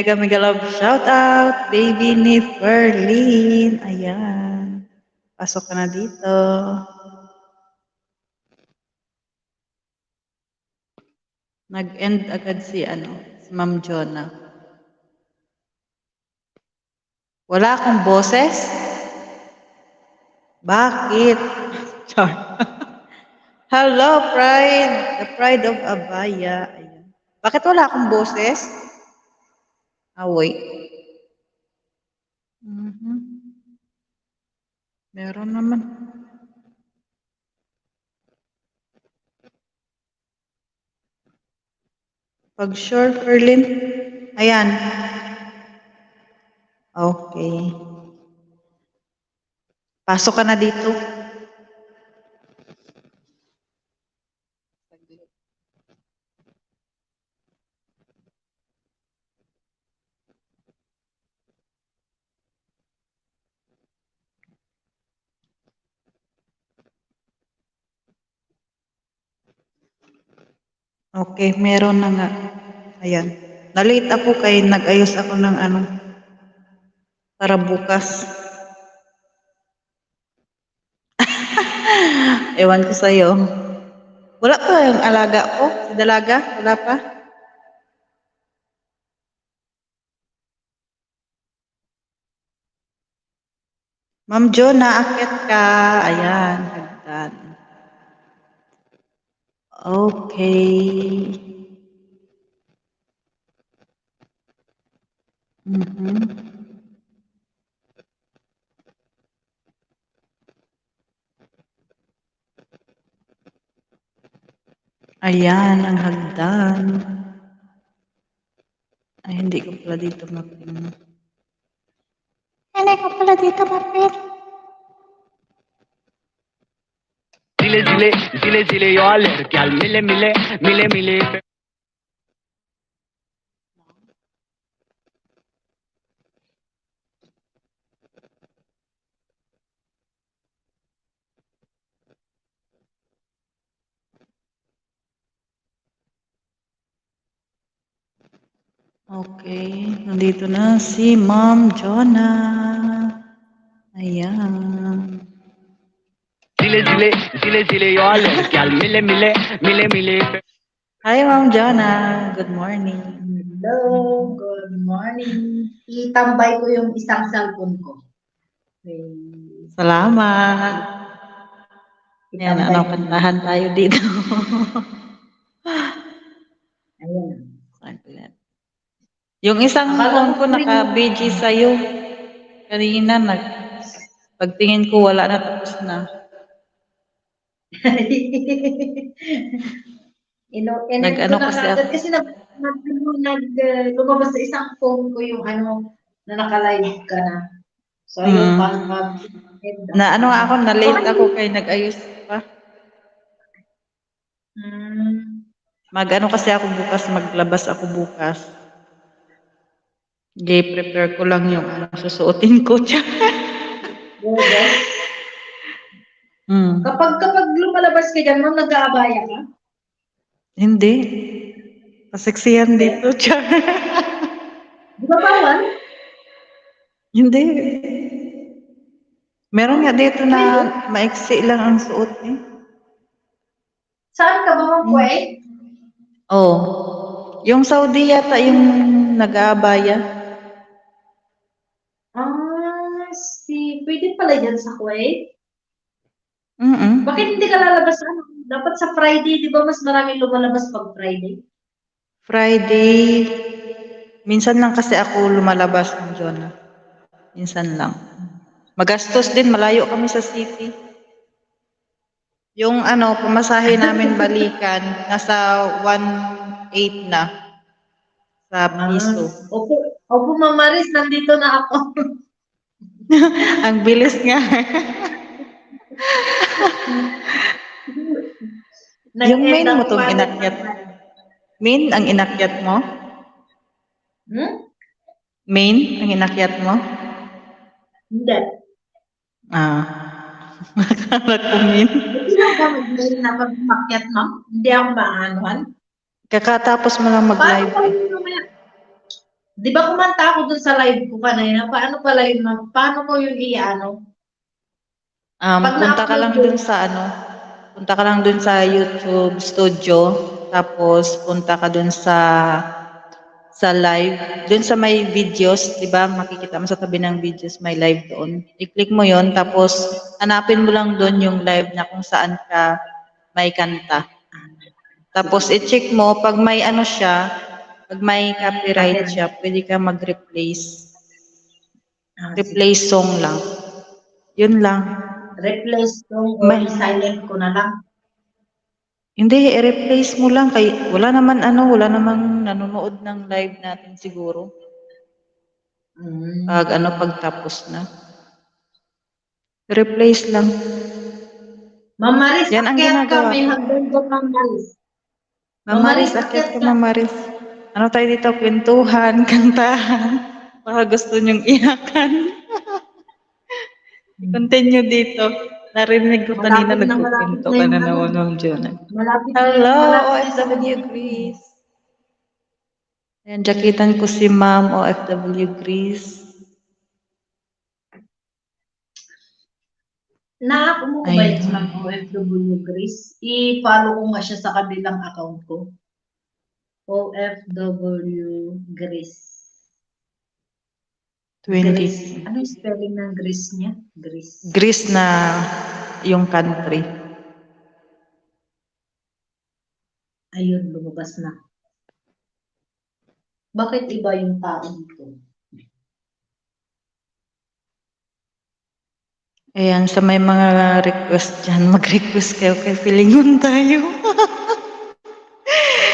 Mega mega love shout out, baby ni Ferlin. Ayan. Pasok ka na dito. Nag-end agad si Ma'am Jonah. Wala akong boses? Bakit? Char. Hello, Pride. The Pride of Abaya. Ayan. Bakit wala akong boses? Wait. Meron naman. Pag sure, Ferlin. Ayan. Okay. Pasok ka na dito. Okay, meron na nga. Ayan. Nalate ako kay nag-ayos ako ng para bukas. Ewan ko sa'yo. Wala pa yung alaga ko? Si Dalaga? Wala pa? Ma'am Jo, naakyat ka. Ayan, hagdan. Okay. Ayan, ang hagdan. Ay, hindi ko pala dito mapin. Hindi ko pala dito mapin. Zile zile, zile zile yo alergial, mile mile, mile mile. Okay, nandito na si Ma'am Jonah. Ayan. Zile zile, zile zile yo alergial, mile mile, mile mile. Hi Ma'am Jonah, good morning. Hello, good morning. Itambay ko yung isang cellphone ko. Okay. Salamat. Yan, kantahan tayo dito. Ayan. Yung isang phone ko naka-BG sa'yo. Kanina, pagtingin ko wala na, tapos na. Nag-ano kasi ako. Kasi lumabas sa isang phone ko yung na naka-live ka na. So, yung na-late ako kay nag-ayos pa. Kasi ako bukas, maglabas ako bukas. Prepare ko lang yung susuotin ko. Kapag lumalabas ka dyan, ma'am, nag-aabaya ka? Hindi. Paseksiyan dito, Char. Di ba bawal? Hindi. Meron nga dito na maiksi lang ang suot eh. Saan ka ba, ma'am, Kuwait? Yung Saudi yata yung nag-aabaya. Pwede pala dyan sa Kuwait? Mm-mm. Bakit hindi ka lalabas dapat sa Friday, di ba mas maraming lumalabas pag Friday? Friday, minsan lang kasi ako lumalabas ng Jonah. Minsan lang. Magastos din, malayo kami sa city. Yung pamasahe namin balikan, nasa 1.8 na sa piso. Opo, Ma'am Maris, nandito na ako. Ang bilis nga. Yung main mo itong inakyat. Main ang inakyat mo? Main ang inakyat mo? Hindi. Nakakala ko main. Hindi lang ba mag-main na pag-makyat, ma'am? Hindi ako maanuhan. Kakatapos mo lang mag-live. Di ba kumanta ako dun sa live ko kanina? Paano pala yun, ma'am? Paano mo yung i-ano? Pag Punta ka na-upload lang yun, dun sa ano, punta ka lang dun sa YouTube Studio, tapos punta ka dun sa live, dun sa may videos, 'di ba? Makikita mo sa tabi ng videos may live doon. I-click mo 'yon tapos hanapin mo lang doon yung live na kung saan ka may kanta. Tapos sige. i-check mo pag may ano siya, pag may copyright siya, Copyright. pwede ka mag-replace. Sige. Replace song lang. 'Yun lang. Replace tong or May silent ko na lang. hindi, i-replace mo lang kay wala namang nanonood ng live natin siguro. Pag Mm. ano, pagtapos na. Replace lang. Ma'am Maris, Yan ang akyat ka. ginagawa May ko. hagdan dyan, Ma'am Maris. Ma'am Mamaris, Maris, akyat akyat ka ka. Mamaris. Ano tayo dito? Kwentuhan, kantahan. Baka gusto niyong iyakan. I-continue dito. Narinig ko kanina Malapit nagkukwento na ka yung na ano. naman ng Jonah. Hello, Malapit na yung OFW sagot. Greece. Ayan, jakitan ko si Ma'am OFW Greece. Na-ako mo ba Ayun. yun, Ma'am OFW Grace? I-follow ko nga siya sa kabilang account ko. OFW Grace. 20. Grace. Ano yung spelling ng Grace niya? Grace. Greece na yung country. Ayun, lumabas na. Bakit iba yung tao dito? Ayan, sa may mga request dyan, mag-request kayo kay Pilingon tayo.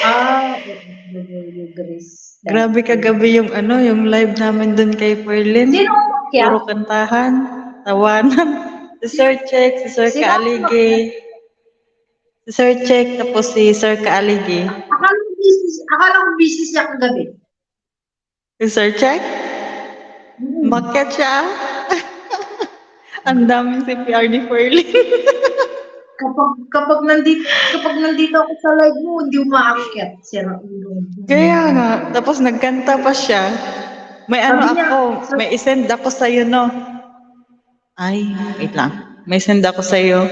OFW Grace. Grabe kagabi yung ano, yung live namin dun kay Perlin. Sino ang umakyat? Puro kantahan, tawanan. Si Sir Check, si Sir Sino ang umakyat? Kaalige. Si Sir Check, tapos si Sir Kaalige. Akala ko busy siya kagabi. Si Sir Check, bakit siya? Ang daming CPR ni Perlin. Kapag nandito ako sa live mo, hindi umaakyat. Sira ulo. Kaya nga, tapos nagkanta pa siya. May ano Sabi niya, ako, may isend ako sa'yo, no? Ay, wait lang. May send ako sa'yo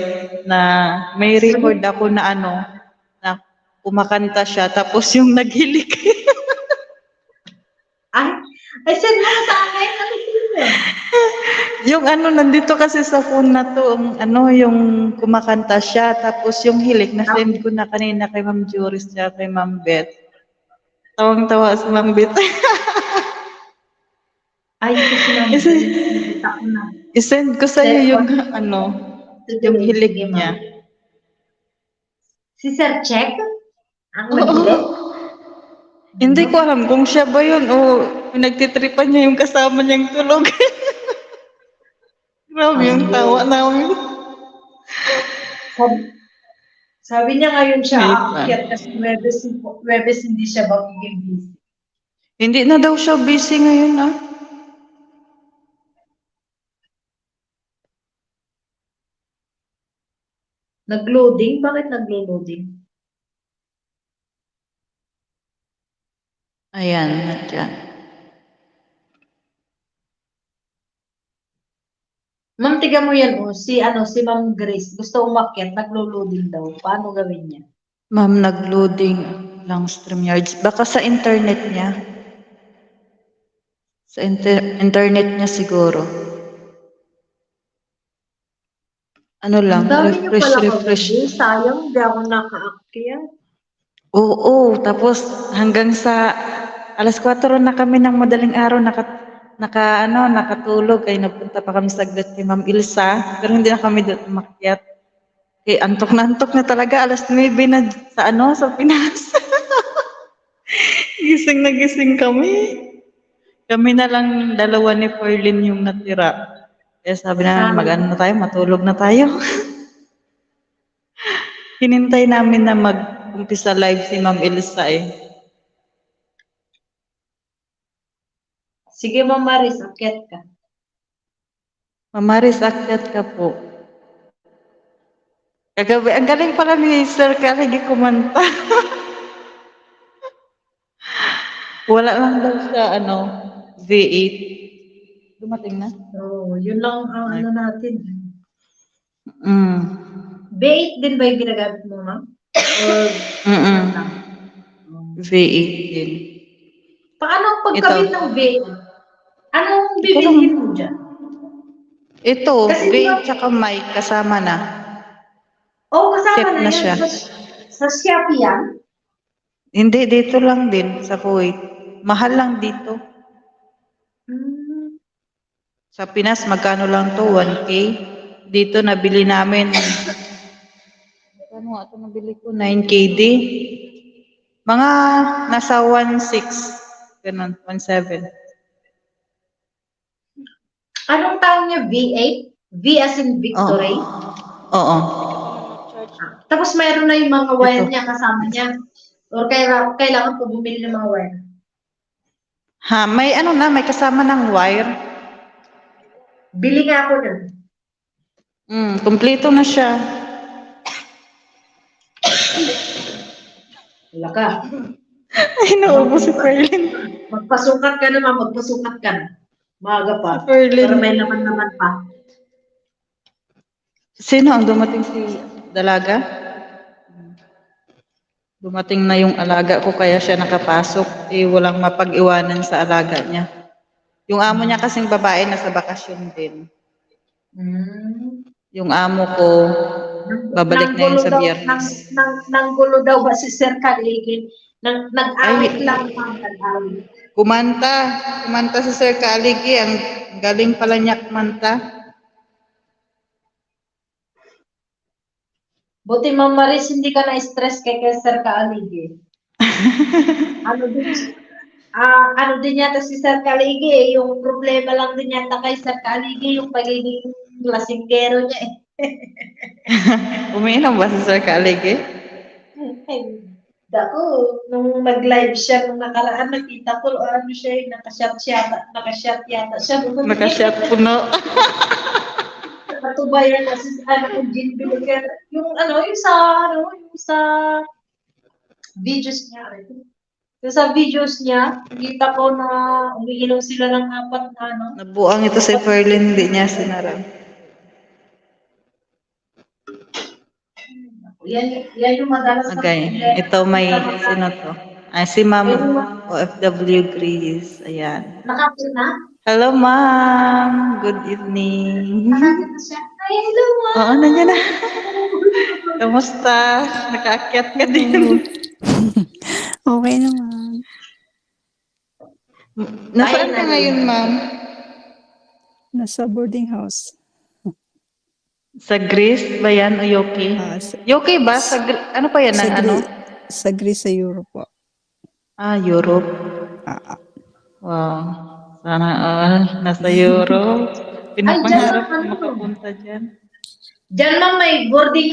na may record ako na ano, na kumakanta siya, tapos yung naghilik. ay send mo sa akin. Ano yun? Yung ano, nandito kasi sa phone na to, ano, yung kumakanta siya, tapos yung hilik, na-send ko na kanina kay Ma'am Joris siya, kay Ma'am Beth. Tawang-tawa si Ma'am Beth. Ay, ito sila. Nakita ko na. I-send ko sa'yo yung, ano, yung hilik Sige, niya. ma'am. Si Sir Check? Ang Oo. naghilit? Hindi ko alam kung siya ba yun o nagtitripan niya yung kasama niyang tulog. Grabe yung tawa namin. Sabi niya ngayon siya Wait aakyat kasi Webes hindi siya magiging busy. Hindi na daw siya busy ngayon, ah. Nag-loading? Bakit naglo-loading? Ayan, nandiyan. Ma'am, tiga mo yan, oh. Si Ma'am Grace, gusto umakyat, naglo-loading daw. Paano gawin niya? Ma'am, nag-loading lang StreamYards. Baka sa internet niya. Sa internet niya siguro. Ano lang, Ang dami niyo pala refresh. kagabi. Sayang, hindi ako nakaakyat. Oo, tapos hanggang sa alas 4 na kami ng madaling araw nakatulog ay nagpunta pa kami saglit kay Ma'am Ilsa, pero hindi na kami doon umakyat. Antok na talaga, alas 9 na sa Pinas. Gising na gising kami. Kami na lang dalawa ni Perlin yung natira. Kaya sabi na mag-ano na tayo, matulog na tayo. Hinintay namin na mag-umpisa live si Ma'am Ilsa eh. Sige, Ma'am Maris, akyat ka. Mamaris, akyat ka po. Kagabi, ang galing pala ni Sir Kaligi kumanta. Wala lang daw siya, V8. Dumating na? Oo, yun lang ang ano natin. Mm. B8 din ba yung ginagamit mo, ma'am? Or Mm-mm. yan lang? V8 din. Paano ang Ito. pagkabit ng B8? Anong Ito bibilhin lang. mo dyan? Ito, Kasi di ba, V8 tsaka mic kasama na. kasama Set na na yan. siya. Sa Shopee yan? Hindi, dito lang din sa Kuwait. Mahal lang dito. Hmm. Sa Pinas, magkano lang to? 1K. Dito, nabili namin. Ano nga ito nabili ko? 9K din. Mga nasa 1.6. Ganun, 1.7. Anong tawag niya? V8? V as in Victory? Oo. Tapos mayroon na yung mga wire Ito. niya kasama niya. Or kailangan po bumili ng mga wire. Ha, may may kasama ng wire. Bili nga ako nun. Kumpleto na siya. Wala ka. Ay, naubos si Perlin. Magpasukat ka naman, magpasukat ka na. Maaga pa. Si Perlin. Para may naman pa. Sino ang dumating si Dalaga? Dumating na yung alaga ko kaya siya nakapasok. Walang mapag-iwanan sa alaga niya. Yung amo niya kasing babae nasa bakasyon din. Yung amo ko, babalik na yun sa biyernes. Nanggulo daw ba si Sir Kaligin? Nag-awit lang ma'am, nag-awit. Kumanta si Sir Kaligi. Ang galing pala niya kumanta. Buti Ma'am Maris, hindi ka na-stress kay Sir Kaligin. Ano din yata si Sir Kaligi, yung problema lang din yata kay Sir Kaligi, yung pagiging lasinggero niya eh. Umiinom ba si Sir Kaligi? Dako, nung nag-live siya nung nakaraan, nakita ko, ano siya, nakashot yata siya. Nakashot puno. Katubayan na si Jean Bilger. Yung sa videos niya. Yung sa videos niya, nakita ko na umiinom sila ng 4 na Nabuang ito si Perlin, hindi niya sinara. Yan yung madalas na Okay, problema. ito may sino to? Si Ma'am OFW Grace. Ayan. Nakapit na? Hello, Ma'am. Good evening. Nakapit na siya? Ay, hello, ma'am. Oo, nandiyan na. Kamusta? Nakaakyat ka din. Okay naman. Nasaan ka ngayon, Ma'am? Nasa boarding house. Sa Greece ba yan o Yoki? Yoki ba? Ano pa yan? Sa Greece, sa Europe po. Europe. Wow. Sana nasa Europe. Pinapangarap ko makapunta dyan. Diyan lang may boarding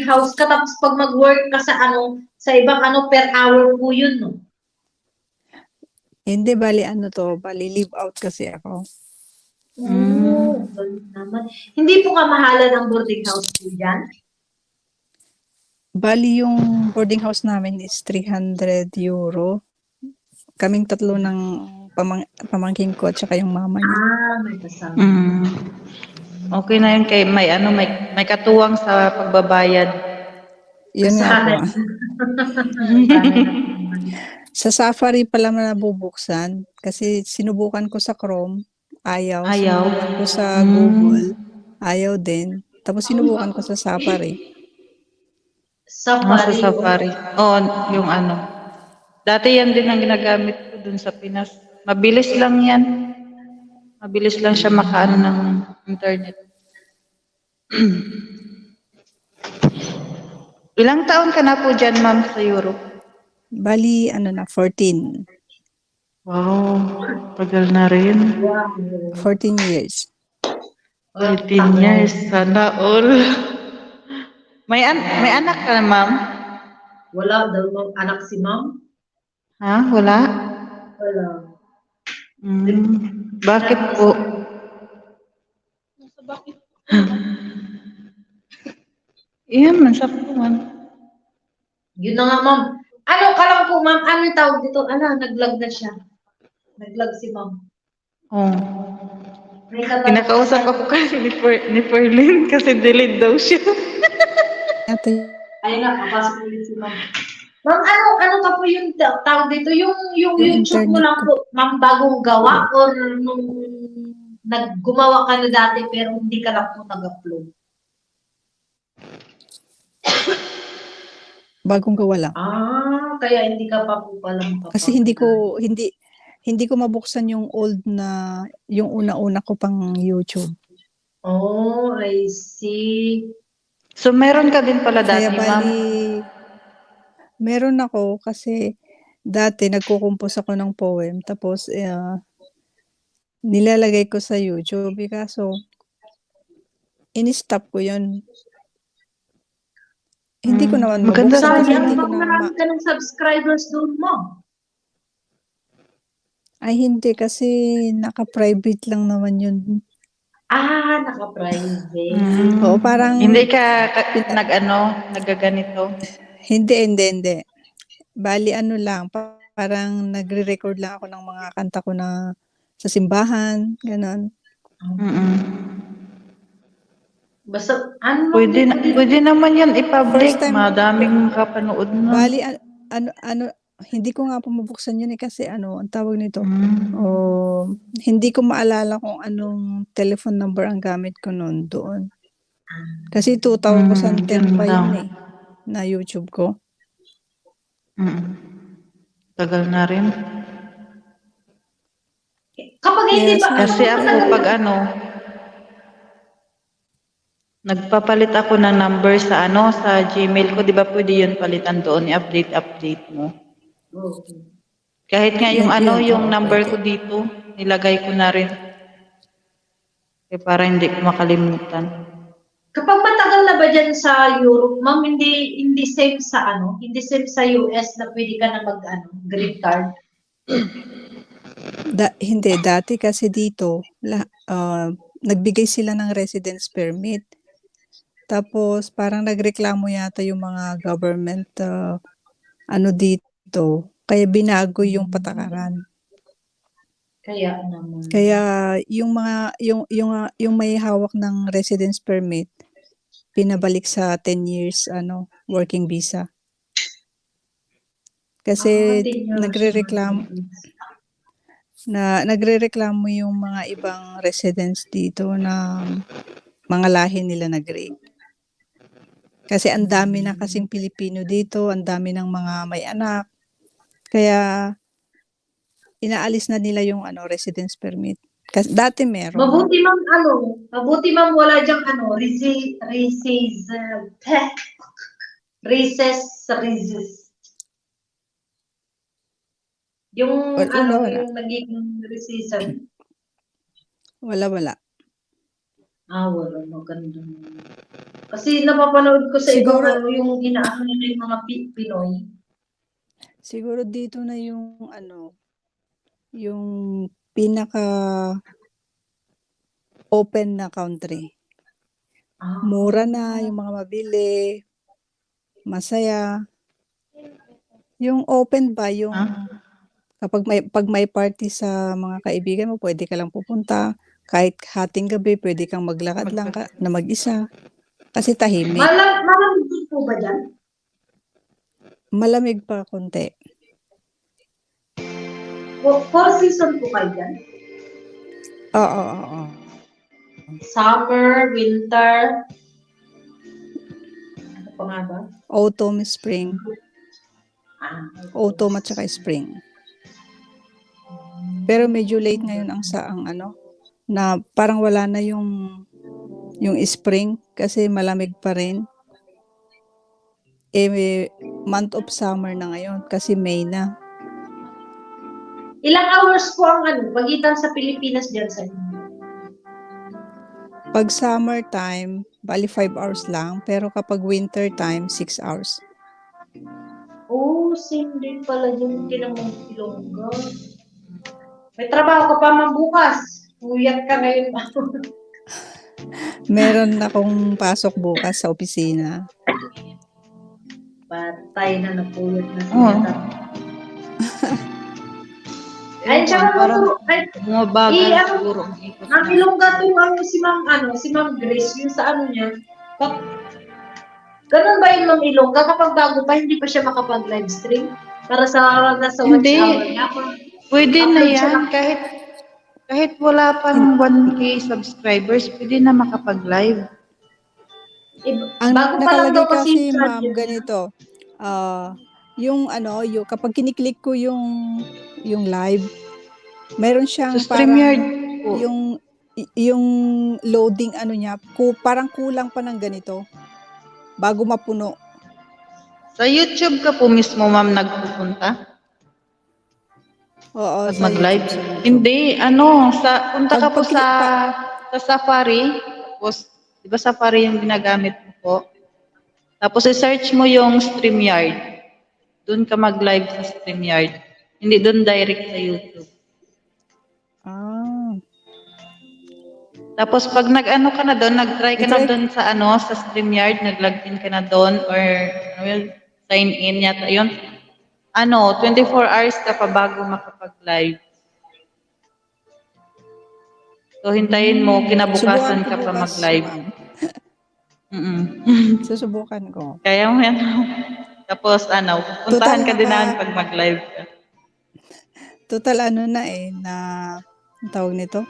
house ka tapos pag mag-work ka sa ibang per hour po yun, no? Hindi, bali live out kasi ako. Naman. Hindi po kamahalan ang boarding house po dyan? Bali yung boarding house namin is 300 euro. Kaming tatlo ng pamangking ko at saka yung mama niya. May kasama. Okay na yun kay may katuwang sa pagbabayad. Yun nga po. Sa Safari pala nabubuksan kasi sinubukan ko sa Chrome, ayaw. Sinubukan ko sa Google, ayaw din. Tapos sinubukan ko sa Safari. Sa Safari. Yung Dati yan din ang ginagamit ko dun sa Pinas. Mabilis lang yan. Mabilis lang siya makaano ng internet. Ilang taon ka na po dyan, Ma'am, sa Europe? Bali, 14. Wow, tagal na rin. 14 years. 14 years, sana all. May anak ka na, Ma'am? Wala daw anak si ma'am. Ha? Wala? Wala. Bakit po? Iyan man, sakto man. Yun na nga, ma'am. Ano, kalang po, ma'am, ano yung tawag dito? Ano, nag-vlog na siya. Nag-vlog si ma'am. Oh. May katanong- Kinakausap ako kasi ni Ferlin kasi delayed daw siya. Ate, Ayun na, papasok ulit si ma'am. Ma'am, ano ka po yung tawag dito? Yung Yung YouTube mo internet lang ko. po, ma'am, bagong gawa or nung naggumawa ka na dati pero hindi ka lang po nag-upload? Bagong gawa lang. Kaya hindi ka pa po palang Kasi hindi ko mabuksan yung old na, yung una-una ko pang YouTube. Oh, I see. So meron ka din pala dati, Kaya ma'am? meron ako kasi dati nagko-compose ako ng poem tapos nilalagay ko sa YouTube kaso in-stop ko yun. Hindi ko naman Maganda mabuksan kasi sayang. hindi ko Baka na marami ka ng subscribers doon mo. ay hindi kasi naka-private lang naman yun. Naka-private. Oo, parang Hindi ka nagaganito. hindi. Bali ano lang, parang nagre-record lang ako ng mga kanta ko na sa simbahan, ganon. Basta, ano First Pwede naman yan i-public. time, Madaming makapanood na. bali ano, hindi ko nga po mabuksan yun kasi ano, ang tawag nito, hindi ko maalala kung anong telephone number ang gamit ko noon doon. Kasi 2010 yun pa lang. yun na YouTube ko. Tagal na rin. Kapag hindi ba, Kasi ako pag nagpapalit ako ng number sa sa Gmail ko, 'di ba pwede 'yun palitan doon, i-update mo. Okay. Kahit nga yung yung oo, number pwede. ko dito, nilagay ko na rin. Para hindi ko makalimutan. Kapag matagal na ba dyan sa Europe, ma'am, hindi same sa hindi same sa US na pwede ka na green card. Hindi, dati kasi dito, nagbigay sila ng residence permit. Tapos parang nagreklamo yata yung mga government dito, kaya binago yung patakaran. Kaya naman. Kaya yung mga yung may hawak ng residence permit pinabalik sa 10 years working visa. Kasi 10 years nagrereklamo yung mga ibang residents dito na mga lahi nila na Greek. Kasi ang dami na kasing Pilipino dito, ang dami ng mga may anak. Kaya inaalis na nila yung residence permit. Kasi dati meron. Mabuti ma'am wala diyang recess. Yung Wala. yung naging recession. Wala. Wala, maganda. Kasi napapanood ko sa Siguro- ibang yung inaano nila yung mga Pinoy. Siguro dito na yung pinaka open na country. Mura na, yung mga mabili, masaya. Yung open ba, yung pag may party sa mga kaibigan mo, pwede ka lang pupunta. Kahit hating gabi, pwede kang maglakad lang na mag-isa. Kasi tahimik. Malamig po ba dyan? Malamig pa konti. Four season po kayo dyan? Oo. Summer, winter. Ano pa nga ba? Autumn, spring. Autumn at saka spring. Pero medyo late ngayon na parang wala na yung spring kasi malamig pa rin. Month of summer na ngayon kasi May na. Ilang hours po ang pagitan sa Pilipinas dyan sa inyo? Pag summer time, bali 5 hours lang. Pero kapag winter time, 6 hours. Same din pala dyan kinamang Ilongga. May trabaho ka pa man bukas. Puyat ka ngayon. Meron akong pasok bukas sa opisina. Patay na napuyot na Oo. siya. Ay, tsaka Parang ay, bumabagal ano, siguro ang ikot ang na. ilongga to ang si Ma'am Grace, yung sa ano niya. Ganun ba yung Ma'am Ilongga? Kapag bago pa, hindi pa siya makapag-live stream? Para sa nasa watch Hindi. hour niya. Pwede na Upload siya yan. ng- Kahit wala pang 1K subscribers, pwede na makapag-live. Ang Bago pa lang nakalagay daw kasi kasi, yung ma'am, channel niya. ganito. Yung ano, yung kapag kiniklik ko yung live, meron siyang Sa StreamYard parang po. yung loading ano niya, parang kulang pa ng ganito bago mapuno. Sa YouTube ka po mismo, ma'am, nagpupunta? Oo, Pag sa mag-live? YouTube, sa YouTube. Hindi, punta ka po sa Safari. Tapos, di ba Safari yung ginagamit mo po? Tapos, i-search mo yung StreamYard. Doon ka mag-live sa StreamYard. Hindi doon direct sa YouTube. Ah, Tapos, pag nag-ano ka na doon, nag-try ka na I-try- doon sa sa StreamYard, nag-login ka na doon, or sign in yata yun. 24 hours ka pa bago makapag-live. So, hintayin mo, subukan kinabukasan ko ka pa bukas, mag-live. ma'am. Mm. Susubukan ko. Kaya mo yan. Tapos, puntahan Total ka din namin pag mag-live ka. Total ano na na ang tawag nito?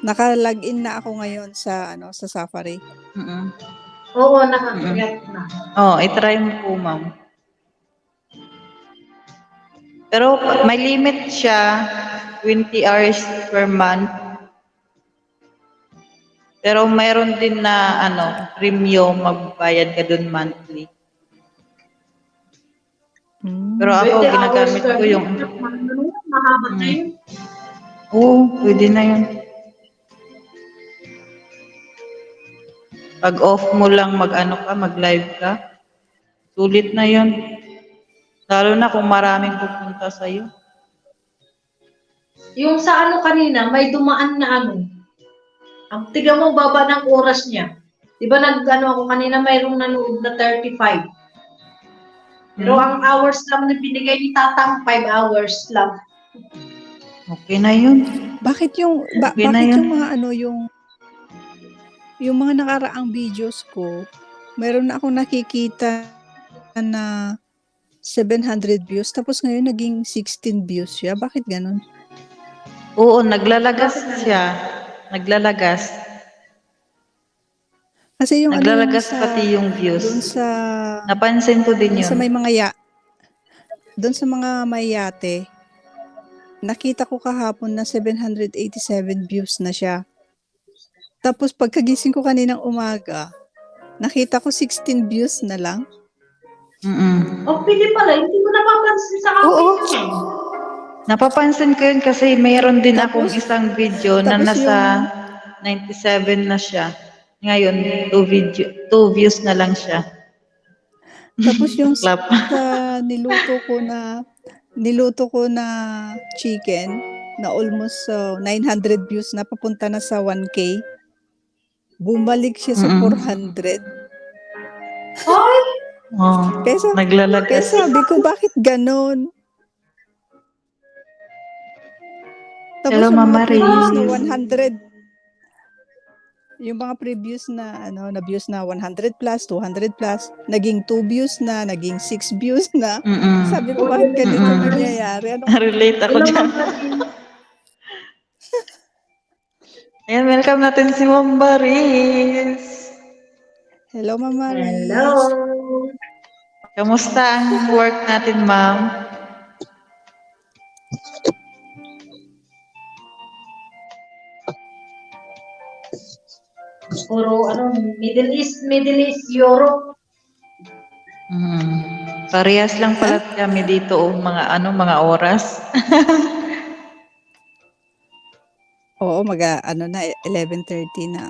Naka-login na ako ngayon sa sa Safari. Mm-mm. Oo, nakakayat na. I-try mo po, ma'am. Pero may limit siya, 20 hours per month. Pero mayroon din na premium, magbayad ka dun monthly. Pero ako, 20 hours ginagamit per ko yung... week. Mahaba na yun. Oo, pwede na yun. Pag off mo lang mag-live ka, sulit na yun. Lalo na kung maraming pupunta sa'yo. Yung sa kanina, may dumaan na Ang tiga mo, baba ng oras niya. Di ba ako kanina, mayroong nanood na 35. Pero ang hours lang na binigay ni Tatang, 5 hours lang. Okay na yun. Bakit yung Okay na bakit yun. yung mga yung mga nakaraang videos ko, meron na akong nakikita na 700 views tapos ngayon naging 16 views siya. Bakit ganun? Oo, naglalagas siya. Naglalagas. Kasi yung Naglalagas pati yung views. doon sa Napansin ko din doon yun. sa may doon sa mga may yate, nakita ko kahapon na 787 views na siya. Tapos pagkagising ko kaninang umaga, nakita ko 16 views na lang. Mm-mm. Pili pala, hindi mo napapansin sa akin Oo. yun. Napapansin ko yun kasi mayroon din akong Tapos- isang video na tapos nasa 97 na siya. Ngayon, 2 views na lang siya. Tapos yung Clap. sa niluto ko na chicken na almost 900 views na papunta na sa 1K. Bumalik siya sa 400. Ay, Kaya Naglalagas. sabi ko, bakit ganon? Tapos Hello, yung Mama mga previous na Riz. 100, yung mga previous na na views na 100 plus, 200 plus, naging 2 views na, naging 6 views na. Mm-mm. Sabi ko, bakit ganito nangyayari? Relate ako dyan. Ayan, welcome natin si Ma'am Baris. Hello, Mama Riz. hello. Kamusta ang work natin, ma'am? Puro Middle East, Europe. Parehas lang pala kami dito, mga oras. Oo, na, 11:30 na.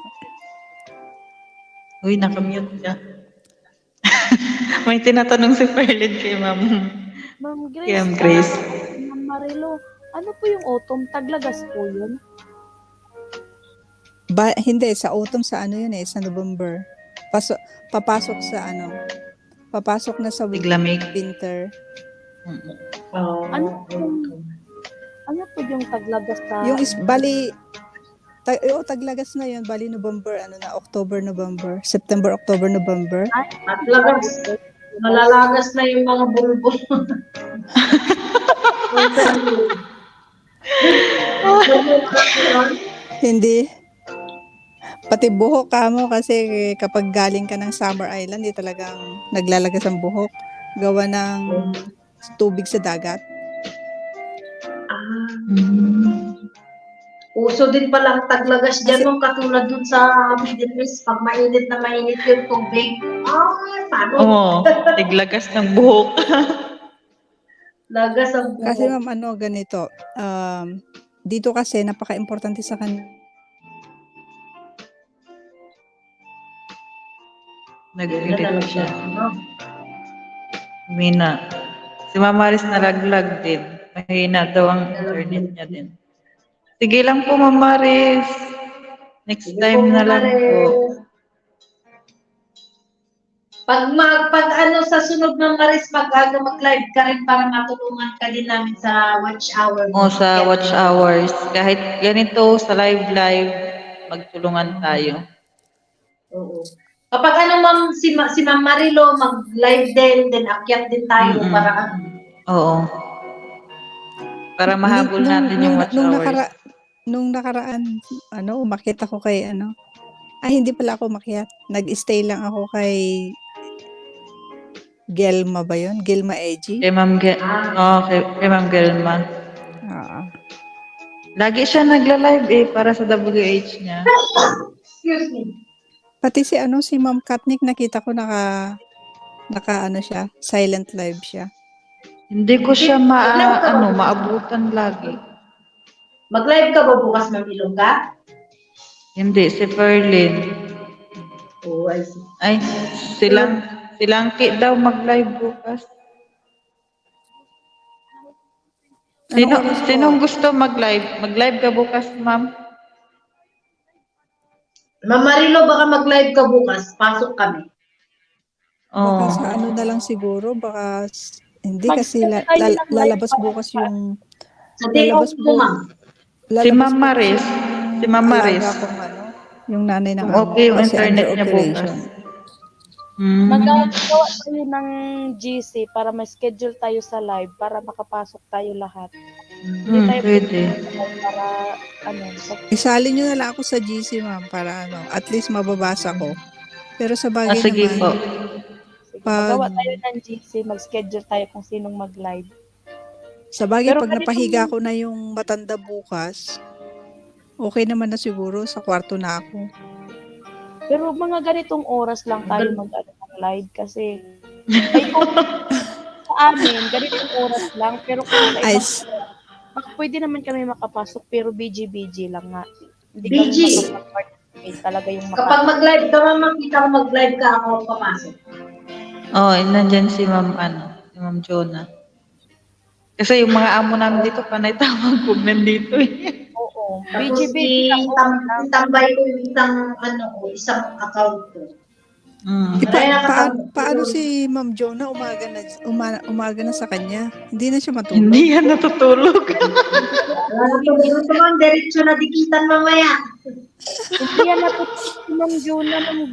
Uy, nakamute ka. May tinatanong si Perlin kay Ma'am. Ma'am Grace, Kay Ma'am Grace. Ma'am Marilo, ano po yung autumn? Taglagas po yun? Hindi, sa autumn sa yun sa November. Papasok sa Papasok na sa Tiglamig. winter. Mm. Ano po yung taglagas sa... Yung taglagas na yun, bali November, October, November, September, October, November. At lagas, malalagas na yung mga bulbul. Hindi. Pati buhok mo kasi kapag galing ka ng Summer Island, di talagang naglalagas ang buhok. Gawa ng tubig sa dagat. Uso din palang taglagas dyan nung katulad dun sa Middle East. Pag mainit na mainit yung tubig. Ay, paano? Oo, tiglagas ng buhok. Lagas ang buhok. Kasi ma'am, ganito. Dito kasi napaka-importante sa kanila. Nag-irrit siya. Mina. Si Mamaris nalaglag din. Mahina daw ang internet niya din. Sige lang po, Mamaris. Next time na lang po. Pag sa sunod ng Maris, mag-live ka rin para matulungan ka din namin sa watch hour. O sa watch hours. Kahit ganito, sa live, magtulungan tayo. Oo. Kapag ma'am, si Ma'am Marilo, mag-live din, then akyat din tayo para Oo. Para mahabol natin yung watch hours. Nung nakaraan, umakyat ako kay Ay, hindi pala ako umakyat. Nag-stay lang ako kay Gelma ba yun? Gelma Eji? Kay Ma'am kay Ma'am Gelma. Lagi siya nagla-live para sa WH niya. excuse me. Pati si Ma'am Katnik, nakita ko naka siya, silent live siya. Hindi ko siya maabutan lagi. Mag-live ka ba bukas, Ma'am Ilongga? Hindi, si Ferlin. Oh, I see. Ay, silang daw mag-live bukas. Sinong gusto mag-live? Mag-live ka bukas, ma'am? Ma'am Marilo, baka mag-live ka bukas. Pasok kami. Baka Oo. sa na lang siguro, baka hindi kasi Mag-start tayo ng lalabas live bukas yung Sa day off mo, ma'am. Si Ma'am Maris. Si Ma'am Maris. Yung nanay ng Kung okay yung kasi internet under niya operation. bukas. Magagawa tayo ng GC para ma-schedule tayo sa live para makapasok tayo lahat. Hindi tayo Pwede. para Isali nyo na lang ako sa GC, ma'am, para at least mababasa ko. Pero sa bagay Sige naman, po. magawa tayo ng GC, mag-schedule tayo kung sinong mag-live. sa bagay, Pero pag napahiga ko na yung matanda bukas, okay naman na siguro, sa kwarto na ako. Pero mga ganitong oras lang tayo mag-live kasi sa amin, ganitong oras lang. Pero kung sa ibang, pwede naman kami makapasok pero BG lang nga. Hindi BG. kami makapag-participate talaga yung Kapag mag-live ka, ma'am, makita ko mag-live ka, ako papasok. Nandyan si Ma'am Jonah. Kasi yung mga amo namin dito, panay tawag kung nandito eh. Oo. Tapos BG ako. itambay ko yung isang account ko. Paano si Ma'am Jonah umaga na sa kanya? Hindi na siya matulog. Hindi yan natutulog. Ito ma'am, diretso na dikitan mamaya. Hindi yan natutulog si Ma'am Jonah ng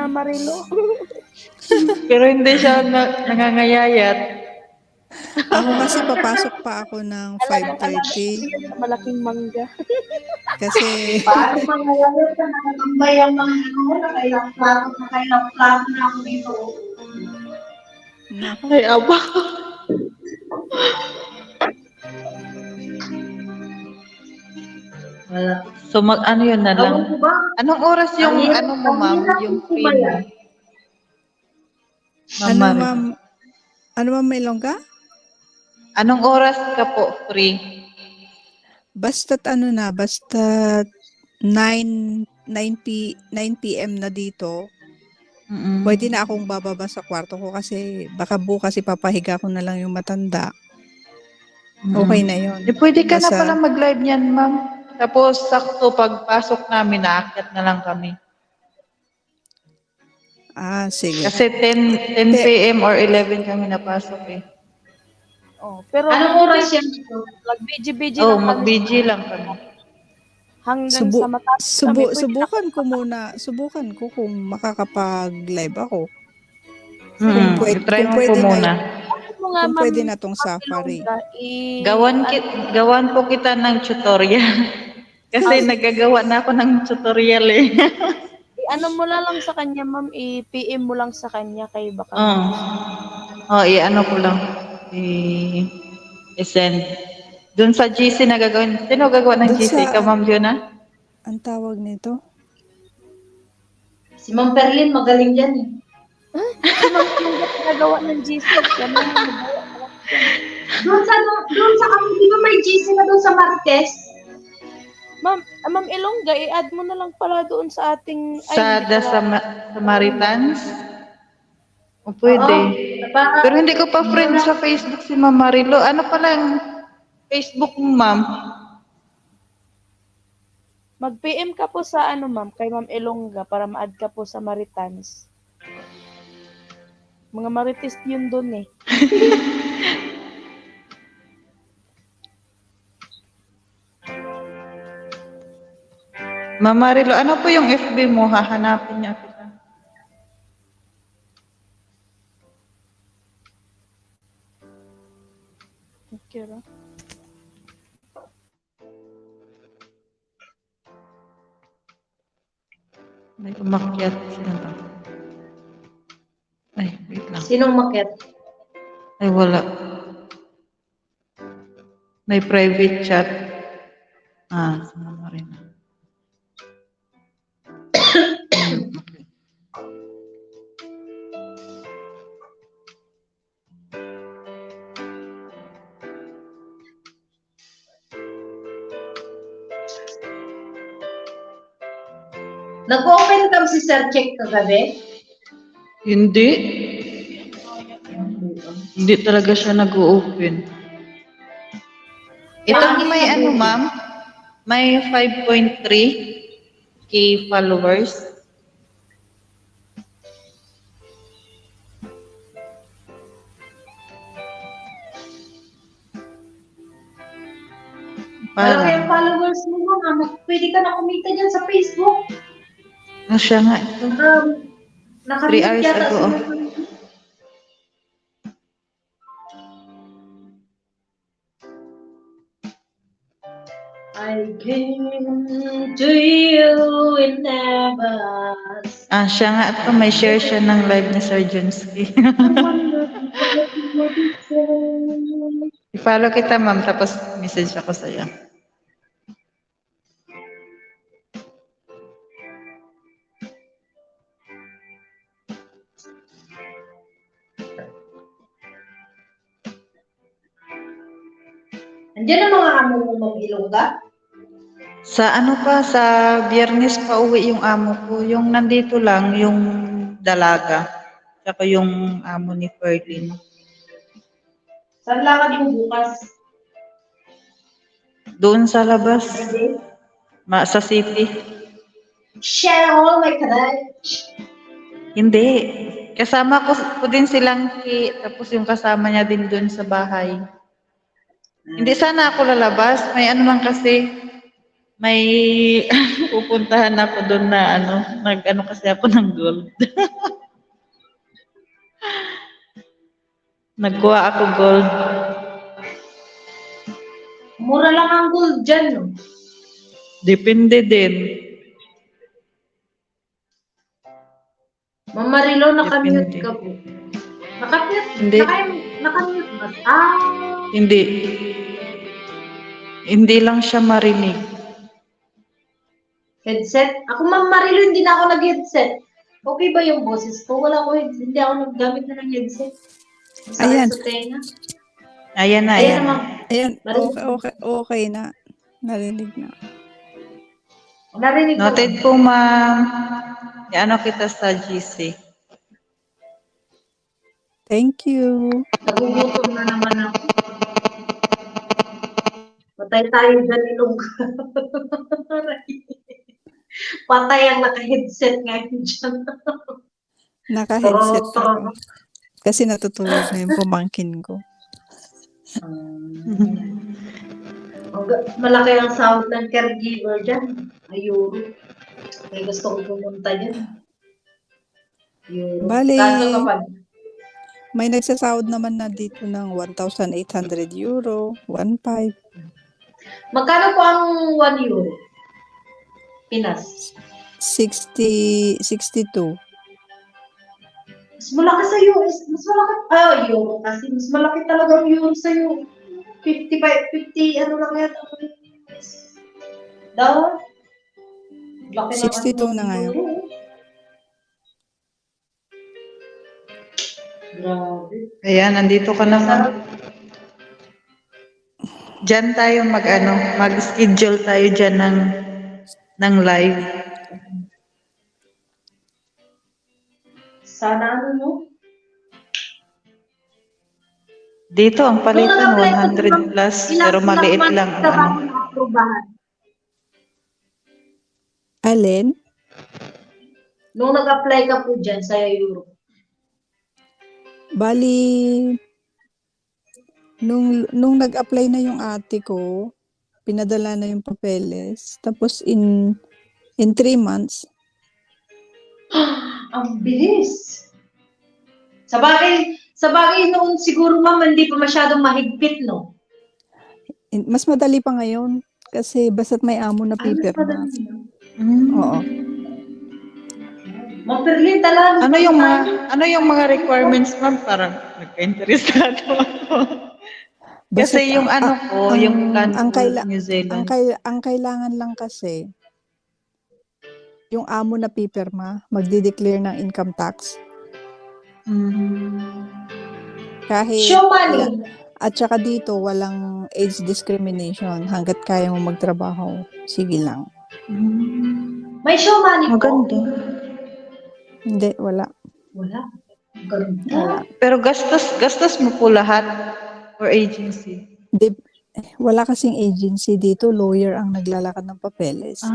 Marilo. Pero hindi siya nangangayayat. Ako kasi papasok pa ako ng 5:30 Malaking mangga. kasi Paano mangyayari ka? Nakatambay ang mga nakailang-plato na ako dito. Ay, aba. Wala. So, ano yun na lang? Alam ko ba? Anong oras yung, mo, ma'am? Yung free mo? Ma'am Maris. Ma'am Ilongga? Anong oras ka po free? Basta't basta 9 p.m. na dito, pwede na akong bababa sa kwarto ko kasi baka bukas ipapahiga ko na lang yung matanda. Okay na yun. Pwede ka na Basta- pala mag-live niyan, ma'am. Tapos, sakto, pagpasok namin, naakyat na lang kami. Sige. Kasi 10 p.m. or 11 kami napasok eh. Oh, pero Anong oras yan? mag-BG-BG Oh, lang kami mag-BG lang kami. hanggang sa matapos kami. Pwede Subukan ko kung makakapag-live ako. Kung Try mo po pwede na, muna. mo nga, kung ma'am, pwede na tong Safari. Ilongga, Gawan po kita ng tutorial. Kasi nagagawa na ako ng tutorial eh. ano mo na lang sa kanya, ma'am, i-PM mo lang sa kanya kay baka. Ano ko lang. I-send. Doon sa GC na gagawin. Sino gagawa ng Doon GC? sa- Ikaw, Ma'am Fiona? Ang tawag nito? Si Ma'am Perlin, magaling dyan eh. Si ma'am Ilongga pinagawa ng GC. Yan ang magawa. Doon sa kami, di ba may GC na doon sa Martes? Ma'am Ilongga, i-add mo na lang pala doon sa ating Sa hindi pala- Samaritans? O pwede. Pero hindi ko pa friend sa Facebook si Ma'am Marilo. Ano pala ang Facebook mo, Ma'am? Mag-PM ka po sa ma'am, kay Ma'am Ilongga para ma-add ka po sa Maritans. Mga Marites yun doon eh. Ma'am Marilo, ano po yung FB mo? Hahanapin niya kita. Okay, ra. May umakyat. Sino to? Ay, wait lang. Sinong maket? Ay, wala. May private chat. Si Ma'am Marilo. Okay. Nag-open cam si Sir Check kagabi? Hindi. Hindi talaga siya nag-open. Itong may ma'am? May 5.3K followers. Malaki ang Parang, followers mo, ma'am. Pwede ka na kumita dyan sa Facebook. siya nga ito. 3 hours Nakamit ago. yata sila. I came to you in never. Siya nga ito. May share siya ng live ni Sir Junsky. I-follow kita, ma'am. Tapos message ako sa'yo. Andiyan ang mga amo mo, Ma'am Ilongga? Sa Biyernes pa uwi yung amo ko. Yung nandito lang, yung dalaga. Tsaka yung amo ni Ferlin. Saan lakad mo bukas? Doon sa labas. Friday? Sa city. Share all my kadaj. Hindi. Kasama ko din silang tapos yung kasama niya din doon sa bahay. Hindi sana ako lalabas. May lang kasi, may pupuntahan ako doon na nag kasi ako ng gold. Nagkuha ako gold. Mura lang ang gold dyan, no? Depende din. Ma'am Marilo, nakamute Depende. ka po. Nakamute? Hindi. Nakamute ba? Hindi. Hindi lang siya marinig. Headset? Ako, Ma'am Marilo, hindi na ako nag-headset. Okay ba yung boses ko? Wala ko headset. Hindi ako naggamit na ng headset. Masakit Ayan. sa tenga. Ayan na, Ayan ayan. naman. Ayan, Narinig okay na. Narinig na. Narinig ko. Noted po, ma'am. Kita sa GC. Thank you. Nagugutom na naman ako. Patay tayo dyan, Ilongga. Patay ang naka-headset ngayon dyan. Naka-headset ako. Kasi natutulog na yung pamangkin ko. Malaki ang sahod ng caregiver dyan. Ayuro. May gusto ko pumunta dyan. Ayuro. Bali, Kaso kapag may nagsasahod naman na dito ng 1,800 euro, 1,500. magkano po ang 1 euro? Pinas. 62. Mas malaki sa US. Mas malaki. Euro kasi. Mas malaki talaga ang euro sa euro. 50, ano lang yan. Daw. Laki ng 62 na ngayon. euro. Grabe. Ayan, nandito ka naman. Diyan tayo mag-schedule tayo diyan ng live. Sana no? Dito ang palitan Nung nag-apply 100 plus pero maliit lang ang ano. Na-aprobahan. Alin? Nung nag-apply ka po dyan sa Europe. Bali, nung nag-apply na yung ate ko, pinadala na yung papeles. Tapos in 3 months, Ang bilis. Sa bagay noon siguro ma'am, hindi pa masyadong mahigpit, no? mas madali pa ngayon. Kasi basta't may amo na pipirma. Oo. Mapirlin talaga. Ano yung mga requirements ma'am? Parang nagka-interesado ako. Kasi yung yung plan for New Zealand. Ang kailangan lang kasi, yung amo na pipirma, magdi-declare ng income tax. Kahit Show money. At saka dito, walang age discrimination. Hanggat kaya mo magtrabaho, sige lang. May show money po. Maganda. Hindi, wala. Wala. Ganda. Pero gastos mo po lahat or agency? Wala kasing agency dito. Lawyer ang naglalakad ng papeles.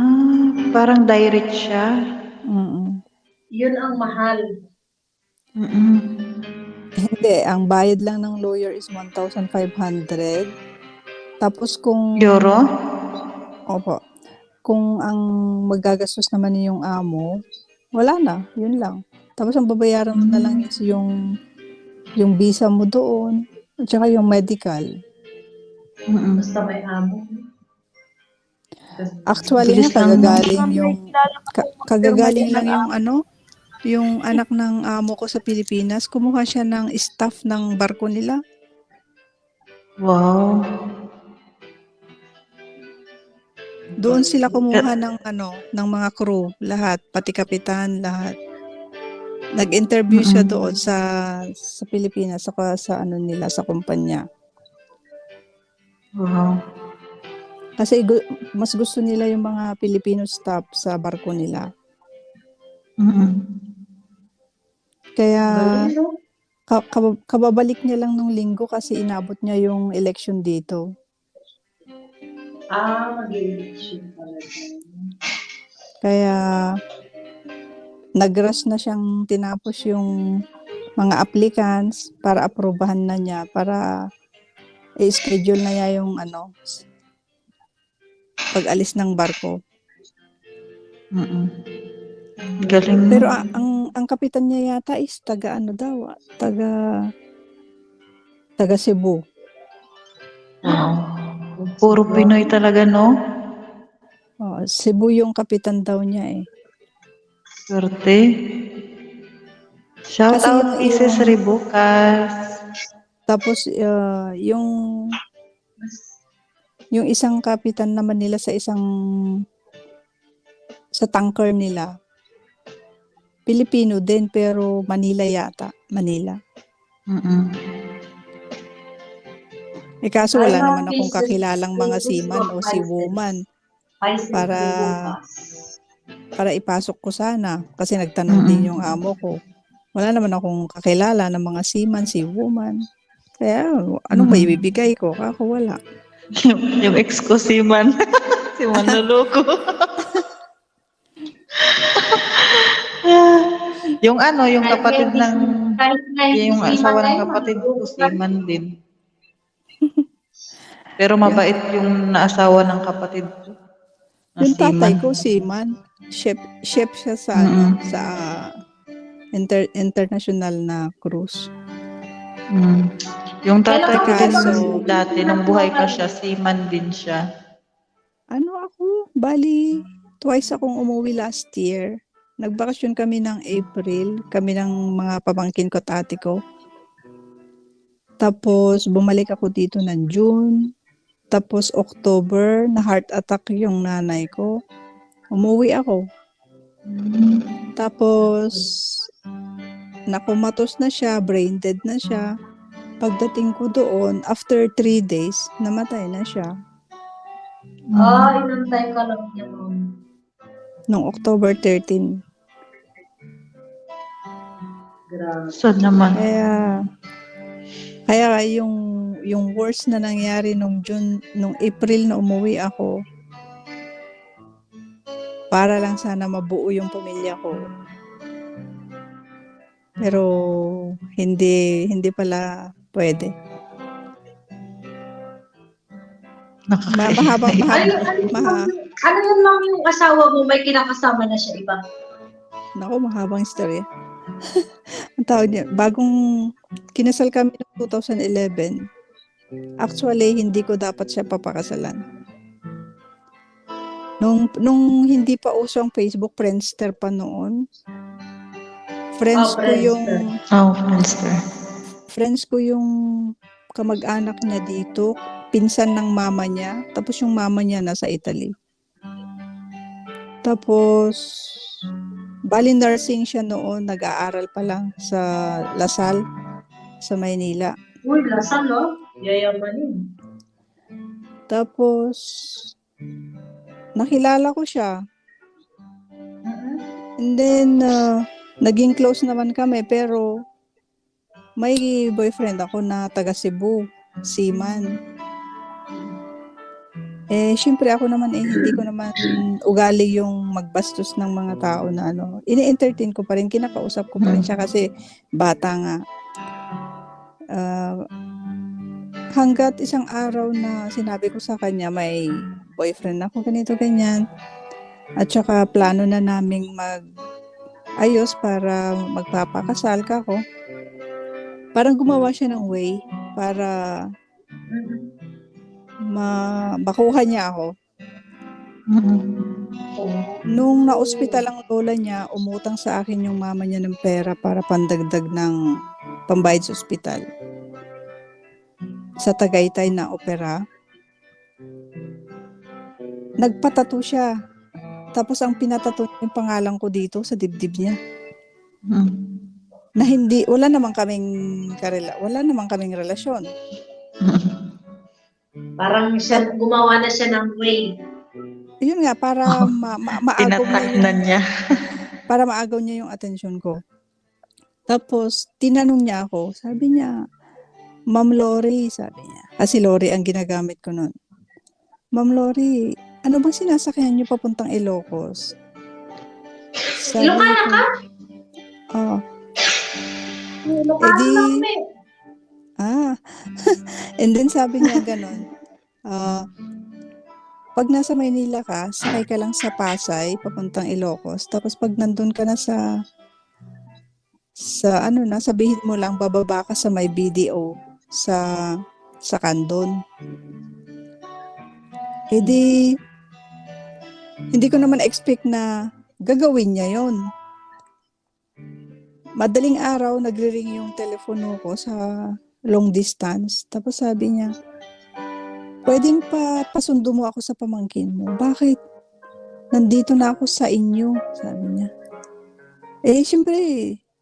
Parang direct siya. Mm-mm. Yun ang mahal. Hindi, ang bayad lang ng lawyer is 1,500. Tapos kung... Euro? Opo. Kung ang magagastos naman yung amo, wala na. Yun lang. Tapos ang babayaran mo na lang is yung visa mo doon at saka yung medical. Basta may amo. Actually, Bilis lang, kagagaling lang yung anak ng amo ko sa Pilipinas, kumuha siya ng staff ng barko nila. Wow. Doon sila kumuha ng mga crew, lahat, pati kapitan, lahat. Nag-interview siya doon sa Pilipinas, sa nila, sa kumpanya. Wow. Kasi mas gusto nila yung mga Filipino staff sa barko nila. Kaya kababalik niya lang nung linggo kasi inabot niya yung election dito. Mag-election pala. Kaya nag-rush na siyang tinapos yung mga applicants para aprobahan na niya, para i-schedule na niya yung pag-alis ng barko. Galing. Pero ang kapitan niya yata is taga Cebu. Wow. Puro Pinoy talaga, no? Cebu yung kapitan daw niya eh. Swerte. Shout Kasi out Isis Ribucas. Tapos yung isang kapitan naman nila sa tanker nila, Pilipino din pero Manila yata. Manila. Kaso wala naman akong kakilalang mga seaman o seawoman para ipasok ko sana. Kasi nagtanong din yung amo ko. Wala naman akong kakilala ng mga seaman, seawoman. Kaya anong maibibigay ko? Ako wala. yung ex ko si Manloloko. Yung ano, yung Kahit kapatid may ng, kahit may yung seaman asawa ng kayo, kapatid ko, mag-iuwi ka. seaman din. Pero mabait yung naasawa ng kapatid ko, na Yung tatay seaman. ko, seaman. Chef siya sa Mm-mm. sa international na cruise. Mm. Yung tatay ko din Kaso, dati, nung buhay pa siya, seaman din siya. ano ako, bali, twice akong umuwi last year. Nagbakasyon kami ng April, kami ng mga pamangkin ko at ate ko. Tapos, bumalik ako dito ng June. Tapos, October, na heart attack yung nanay ko. Umuwi ako. Tapos, nakumatos na siya, brain dead na siya. Pagdating ko doon, after 3 days, namatay na siya. Inantay ka lang niya noon. Noong October 13. Grabe. Sad naman. Kaya yung worst na nangyari nung April na umuwi ako, para lang sana mabuo yung pamilya ko. Pero hindi pala pwede. Mahabang Ano yun lang yung asawa mo, may kinakasama na siya iba? Naku, mahabang istorya. Ang tawag niya, bagong kinasal kami noong 2011. Actually, hindi ko dapat siya papakasalan. Nung hindi pa uso ang Facebook, Friendster pa noon. Friendster. Friends ko yung kamag-anak niya dito, pinsan ng mama niya, tapos yung mama niya nasa Italy. Tapos, bali nursing siya noon, nag-aaral pa lang sa Lasal, sa Maynila. Uy, Lasal, no? Yayamanin. Tapos, nakilala ko siya. And then, naging close naman kami, pero may boyfriend ako na taga Cebu, seaman. Syempre ako naman hindi ko naman ugali yung magbastos ng mga tao na ini-entertain ko pa rin, kinakausap ko pa rin siya kasi bata nga. Hanggat isang araw na sinabi ko sa kanya, may boyfriend ako, ganito, ganyan. At saka plano na naming mag-ayos para magpapakasal ka ko. Parang gumawa siya ng way para makuha niya ako. Nung na-ospital ang lola niya, umutang sa akin yung mama niya ng pera para pandagdag ng pambayad sa ospital. Sa Tagaytay na opera. Nagpatato siya. Tapos ang pinatato yung pangalan ko dito sa dibdib niya. Na wala namang kaming relasyon. Parang gumawa na siya ng way. Yun nga, para maagaw niya. Para maagaw niya yung atensyon ko. Tapos, tinanong niya ako, sabi niya, Ma'am Lori, sabi niya. Kasi Lori ang ginagamit ko nun. Ma'am Lori, ano bang sinasakyan niyo papuntang Ilocos? Ilocana ka? Oo. Ilocana kami. And then sabi niya ganun, pag nasa Maynila ka, sakay ka lang sa Pasay, papuntang Ilocos. Tapos pag nandun ka na sabihin mo lang, bababa ka sa may BDO sa Candon. Hindi ko naman expect na gagawin niya yon. Madaling araw, nagre-ring yung telepono ko sa long distance. Tapos sabi niya, pwedeng pasundo mo ako sa pamangkin mo. Bakit? Nandito na ako sa inyo, sabi niya. Siyempre,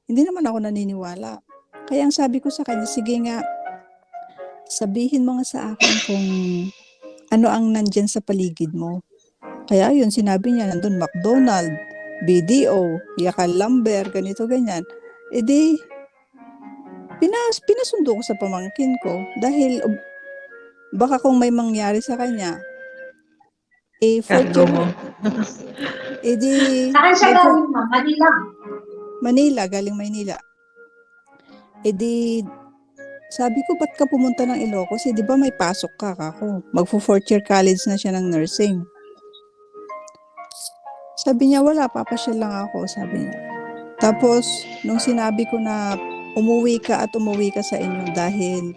hindi naman ako naniniwala. Kaya ang sabi ko sa kanya, sige nga, sabihin mo nga sa akin kung ano ang nandyan sa paligid mo. Kaya yun, sinabi niya, nandun McDonald, BDO, Yakal Lumber, ganito, ganyan. Pinasundo ko sa pamangkin ko dahil baka kung may mangyari sa kanya, Cargo mo. Saan siya galing, ma'am? Manila. Manila, galing Maynila. Eh di, sabi ko, ba't ka pumunta ng Ilocos? Eh, di ba may pasok ka, kako? Magfo-fourth year college na siya ng nursing. Sabi niya, wala, papasyal lang ako, sabi niya. Tapos, nung sinabi ko na umuwi ka at umuwi ka sa inyo dahil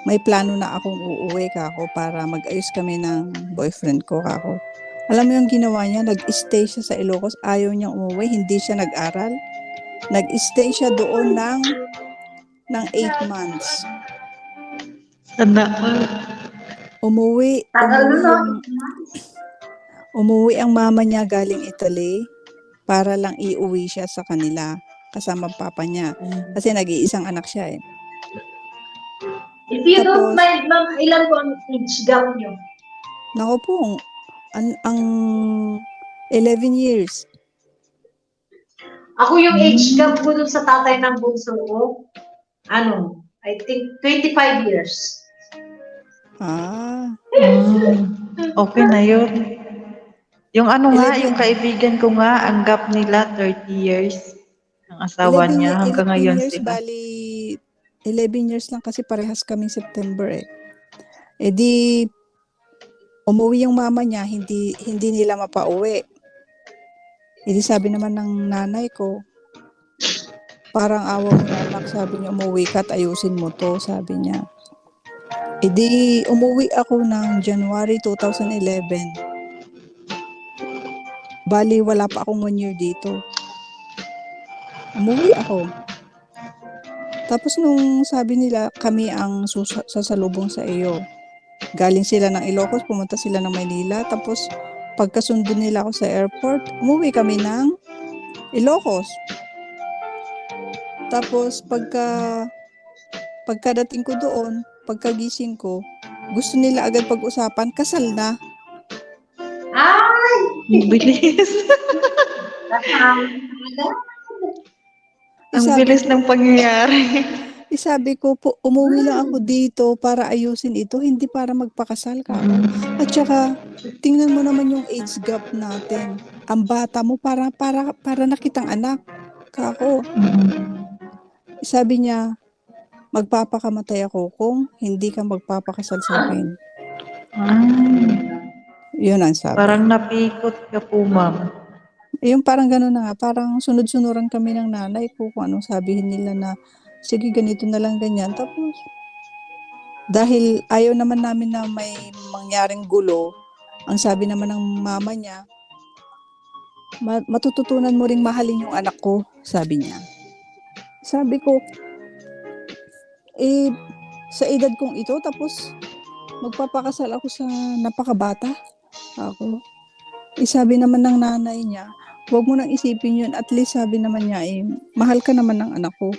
may plano na akong uuwi kako para mag-ayos kami ng boyfriend ko kako. Alam mo yung ginawa niya, nag-stay siya sa Ilocos, ayaw niyang umuwi, hindi siya nag-aral. Nag-stay siya doon ng 8 months. Sana all. Umuwi, Tagal umuwi nun, no? yung, umuwi ang mama niya galing Italy para lang iuwi siya sa kanila kasama ang papa niya. Kasi nag-iisang anak siya eh. If you don't Tapos, mind, ma'am, ilan po ang age gap niyo? nako po, ang 11 years. Ako yung age gap ko dun sa tatay ng bunso ko, I think 25 years. Ah, Okay na yun. Yung ano nga, 11, yung kaibigan ko nga, ang gap nila 30 years. Ang asawa 11, niya, hanggang 11 ngayon years, sila. bali 11 years lang kasi parehas kaming September eh. Eh di, umuwi yung mama niya, hindi nila mapauwi. Eh di sabi naman ng nanay ko, parang awa mo na anak, sabi niya, umuwi ka at ayusin mo to, sabi niya. Eh di, umuwi ako ng January 2011. Bali, wala pa akong 1 year dito. Umuwi ako. Tapos nung sabi nila, kami ang sasalubong sa iyo. Galing sila ng Ilocos, pumunta sila ng Maynila. Tapos pagkasundo nila ako sa airport, umuwi kami ng Ilocos. Tapos pagkadating ko doon, pagkagising ko, gusto nila agad pag-usapan, kasal na. Ay! Ang bilis. Ang Isabi bilis ko, ng pangyayari. isabi ko po, umuwi lang ako dito para ayusin ito, hindi para magpakasal ka. At saka, tingnan mo naman yung age gap natin. Ang bata mo para nakitang anak. Kako. Sabi niya, magpapakamatay ako kung hindi ka magpapakasal sa akin. Yun ang sabi. Parang napikot ka po, ma'am. Yung parang gano'n na nga, parang sunod-sunuran kami ng nanay ko kung anong sabihin nila na, sige ganito na lang ganyan. Tapos, dahil ayaw naman namin na may mangyaring gulo, ang sabi naman ng mama niya, matututunan mo ring mahalin yung anak ko, sabi niya. Sabi ko, sa edad kong ito, tapos magpapakasal ako sa napakabata. Ako. Sabi naman ng nanay niya, huwag mo nang isipin yun. At least sabi naman niya, mahal ka naman ng anak ko.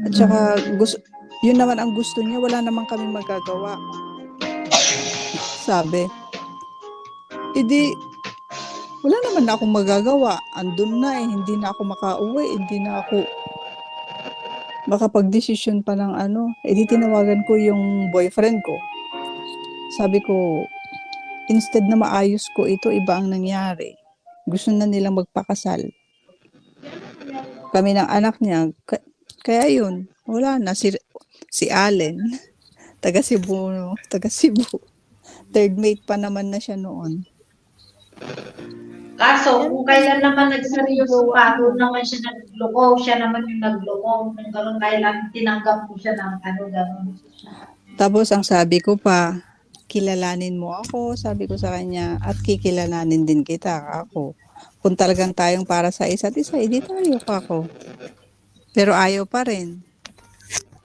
At saka, yun naman ang gusto niya, wala naman kami magagawa. Sabi. Wala naman na akong magagawa. Andun na hindi na ako makauwi, hindi na ako makapag-desisyon pa ng tinawagan ko yung boyfriend ko. Sabi ko, instead na maayos ko ito, iba ang nangyari. Gusto na nilang magpakasal. Kami ng anak niya, kaya yun, wala na. Si Allen, taga Cebu. Third mate pa naman na siya noon. Kaso, kung kailan naman nagseryoso pa, doon naman siya nagloko, siya naman yung nagloko. Kung gano'n kailan tinanggap mo siya ng gano'n. Tapos ang sabi ko pa, kilalanin mo ako, sabi ko sa kanya, at kikilalanin din kita ako. Kung talagang tayong para sa isa't isa, hindi tayo ako. Pero ayaw pa rin.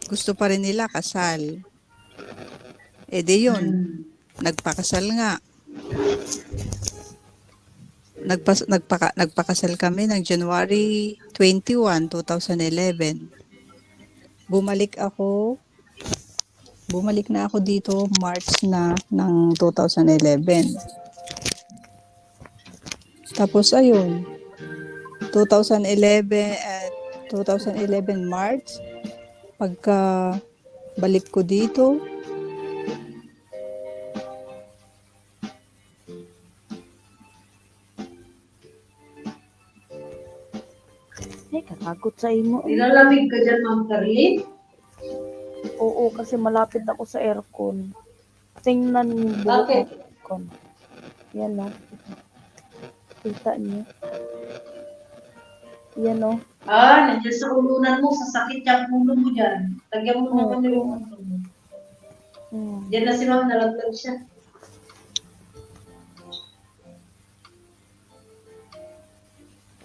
Gusto pa rin nila kasal. Di yun. Nagpakasal nga. Nagpakasal kami ng January 21, 2011. Bumalik na ako dito March na ng 2011. Tapos ayun, 2011 March, pagka balik ko dito, Kakagot sa imo. Nilalamig ka dyan, Ma'am Carlin? Oo, kasi malapit ako sa aircon. Tingnan yung buhok Bakit? ng aircon. Yan o. Kita niyo. Yan o. Nandiyan sa ulunan mo, sasakit yung ulo mo dyan. Lagyan mo naman yung ulo mo. Diyan na si Ma'am, nalaglag siya.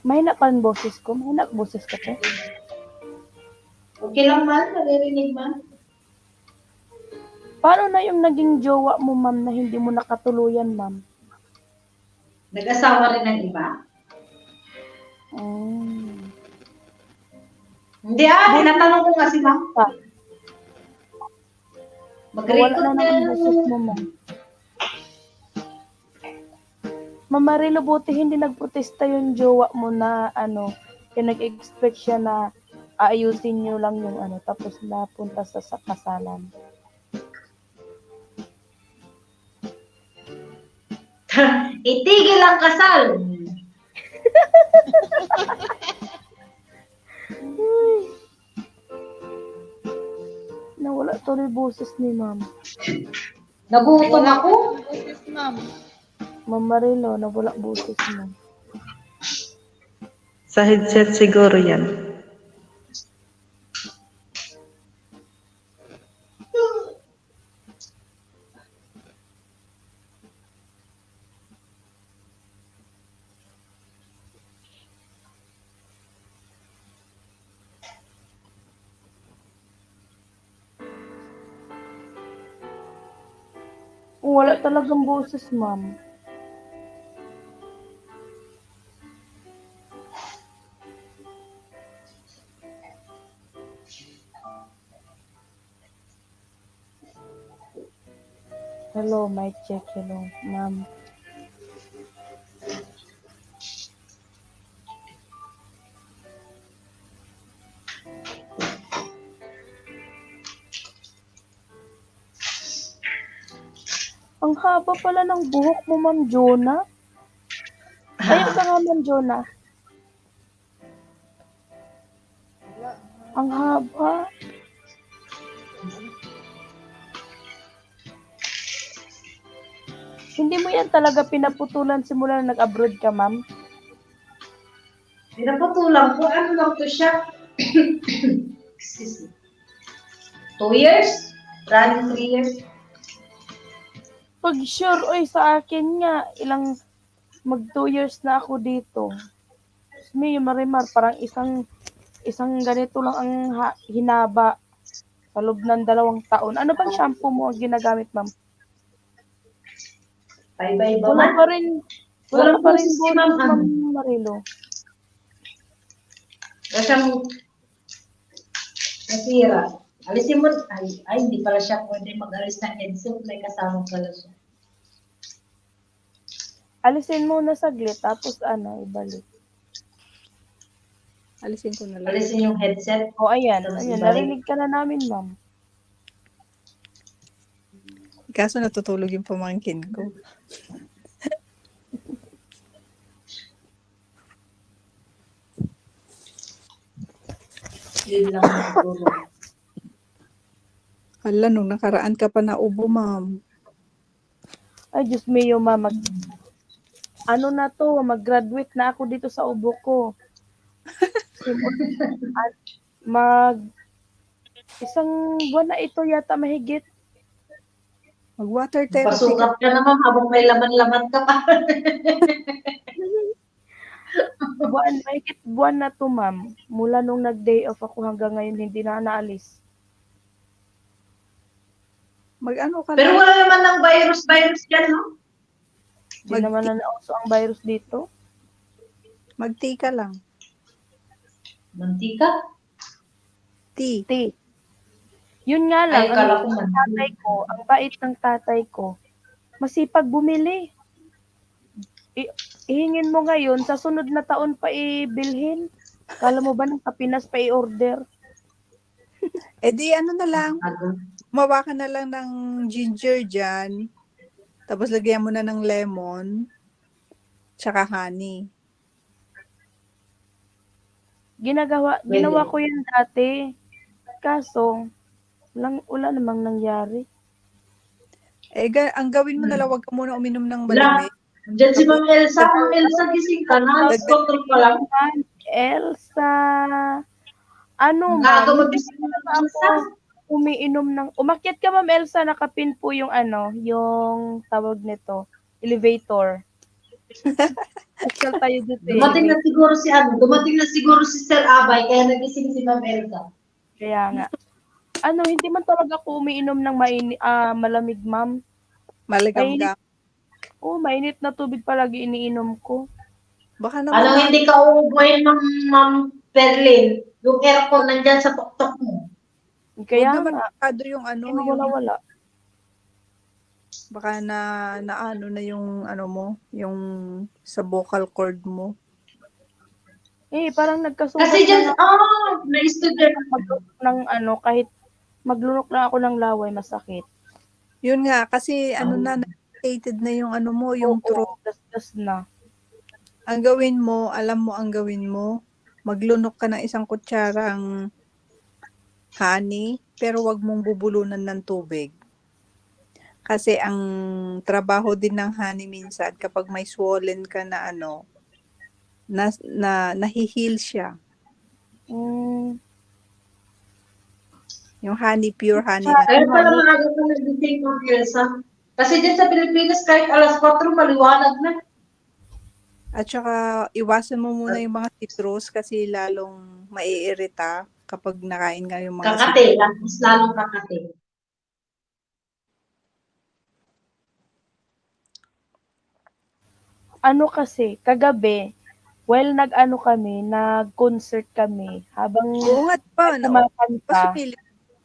Mahina pa ang boses ko. Mahina ang boses ka, te. Okay lang, Ma'am, naririnig, Ma'am. Paano na yung naging jowa mo, ma'am, na hindi mo nakatuluyan, ma'am? Nag-asawa rin ng iba. Hindi tinatanong ko nga si Ma'am. Nawala Mag-record na na. ng boses mo, ma'am. Ma'am Marilo, buti hindi nagprotesta yung jowa mo na, kaya nag-expect siya na aayusin nyo lang yung tapos napunta sa kasalan. Itigil ang kasal. Nawala tuloy boses ni ma'am. Nagutom ako. Ma'am Marilo, nawala boses mo. Sa headset siguro yan. Wala talagang boses, ma'am. Hello, mic check. Hello, ma'am. Ang haba pala ng buhok mo, Ma'am Jonah. Ayaw ka nga, Ma'am Jonah. Ang haba. Hindi mo yan talaga pinaputulan simula na nag-abroad ka, ma'am? Pinaputulang ko. Ano lang to siya? Excuse me. 2 years? Running 3 years? Pag sure, oy, sa akin nga, mag 2 years na ako dito. May marimar, parang isang ganito lang ang hinaba sa loob ng 2 taon. Ano bang shampoo mo ang ginagamit, ma'am? Iba-iba Wala man. pa rin Walang boses, boses si Ma'am, Ma'am Marilo. Kasang nasira. Alisin mo. Ay, hindi pala siya pwede mag-alis ng headset. May kasama pala siya. Alisin mo na saglit, tapos ibalik. Alisin ko na lang. Alisin yung headset. O, ayan. Tapos Ayan, ibalik. narinig ka na namin, ma'am. Kaso natutulog yung pamangkin ko. Yun lang siguro. Hala, nung nakaraan ka pa na ubo, ma'am. Ay, Diyos mio, ma'am. Mag-graduate na ako dito sa ubo ko. Isang buwan na ito yata mahigit. Mag-water therapy ka. Pasukat ka naman habang may laman-laman ka pa. Mahigit buwan na to, ma'am. Mula nung nag-day off ako hanggang ngayon, hindi na naalis. Mag-ano ka Pero lang. wala naman ng virus dyan, no? Hindi naman na nauso ang virus dito. Mag-tea ka lang. Mantika? Tea. Yun nga lang, Ay, kala ko man. ang bait ng tatay ko, masipag bumili. Ihingin mo ngayon, sa sunod na taon pa ibilhin. Kala mo ba ng Kapinas pa i-order? Eh di ano na lang, gumawa ka na lang ng ginger dyan, tapos lagyan mo na ng lemon, tsaka honey. Ginawa ko yan dati. Kaso, wala namang nangyari. Ang gawin mo na lang, huwag ka muna uminom ng Wala. malamig. Diyan si Tapos, Ma'am Elsa. Ma'am Elsa, gising ka na. Alas 4 pa lang. Elsa. Ano, Maaga ma'am? magising Hindi na na ako umiinom ng... Umakyat ka, Ma'am Elsa. Nakapin po yung yung tawag nito, elevator. Social tayo dito. Dumating na siguro si Sir Abay, kaya nagising si Ma'am Elsa. Kaya nga. Hindi man talaga ako umiinom ng malamig, ma'am. Maligam-gam. Mainit na tubig palagi iniinom ko. Baka naman Alam, hindi ka uubuhin ng Ma'am Perlin. Yung aircon nandyan sa tuktok mo. Kaya huwag naman nga, masyado yung wala. baka na ano na yung mo, yung sa vocal cord mo. Parang nagkasugat Kasi dyan, na na-student. ng kahit maglunok lang ako ng laway, masakit. Yun nga, kasi na-irritated na yung mo, yung throat. Das na. Ang gawin mo, alam mo ang gawin mo, maglunok ka ng isang kutsarang honey, pero wag mong bubulunan ng tubig. Kasi ang trabaho din ng honey minsan, kapag may swollen ka na nahihil siya. Yung honey, pure honey. Kaya pala maaga ko nagising Ma'am Elsa. Kasi dyan sa Pilipinas, kahit alas 4, maliwanag na. At saka, iwasan mo muna yung mga citrus kasi lalong maiirita kapag nakain ka yung mga Kakate, mas lalong kakate. Kasi, kagabi, nag-concert kami, habang Oo nga pa, kumakanta,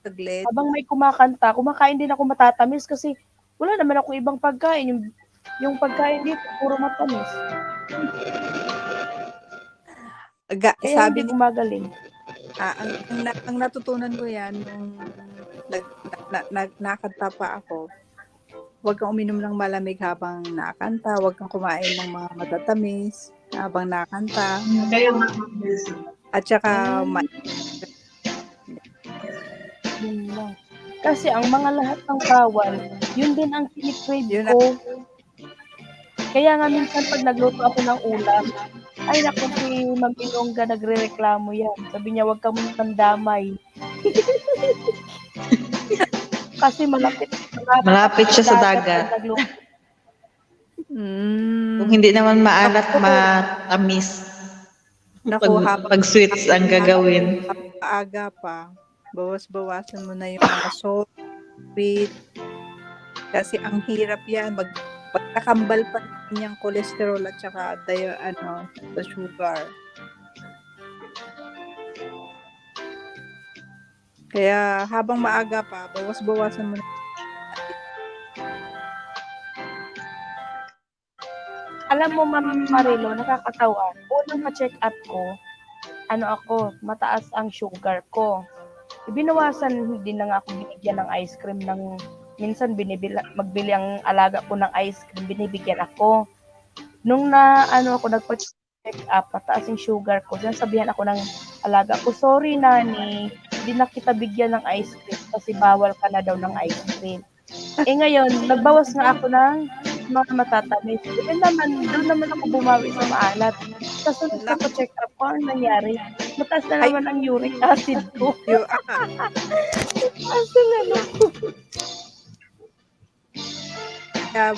saglit. habang may kumakanta, kumakain din ako matatamis kasi wala naman akong ibang pagkain. Yung pagkain dito, puro matamis. Kaya Sabi hindi gumagaling. ang natutunan ko yan nung nakanta pa ako. Huwag kang uminom ng malamig habang nakakanta, huwag kang kumain ng mga matatamis habang nakakanta. Kaya Ma'am Elsa. At saka Yun lang. Kasi ang mga lahat ng bawal, yun din ang kinikrave Yun ko. Kaya nga minsan pag nagluto ako ng ulam, ay naku, si Ma'am Ilongga nagrereklamo yan. Sabi niya, huwag ka munang damay. Kasi malapit Malapit siya sa dagat. Kung hindi naman maalat, matamis. naku, Pag sweets ang gagawin. aga pa, bawas-bawasan mo na yung mga salt, sweet. Kasi ang hirap yan, magkakambal pa rin yung cholesterol at saka sa sugar. Kaya habang maaga pa, bawas-bawasan mo na. Alam mo, Ma'am Marilo, nakakatawa. Unang pa-check up ko, mataas ang sugar ko. Binawasan, hindi na nga ako binigyan ng ice cream minsan magbili ang alaga ko ng ice cream, binibigyan ako. Nung ako nagpa-check up, mataas yung sugar ko, sabihan ako ng alaga ko, sorry nani, hindi na kita bigyan ng ice cream kasi bawal ka na daw ng ice cream. Ngayon, nagbawas nga ako ng mga matatamis. Doon naman ako bumawi sa maalat. Tapos nagpa-check up ko, ano nangyari? Mataas na naman ang uric acid ko. Kaya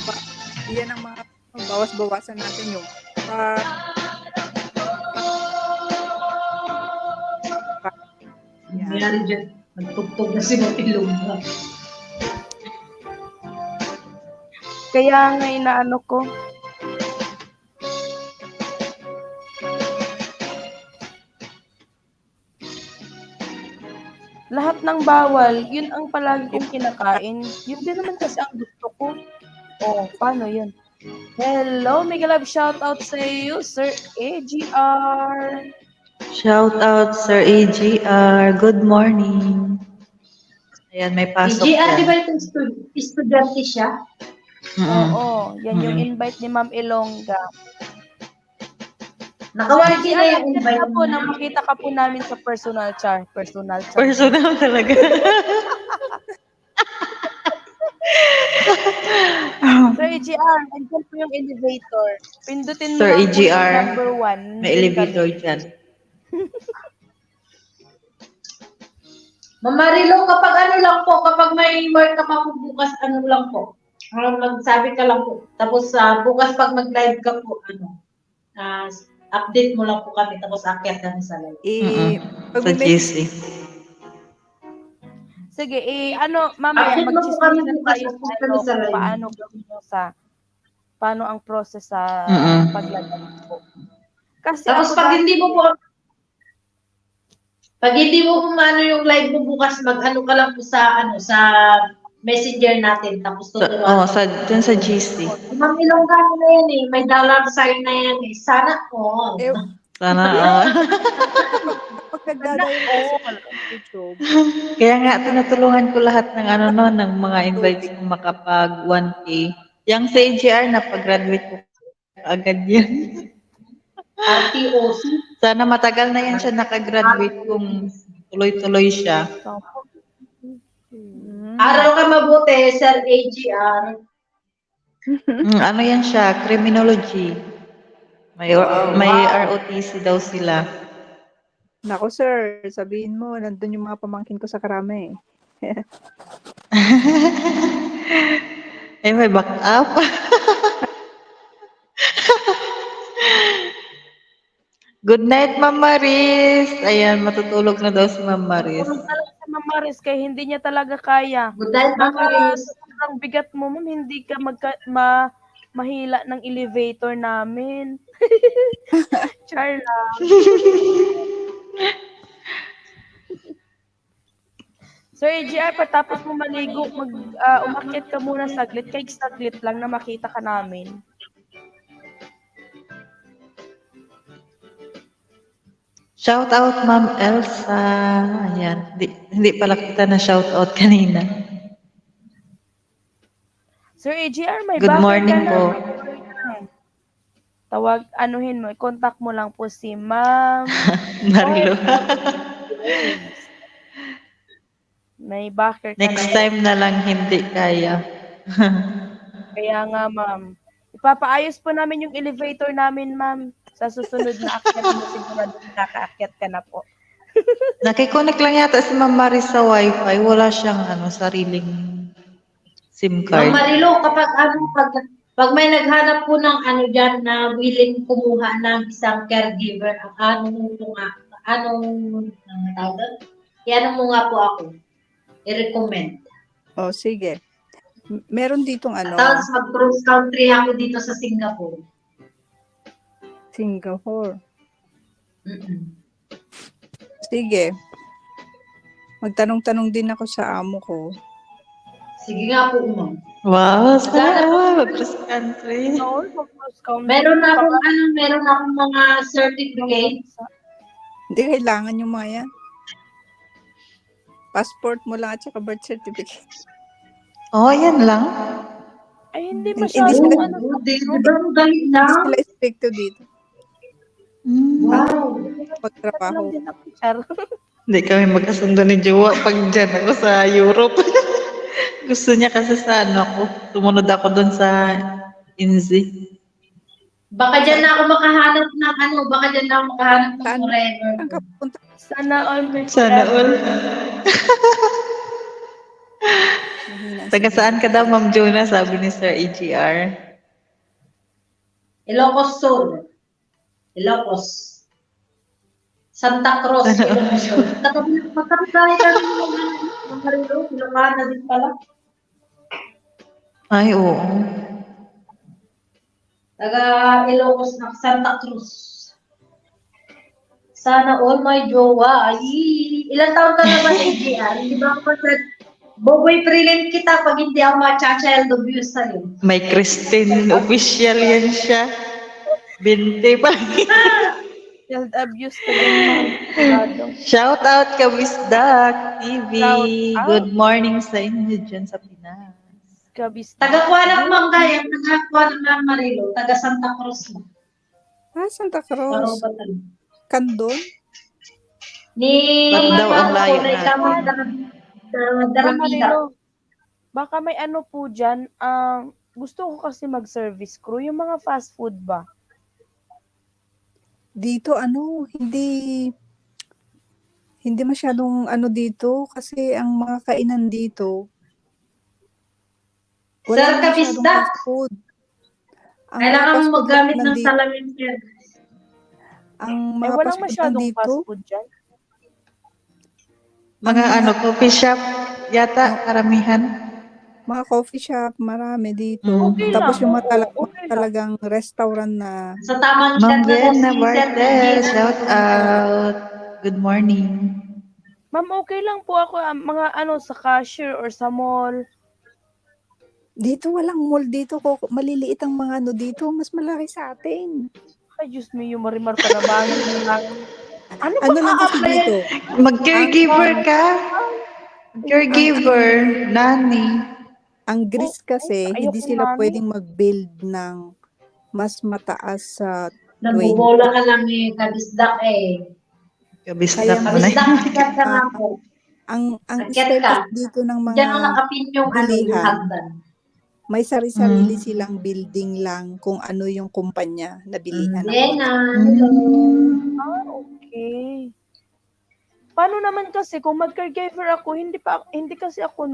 yan ang mga bawas-bawasan natin yung Nangyari dyan. Nagtugtog na si Ma'am Ilongga. Kaya nga inaano ko. Lahat ng bawal, yun ang palagi kong kinakain. Yun din naman kasi ang gusto ko. Paano yun? Hello, mega love shoutout sa iyo, Sir AGR. Shout out Sir AGR. Good morning. Ayan, may pasok AGR, di yan. ba itong estudyante siya? Oo, yan yung invite ni Ma'am Ilongga. Naka-1K na yung invite Kaya po, mo. nang makita ka po namin sa personal char. Personal char. Personal talaga. Sir EGR, andyan po yung elevator. Pindutin mo Sir lang po yung EGR, number 1. may elevator dyan. Ma'am Marilo, kapag ano lang po, kapag may work ka pa po bukas, ano lang po. Magsabi ka lang po. Tapos bukas pag mag-live ka po, update mo lang po kami. Tapos akyat kami sa live. Sa GC. Sige, mamaya Bakit mo po kami mag-chismisan bukas tayo update sa kami sa live? paano gawin mo paano ang process sa paglagay po. Kasi Tapos ako pag dati- hindi mo po maano yung live mo bukas, mag-ano ka lang po sa messenger natin. Tapos tuturuan ka. Dyan sa GC. Ma'am Ilonggo na yan eh. May dollar sign na yan eh. Sana all. Eh, Sana, pag nagdadayo ka sa YouTube, kaya nga, tinutulungan ko lahat ng ng mga invites ko makapag 1K. Yang sa AGR, napag-graduate ko agad yan. RTOC. Sana matagal na yan siya nakagraduate kung tuloy-tuloy siya. Aral ka mabuti, Sir AGR. Ano yan siya? Criminology. May ROTC daw sila. nako sir, sabihin mo, nandun yung mga pamangkin ko sa Karame. May backup. Good night, Ma'am Maris. Ayan, matutulog na daw si Ma'am Maris. Tulog talaga si Ma'am Maris kaya hindi niya talaga kaya. Good night, Ma'am Maris. Ang bigat mo, ma'am, hindi ka mahila ng elevator namin. Char lang. Sir AGR, patapos mo maligo, umakyat ka muna saglit, kahit saglit lang na makita ka namin. Shout out, Ma'am Elsa. Ayan, hindi pala kita na shout out kanina. Sir AGR, may Good bakit morning ka na? po. Tawag, mo, contact mo lang po si Ma'am. Marlo. May backer ka Next na. time na lang hindi kaya. Kaya nga, ma'am. Ipapaayos po namin yung elevator namin, ma'am. Sa susunod na akyat mo, sigurado nakaakyat ka na po. Nakikonek lang yata si Ma'am Maris sa Wi-Fi. Wala siyang sariling SIM Ma'am card. Marilo, pag may naghanap po ng dyan na willing kumuha ng isang caregiver, anong tawag doon? Ano mo nga po ako. I-recommend. O, sige. Meron ditong Tapos mag-cross country ako dito sa Singapore. Singapore. Mm-mm. Sige. Magtanong-tanong din ako sa amo ko. Sige nga po, ma'am. Wow, sana cross country. No, mag-cross country. Meron akong mga certificate. Hindi kailangan yung mga yan. Passport mo lang at saka birth certificate. Oh, yan lang. Ay, hindi Hindi masyadong sila- Di ba ang galing na? Sila stricto dito. Wow. Pagtrabaho. din ako, Char. Hindi kami magkasundo ni Jowa pag dyan ako sa Europe. Gusto niya kasi sa ako. Tumunod ako doon sa INZI. Baka dyan na ako makahanap ng baka dyan na ako makahanap ng Saan? forever. Saan ka pupunta? Sana all may Sana all. Mahina Taga sa- saan ka daw, Ma'am Jonah? Sabi ni Sir EGR. Ilocos Sur. Ilocos. Santa Cruz, Ilocos Sur. Magkakabay ka rin ng Marilo. Ilocana din pala. Ay, oo. Taga Ilocos na Santa Cruz. Sana all my jowa. Ay, ilang taon ka naman, AGR? Hindi ba ako Boboy prelim kita pag hindi ako ma-child abuse sa'yo. May Christine official yan siya. Binte pa. child abuse ka din, ma'am. Sigurado. Shout out ka, Miss Duck TV. Shout out. Good morning sa inyo dyan sa Pinas. Kabis. Taga-kuha ng Manggay, taga-kuha ng Marilo, taga Santa Cruz mo. Santa Cruz. Parobatan. Kandon? Ni Ba't daw ang layo na natin? Daramida. Marilo, baka may ano po dyan, gusto ko kasi mag-service crew, yung mga fast food ba? Dito hindi masyadong ano dito kasi ang mga kainan dito Sir, wala masyadong kabisda. fast food. Ang Kailangan fast mo food maggamit lang ng nandito, salamin, sir. ang Eh, mga walang fast food masyadong nandito, fast food dyan. Mga ang coffee shop yata, karamihan. mga coffee shop, marami dito. Okay Tapos lang. yung Okay lang. talagang restaurant na Sa tamang Ma'am chat na Vienna si Sir Bartel, Regina. shout out. Good morning. Ma'am, okay lang po ako, mga ano, sa cashier or sa mall. dito walang mall dito, maliliit ang mga ano dito, mas malaki sa atin. Ay, Diyos me, yung marimar ka na ba? Ano Ano ba lang kasi a-apply? dito, Mag-caregiver ka? Caregiver, nani. ang Greece kasi, Ayoko hindi sila nani. pwedeng mag-build ng mas mataas sa 20. Nagbubola ka lang eh, kabisdak eh. Kabisdak mo na. Kabisdak, akyat ka nga po. Ang Akyat status ka. dito ng mga Diyan ang nakapin yung ano, yung bilihan, hagdan. may sari-sarili silang building lang kung ano yung kumpanya na bilihan ng Vienna, kotse. hello. Okay. Paano naman kasi kung mag-caregiver ako, hindi kasi ako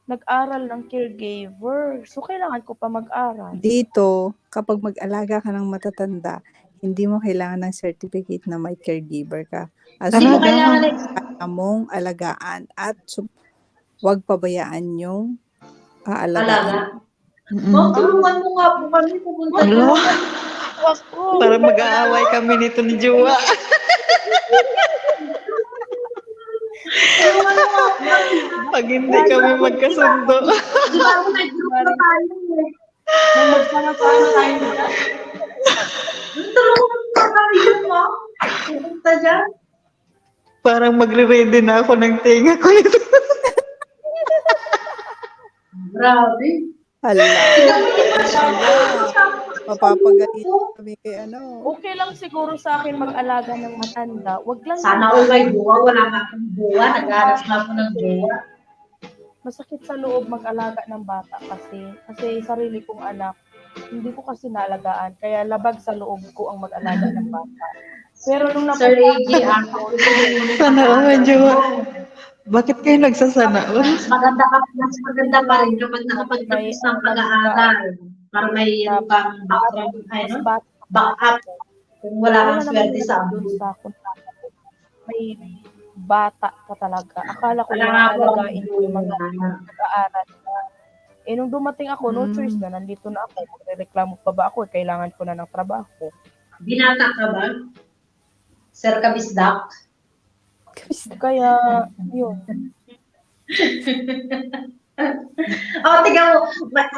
nag-aral ng caregiver. So kailangan ko pa mag-aral. Dito, kapag mag-alaga ka ng matatanda, hindi mo kailangan ng certificate na may caregiver ka. As Hindi mo long kailangan as kaya mong alagaan at huwag pabayaan yung aalagaan. alaga. Ma'am, tulungan mo nga po kami pupunta Hello? doon. Ako. Para mag-aaway kami nito ni Jua. Tulungan mo nga po kami. Pag hindi kami magkasundo. Di ba ako may group na tayo eh. Nung magsama-sama tayo na. Tulungan mo nga kami yun, ma'am. Pupunta dyan. Parang magre-ready na ako ng tinga ko nito. Grabe. Hala, Ikaw hindi pa siya. mapapagalit kami kay ano. Okay lang siguro sa akin mag-alaga ng matanda. Wag lang Sana all may buwa. Wala nga akong buwa. Naghahanap nga ako ng buwa. masakit sa loob mag-alaga ng bata kasi sarili kong anak, hindi ko kasi naalagaan. Kaya labag sa loob ko ang mag-alaga ng bata. Pero nung Sir Reggie, ako. Sana all, Jua. Bakit kayo nagsasana all? Mas maganda pa rin kapag nakapagtapos ng pag-aaral. Para may ano kang background, mas ano, bata back-up. Kung wala kang swerte sa doon abroad. sa kontrata ko. May bata ka talaga. Akala ko Wala yung nga ako ang alagain ko yung mga nag-aaral na. Eh, nung dumating ako, no choice na, nandito na ako. Magreklamo pa ba ako? Kailangan ko na ng trabaho. Binata ka ba? Sir Kabisdak? Kaya, yun.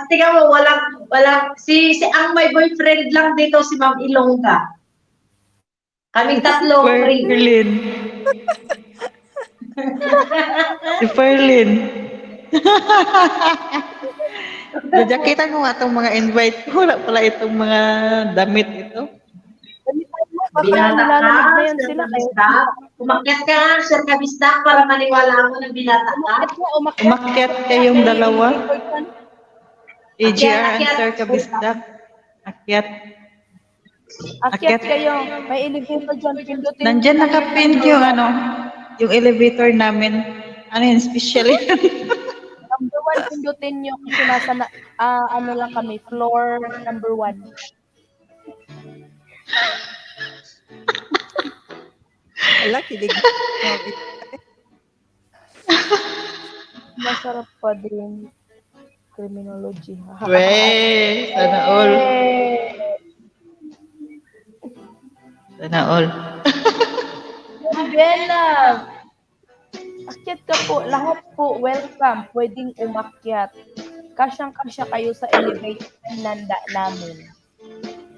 Tiga mo, walang, ang may boyfriend lang dito si Ma'am Ilongga. Kaming tatlo, free. Perlin. Si Perlin. Najakitan ko nga itong mga invite ko. Wala pala itong mga damit ito. Baka Binata nilalamig ka, na yan Sir sila. Kabisdak. Umakyat ka, Sir Kabisdak, para maniwala ako na binata ka. Umakyat kayong dalawa. AGR and Akyat. Sir Kabisdak. Akyat. Akyat kayo. May elevator dyan. Pindutin. Nandyan nakapin yung yung elevator namin. Ano yun, specially. Number 1, pindutin nyo kasi nasa ano lang kami, floor number 1. Ala, kilig. Masarap pa din. Criminology. Wey, sana all. Sana all. Bella! Akyat ka po. Lahat po, welcome. Pwedeng umakyat. Kasyang-kasya kayo sa elevator na nanda namin.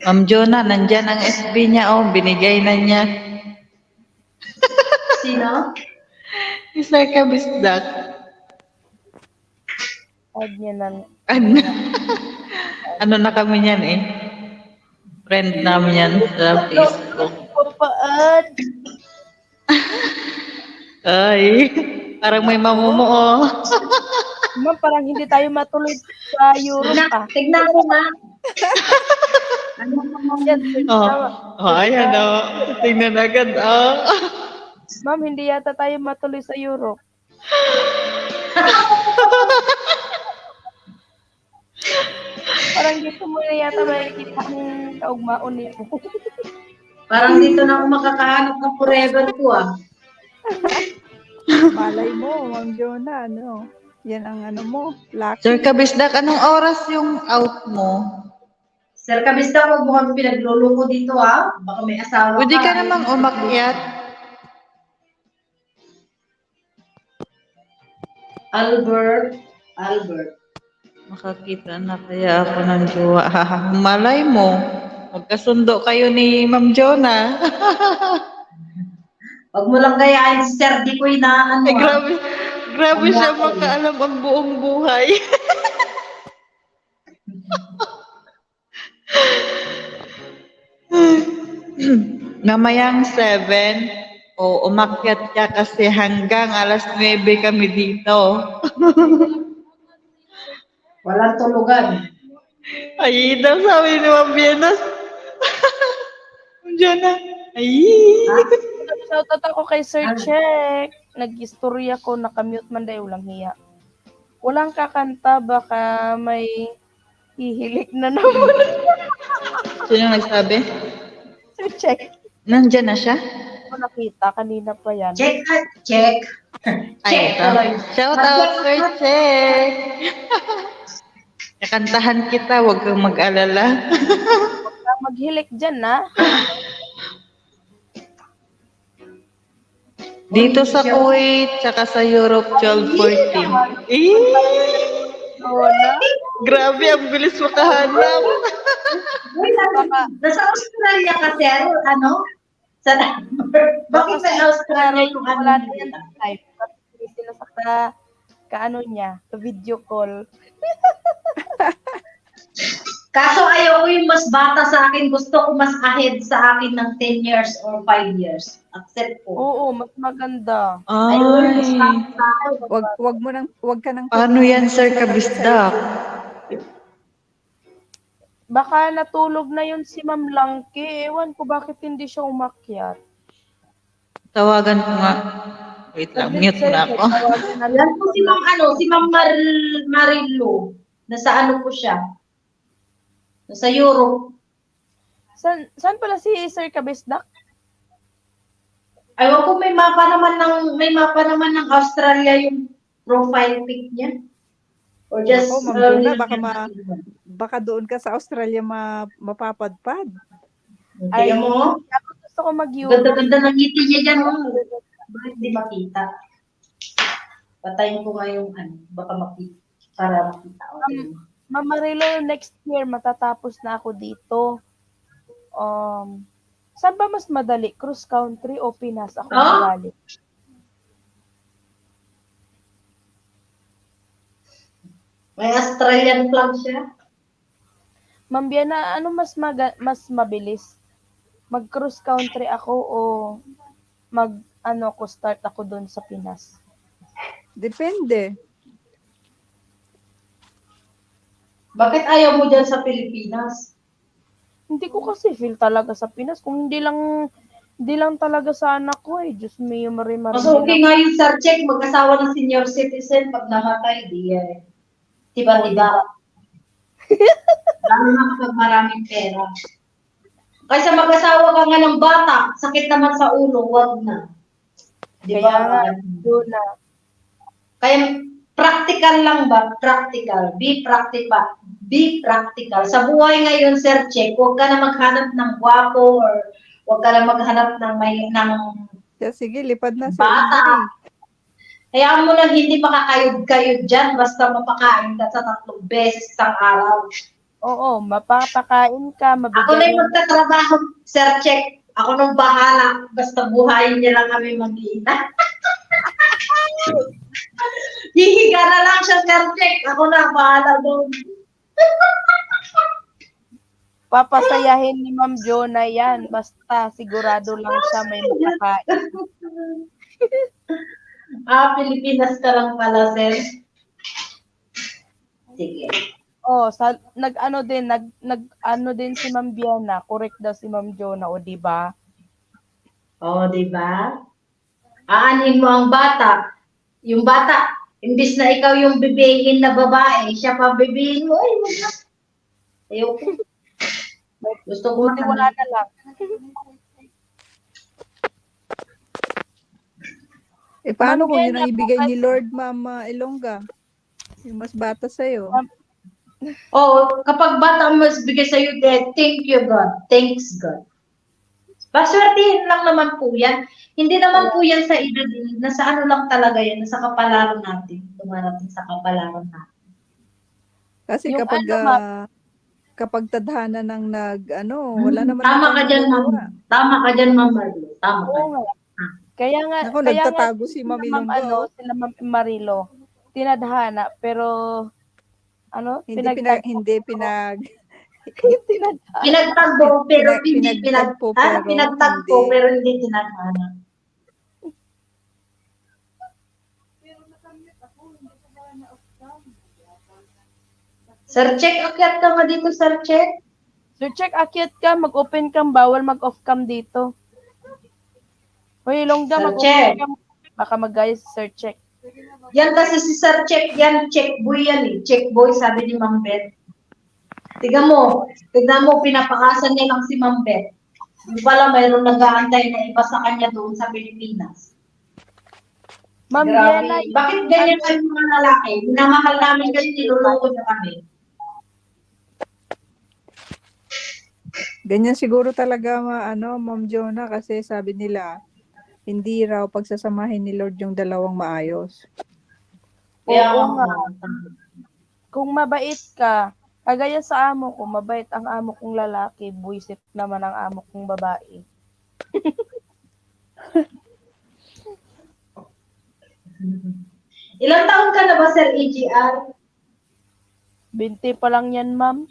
Ma'am Jonah, nandyan ang SB niya. Oh, binigay na niya. Sino? Si Sir Kabisdak. Add niya ng... Ano na kami niyan eh. Friend namin yan sa Facebook. Papaan. Ay, parang may mamumuo. Ma'am, parang hindi tayo matuloy sa Europe Tignan, pa. tignan ko nga. Ano pa Yan, Ayan o. Tingnan agad, Ma'am, hindi yata tayo matuloy sa Europe. Parang dito mo na yata makikita ang kaugmaon nito. Parang dito na ako makakahanap ng forever ko Malay mo, Ma'am Jonah, ano? Yan ang ano mo, lucky. Sir Kabisdak, anong oras yung out mo? Sir Kabista, huwag mo kami pinagluloko dito Baka may asawa Pwede ka ka. namang umakyat. Albert. Makakita na kaya ako ng jowa. Malay mo, magkasundo kayo ni Ma'am Jonah. Huwag mo lang gayahin si Sir Di ko inaano Ay, grabe siya makaalam ang buong buhay. Namayang 7, umakyat ka kasi hanggang alas 9 kami dito. Walang tulugan. Ay, daw sabi ni Ma'am Bienas. Ma'am Jonah, ay. Shoutout ako kay Sir Check. Nag-istorya ko, nakamute man dahil walang hiya. Walang kakanta, baka may hihilik na naman. Sino nagsabi? Sir Check. Nandyan na siya? Ako nakita, kanina pa yan. Check. Check. Ay, ito. Shout out, Sir Check. Nakantahan kita, huwag kang mag-alala. Maghilik dyan, na. Dito sa Kuwait, tsaka sa Europe, 12-14. Wala. Grabe, ang bilis makahanap. Uy, nasa Australia ka, Sir? Ano? Sa Bakit sa Australia yung ano? Wala na yan sa live. Kasi sila sa kaano niya, sa video call. Kaso ayaw ko yung mas bata sa akin. Gusto ko mas ahead sa akin ng 10 years or 5 years. Accept ko. Oo, mas maganda. Ayaw yung mas Ay, bata sa akin. Wag ka nang paano yan, Sir Kabisdak? Baka natulog na yun si Ma'am Langki. Ewan ko bakit hindi siya umakyat. Tawagan ko nga. Wait lang, mute na ako. Yan po si Ma'am si Ma'am Marillo. Nasa ano po siya? Nasa Europe. Saan pala si Sir Kabisdak? Ayaw ko may mapa naman ng Australia yung profile pic niya. Or just Ako, Ma'am Jonah, baka doon ka sa Australia mapapadpad. Ay, mo? Ako gusto ko mag-Europe. Ganda-ganda ng ngiti niya dyan. Bakit di makita? Patayin ko nga yung baka makita. Para makita. Okay. Ma'am Marilo, next year matatapos na ako dito. Saan ba mas madali? Cross country o Pinas? Ako malali. May Australian flag siya. Ma'am Biana, ano mas mabilis? Mag-cross country ako o start ako doon sa Pinas? Depende. Bakit ayaw mo dyan sa Pilipinas? Hindi ko kasi feel talaga sa Pinas. Kung hindi lang talaga sa anak ko Diyos mio, marimar. Mas okay nga yung Sir Check, mag-asawa ng senior citizen, pag namatay, tiba-tiba. Lalo na kapag maraming pera. Kaysa mag-asawa ka nga ng bata, sakit naman sa ulo, wag na. Di Kaya nga, ba? doon na. Kaya practical lang ba? Practical. Be practical. Be practical. Sa buhay ngayon, Sir Check, huwag ka na maghanap ng gwapo or huwag ka na maghanap ng Sige, lipad na sa bata. Italy. Kaya mo lang hindi makakayod-kayod dyan basta mapakain ka sa 3 beses isang araw. Oo, mapapakain ka, Ako na mabigyan yung magtatrabaho, Sir Check. Ako nang bahala. Basta buhayin niya lang kami mag-iina. Hihiga na lang siya, Sir Check. Ako na, bahala doon. Papasayahin ni Ma'am Jonah yan. Basta sigurado lang siya may makakain. Pilipinas ka lang pala, sir. Sige. Oh, nag-ano din si Ma'am Biana. Correct daw si Ma'am Jonah, o di ba? Di ba? Aanin mo ang bata. Yung bata, imbis na ikaw yung bibihin na babae, siya pa bibihin mo. Ay, wag na. Ayoko. Gusto ko Buti wala na lang. Paano kung Ma'am yun ang Biana, ibigay ni Lord, Mama Ilongga? Yung mas bata sa'yo. Kapag bata ang mas bigay sa'yo, thank you, God. Thanks, God. Paswertihin lang naman po yan. Hindi naman po yan sa edad, nasa ano lang talaga yan, nasa kapalaran natin. Dumarating sa kapalaran natin. Kasi Yung kapag kapag tadhana ng wala naman Tama ka tayong dyan, ma'am. magagawa. Tama ka dyan, ma'am Marlo. Tama ka. Oo nga. Kaya nga, Naku, nagtatago si Ma'am Ilonggo. sila Ma'am Marilo, tinadhana, pero, Hindi Pinagtagpo, pero hindi pinagtagpo, pinagtagpo, pero hindi tinadhana. Sir Check, akyat ka nga dito, Sir Check. Sir Check, akyat ka, mag-open cam, bawal mag-off cam dito. Hoy, Ilongga, Sir mag-open Check. cam. Baka mag-gaya si Sir Check. Yan kasi si Sir Check, yan, check boy yan eh. Check boy, sabi ni Ma'am Beth. Tignan mo, pinapakasan niya lang si Ma'am Beth. Hindi pala mayroong nag-aantay na iba sa kanya doon sa Pilipinas. Ma'am Grabe. Biana, Bakit ganyan kayo mga lalaki? Minamahal namin kayo, niloloko niyo kami. Ganyan siguro talaga Ma'am Jonah, kasi sabi nila hindi raw pagsasamahin ni Lord yung dalawang maayos. oo nga. Kung mabait ka, kagaya sa amo ko, mabait ang amo kong lalaki, buisit naman ang amo kong babae. Ilang taon ka na ba, Sir EGR? 20 pa lang yan, ma'am.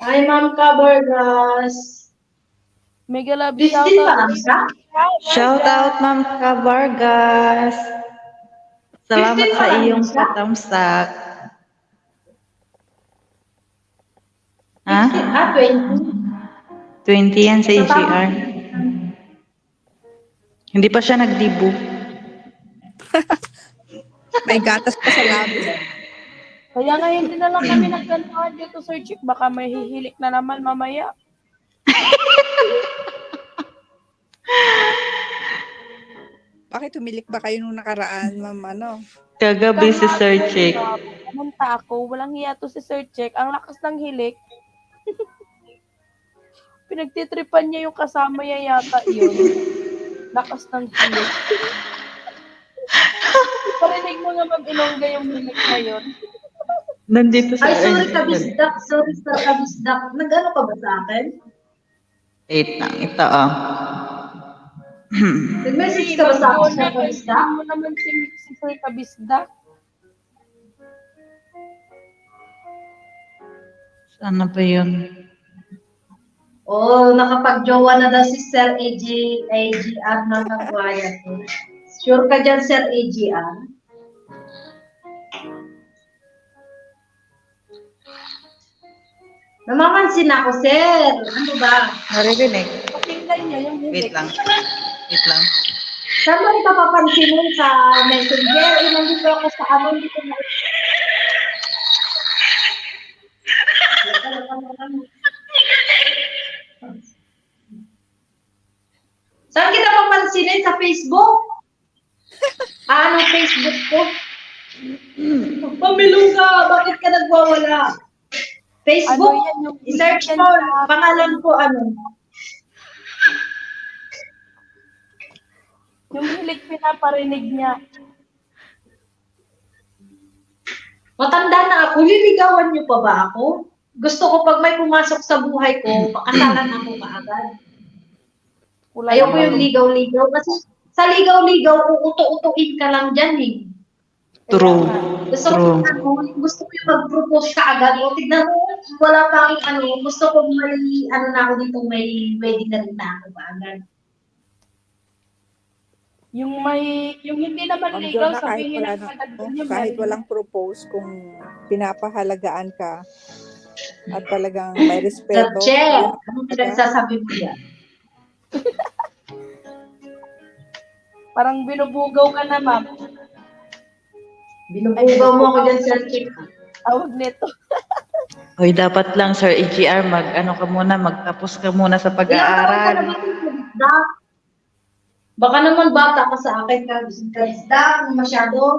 Ay, Ma'am Cabargas. Mega love This shout din pa out. lang siya? Shout out, Ma'am Vargas. Salamat 15 pa sa lang iyong siya? patamsak. Ha? 20. 20 yan sa EGR. Hindi pa siya nagdibo. May gatas pa sa labi. Kaya nga hindi na lang kami naggantuhan dito, Sir Chick. Baka may hihilik na naman mamaya. Bakit humilik ba kayo nung nakaraan, Ma'am Kagabi si Sir Chick. Pumunta ako, walang hiya to si Sir Chick. Ang lakas ng hilik. Pinagtitripan niya yung kasama niya yata yun. Lakas ng hilik. Parinig mo nga Ma'am Ilongga yung hilik na yun. Nandito sa Ay, sorry kabisdak. Sorry, Sir kabisdak. Nag-ano ka ba sa akin? Wait lang, ito Nag-message ka ba sa akin, Sir kabisdak? Hindi mo naman si Sir Kabisdak. Ano ba yun? Nakapag-jowa na daw si Sir AGR ng Nagwaya. Sure ka dyan, Sir AGR? Namamansin ako, Sir. Ano ba? Naririnig. Pakinggan niya yung hilik. Wait lang. Wait lang. Saan mo ito papansinin sa messenger? Nandito ako sa hindi ko na... Saan kita papansinin? Sa Facebook? Anong Facebook ko? Pamilong ka! Bakit ka nagwawala? Facebook? Ano yan, yung I-search yan mo. sa- Pangalan ko Yung hilik pinaparinig niya. Matanda na ako. Liligawan niyo pa ba ako? Gusto ko pag may pumasok sa buhay ko, pakasalan ako kaagad. Ayoko yung ligaw-ligaw. Kasi sa ligaw-ligaw, uuto-utuin ka lang dyan eh. True. Gusto ko yung mag-propose ka agad. O, tignan mo, wala pang ano, gusto ko may ano na ako dito, may wedding na rin na ako ba? Yung hindi naman Ma'am legal, Jonah, kahit sabihin wala ng na, kadagdag oh, niya, kahit meron walang propose, kung pinapahalagaan ka at talagang may respeto, Che, yun ang anong mahalaga. pinagsasabi mo yan? parang binubugaw ka na, ma'am. Binubugaw mo ako dyan, Sir Chief. Tawag nito. Hoy, dapat lang, Sir EGR, ano ka muna, magtapos ka muna sa Ilang taon ka na pag-aaral. ba isda? Baka naman bata ka sa akin ka, isda, masyado.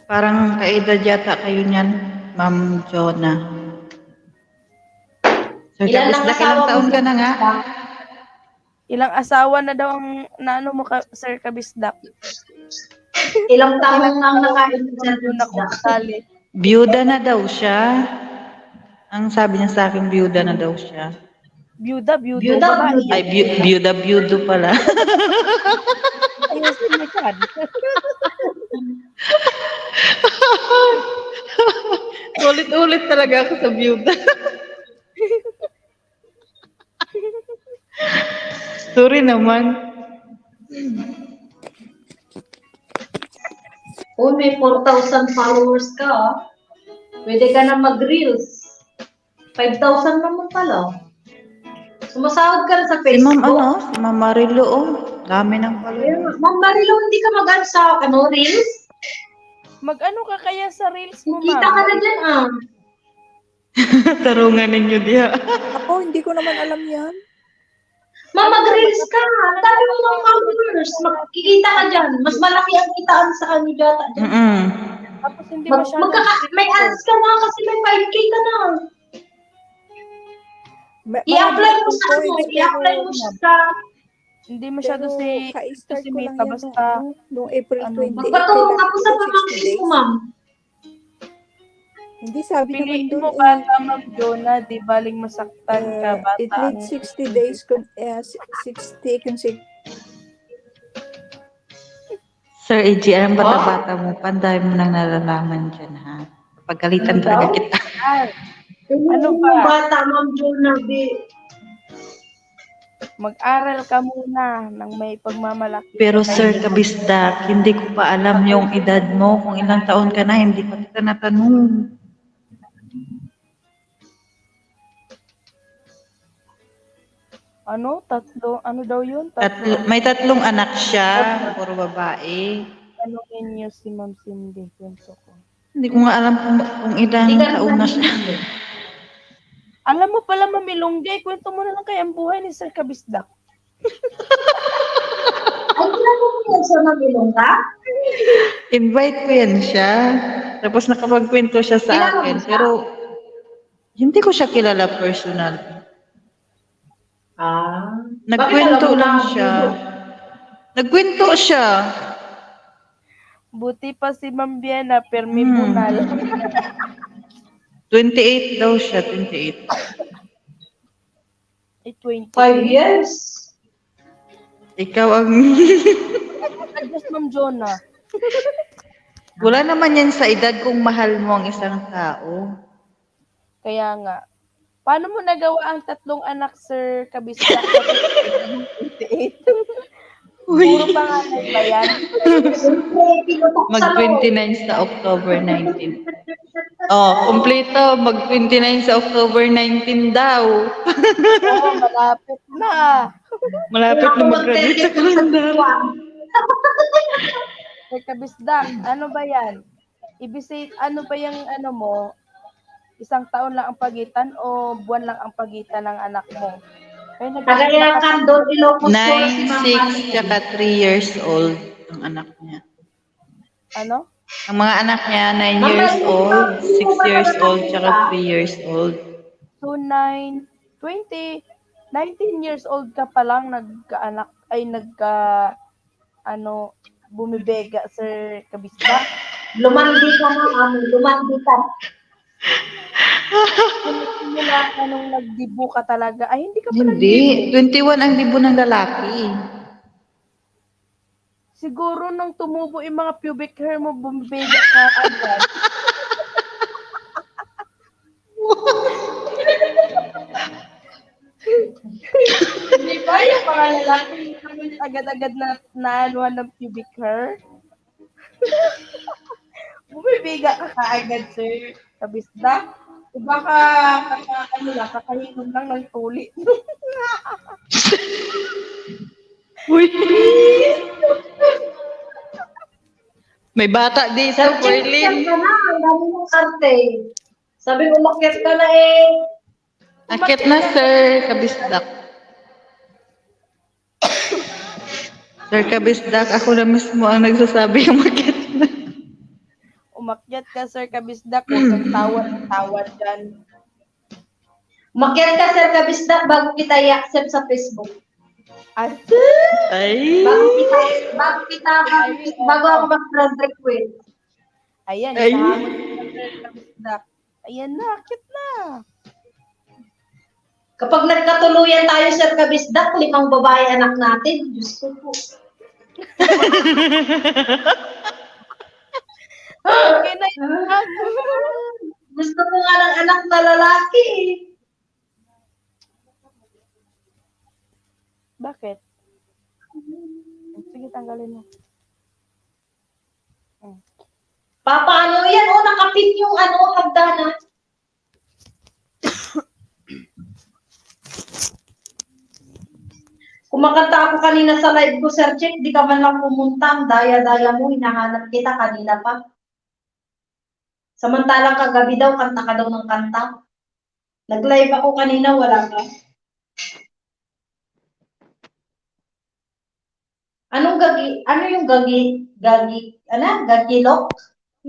Parang kaedad yata kayo niyan, Ma'am Jonah. Sir Ilan ang Kabisdak, asawa ilang mo, taon ka Sir na nga? Kabisdak? Ilang asawa na daw ang naano mo, Sir Kabisdak? Ilang taon ang nakain mo, Sir Yung Kabisdak? nakutali. Byuda na daw siya. Ang sabi niya sa akin, byuda na daw siya. Byuda, Byuda, babae. byuda. Ay, byuda pala. Ayusin mo yan. Ulit-ulit talaga ako sa byuda. Sorry naman. Oh, may 4,000 followers ka, ah. Pwede ka na mag-reels. 5,000 naman pala. Sumasahod ka na sa Si Ma'am Facebook. si Ma'am Marilo, oh. Dami ng followers. Ma'am Marilo, hindi ka mag-ano sa reels? Mag-ano ka kaya sa reels mo, Kita ka ma'am? na dyan, ah. Tarungan ninyo diha. Ako, hindi ko naman alam yan. Ma'am, mag-reels ka. Ang dami mo mga followers. Makikita ka dyan. Mas malaki ang kitaan sa kanyo data dyan. Mm-mm. Tapos hindi masyadong May ads ka na kasi may 5K ka na. I-apply mo sa ano, i-apply mo siya sa... Hindi masyado si ka-start si ko lang Mita, yan basta noong April ano, 28. Magpatulong ako sa kailangan ko 60 pamangkin days. mo, ma'am. Hindi, sabi naman piliin doon mo bata, Ma'am Jonah, di baling masaktan ka, bata. it needs 60 days, 60 consecutive. Sir EGR, ang bata-bata mo, panday mo nang nalalaman dyan, ha? Pagkalitan talaga kita. Ano ba? Bata, ma'am Jonah, Mag-aral ka muna ng may pagmamalaki. Pero sa Sir kanya. Kabisdak, hindi ko pa alam yung edad mo, kung ilang taon ka na, hindi pa kita natanong. Ano? Ano daw yun? May tatlong anak siya, puro babae. Ano niyo si Ma'am Cindy? Kwento ko. Hindi ko nga alam kung ilang taon na siya. Alam mo pala, Mamilonggay, kwento mo na lang kay ang buhay ni Sir Kabisdak. Ay, tinanong mo yan sa magilong ka? Invite ko yan siya. Tapos nakapagkwento siya sa akin. Pero hindi ko siya kilala personal. Ah. Nagkwento lang siya. Nagkwento siya. Buti pa si Ma'am Biena, permi Hmm. bunal. 28 daw siya, 28. Ay, 20. 5 years. Ikaw ang... Adjust, Ma'am Jonah. Wala naman yan sa edad kung mahal mo ang isang tao. Kaya nga. Paano mo nagawa ang 3 anak, Sir Kabisdak? 28. Puro pangalan ba yan? Mag-29 sa October 19. Oh, kumpleto. Mag-29 sa October 19 daw. Oo, malapit na. Malapit na mag-graduate sa kalendar. Sir Kabisdak, ano ba yan? Ano ba yung ano mo? Isang taon lang ang pagitan o buwan lang ang pagitan ng anak mo? Kagaya Candor, Ilocos Sur, si 9, Ma'am 6, Marilo. tsaka 3 years old ang anak niya. Ano? Ang mga anak niya, 9 years old, 6 years old, tsaka 3 years old. So, 19 years old ka pa lang nagkaanak, bumibega, Sir Kabisdak. Lumandi ka na, lumandi ka. Mula ka nung nagdibo ka talaga. Ay, hindi ka pa Hindi, nagdibo. 21 ang dibo ng lalaki. Siguro nung tumubo yung mga pubic hair mo, bumibega ka agad. Di ba yung mga lalaki agad-agad na naanuhan ng pubic hair? Bumibiga ka kaagad, sir. Kabisda. Baka ano lang, kakahinom lang ng tuli. Uy! May bata dito, Sir Check, Berlin. ka na. Ang dami mong arte. Sabi ko, umakyat ka na eh. Akit na, Sir Kabisdak. Sir Kabisdak, ako na mismo ang nagsasabi yung akit na. Umakyat ka, sir Kabisda. Huwag kang tawad dyan. Umakyat ka, Sir Kabisdak, bago kita i-accept sa Facebook. At Ay! Bago ako mag-friend request. ayan, Ay. isahamon ka, sir Kabisda. Ayan na, akit na. Kapag nagkatuluyan tayo, Sir Kabisdak, 5 babae anak natin. Diyos ko po. Okay na yun. Gusto ko nga ng anak na lalaki eh. Bakit? Sige, tanggalin mo. Papaano yan? O, nakapit yung hagdanan. Kumakanta ako kanina sa live ko, Sir Check, di ka man lang pumunta. Ang daya-daya mo, hinahanap kita kanina pa. Samantalang kagabi daw, kanta ka daw ng kanta. Nag-live ako kanina, wala ka. Ano yung gagilok? Ano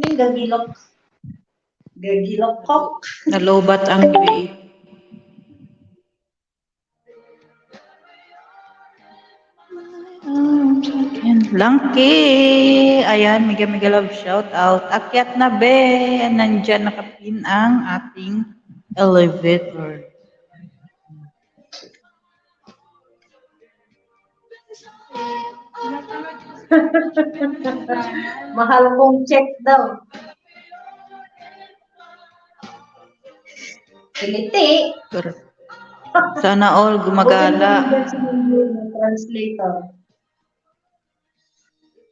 yung gagilok? Gagilok ko. Nalobat ang liit. Langki! Ayan, mega mega love shout out. Akyat na be! Nandyan nakapin ang ating elevator. Mahal kong check daw. Kiliti. Sana all gumagala. Translator.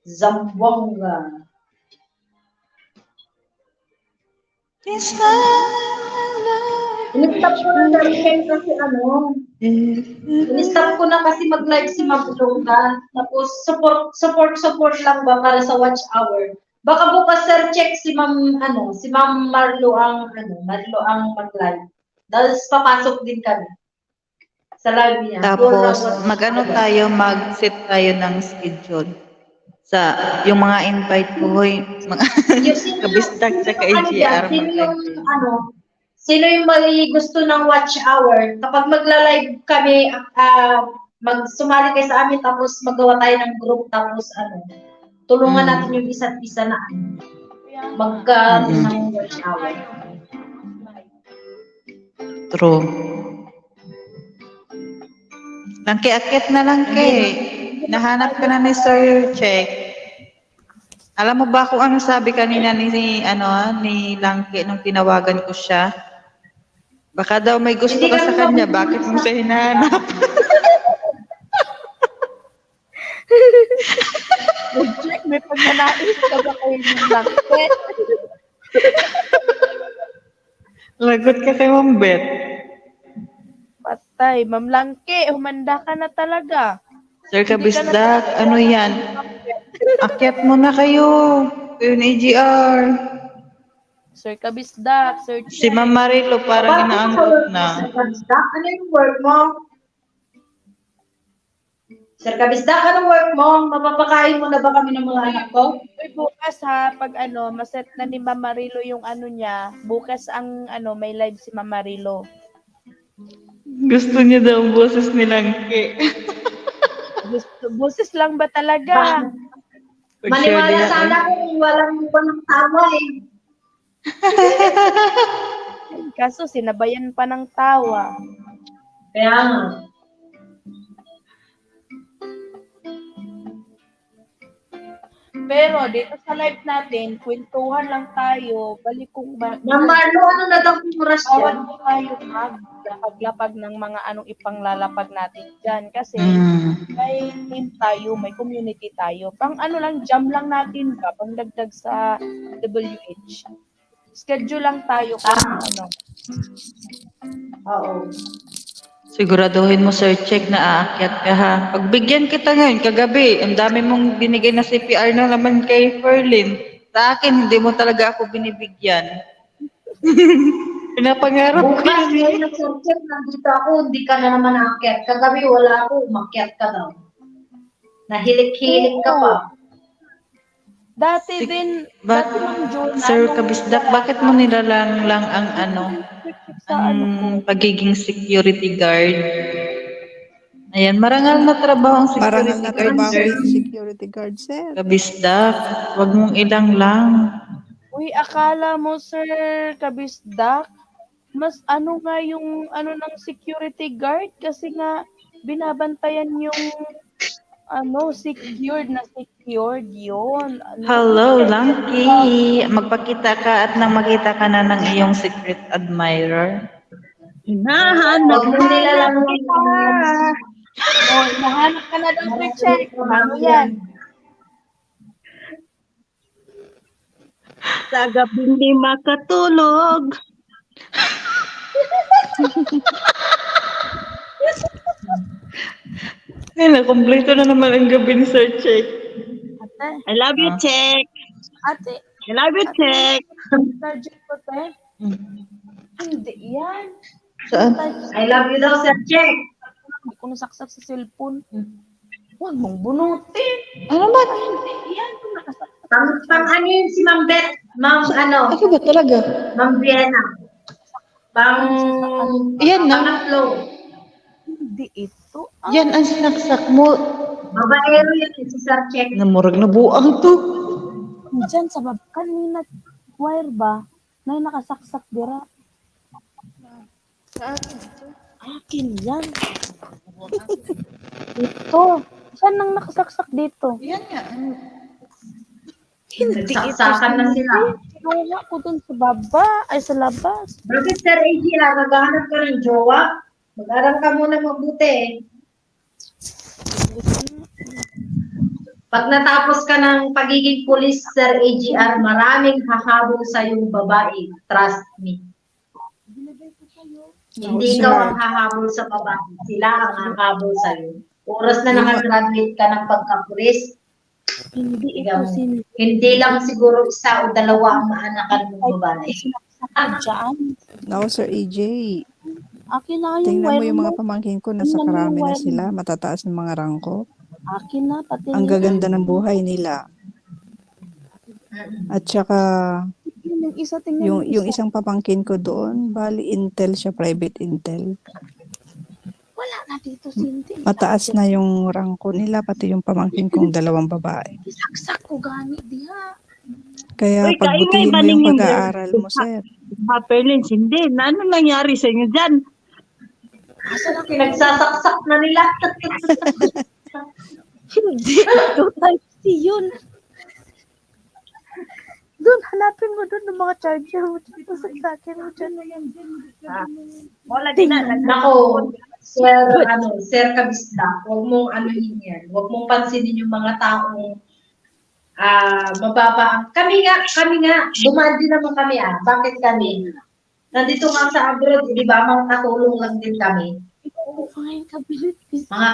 Zamboanga. In-stop ko na in-stop ko na kasi mag-live si Mabulongga. Tapos support lang ba para sa watch hour. Baka bukas Sir Check si Ma'am Marlo ang mag-live. Dahil papasok din kami sa live niya. Tapos mag-set tayo ng schedule sa yung mga invite ko, mga kabistak sa KGR. Sino yung may gusto ng watch hour? Kapag magla-live kami, sumali kayo sa amin, tapos magawa tayo ng group, tapos tulungan natin yung isa't isa na ng watch hour. True. Langki, akit na langki. Nahanap ka na ni Sir Check. Alam mo ba kung ano sabi kanina ni Langki nung tinawagan ko siya? Baka daw may gusto ka sa kanya, bakit mo siya hinahanap? Check, may pagnanais ka ba kayo ng Langke? Lagot ka kay Ma'am Beth. Patay, Ma'am Langke, humanda ka na talaga. Sir Kabisdak, ano yan? Akyat mo na kayo. Yung AGR. Sir Kabisdak, Sir Si Ma'am Marilo parang inaangkot na. Sir Kabisdak, ano yung work mo? Sir Kabisdak, anong work mo? Mapapakain mo na ba kami ng mga anak ko? Uy, bukas ha, pag maset na ni Ma'am Marilo yung niya, bukas ang may live si Ma'am Marilo. Gusto niya daw ang boses ni Langki. Boses lang ba talaga? Maniwala sana kung walang tawa eh. Kaso sinabayan pa ng tawa. Kaya nga. Pero dito sa live natin, kwentuhan lang tayo, balik kung ba, Ma'am Marlo, ano na daw ang oras bawat dyan? po tayo maglapag-lapag ng mga anong ipanglalapag natin dyan. Kasi may team tayo, may community tayo. Pang ano lang, jam lang natin ba? Pang dagdag sa WH. Schedule lang tayo kung ano. Oo. Siguraduhin mo, Sir Check, na aakyat ka ha. Pagbigyan kita ngayon, kagabi, ang dami mong binigay na CPR na naman kay Ferlin. Sa akin, hindi mo talaga ako binibigyan. Pinapangarap ko Bukas yan. ngayon na subject, nandito ako, hindi ka na naman aakyat. Kagabi wala ako, umakyat ka daw. Nahilik-hilik ka pa. Dati din, dati lang June, Sir Kabisdak, bakit mo nilalang lang ang sa ano ko? pagiging security guard? Ayan, marangal na trabaho ang Parangal security na guard, trabaho sir. yung security guard, sir. Kabisdak, wag mong ilang lang. Uy, akala mo, Sir Kabisdak, mas ano nga yung ano ng security guard kasi nga binabantayan yung ano, secured yun. Ano, Hello, Lanky. Magpakita ka at nang makita ka na ng iyong secret admirer. Huwag mo nilalang oh, nahanap ka na daw, Sir Check. Ano yan? Sa gabing di makatulog. Ay, nakompleto na naman ang gabi ni Sir Check. Ate, I love you, Check. ate, I love you, Check. charger ko, te. Hindi yan. Saan? I love you daw, Sir Check. Hindi ko nasaksak sa cellphone. Huwag mong bunutin. Ano ba? Hindi yan. Kung nakasaksak. Pang ano yun si Ma'am Beth? Ma'am ano? Ako ba talaga? Ma'am Vienna. Pang Yan na. pangatlo. Hindi ito. Yan ang sinaksak mo. Babaero yun si Sir Check. Namurag na buang to. Diyan sa bab kanina wire ba na nakasaksak dira. Akin yan. Ito. Saan nang nakasaksak dito? Yan nga. Hindi ito. Nagsaksakan na sila. Kinuha ko dun sa baba. Ay, sa labas. Bakit Sir AG, naghahanap ka ng jowa? Mag-aral ka muna mabuti. Pag natapos ka ng pagiging pulis, Sir AGR, maraming hahabol sa yung babae. Trust me. Hindi ikaw ang hahabol sa babae. Sila ang hahabol sa iyo. Oras na nakagraduate ka ng pagkapulis, Hindi ito Ikaw. sinaksak hindi lang siguro isa o dalawa ang maanakan mong babae. dyan. No, Sir EJ. Akin na yung Tingnan mo wire yung mo. mga pamangkin ko, nasa Tingnan mo karami yung na wire sila, matataas ng mga rangko. Akin na, pati Ang gaganda ng buhay nila. At saka, yung isa, tingnan yung isang pamangkin ko doon, bali Intel siya, private Intel. Wala na dito, Cindy. Mataas na yung rangko nila, pati yung pamangkin kong dalawang babae. Isaksak ko gani diha. Kaya Uy, pagbutihin mo kaingay, yung baling pag-aaral mo, sir. Perlins, hindi. Na ano nangyari sa inyo dyan? Pinagsasaksak na nila. Hindi. Ito type C yun. Doon, hanapin mo doon ng mga charger mo. Tapos sa akin mo dyan. Wala din na. Nako, Sir Kabisda, huwag mong anuhin yan. Huwag mong pansinin yung mga taong mababa. Kami nga, dumaan din naman kami Bakit kami? Nandito nga sa abroad, di ba, mga katulong lang din kami. Oo, fine. Kabilit. Mga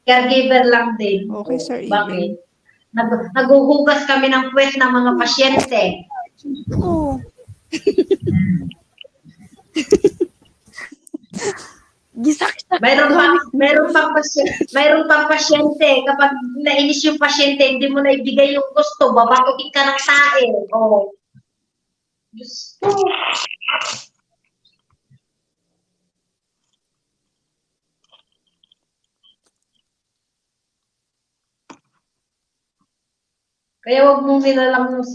caregiver lang din. Okay, Sir EJ. Bakit? Naghuhugas kami ng puwet ng mga pasyente. Oo. Gisaksak. Mayroon pang pasyente kapag nainis yung pasyente, hindi mo na ibigay yung gusto, babakutin ka ng tae. Oh. Diyos ko. Kaya wag mong nilalang yung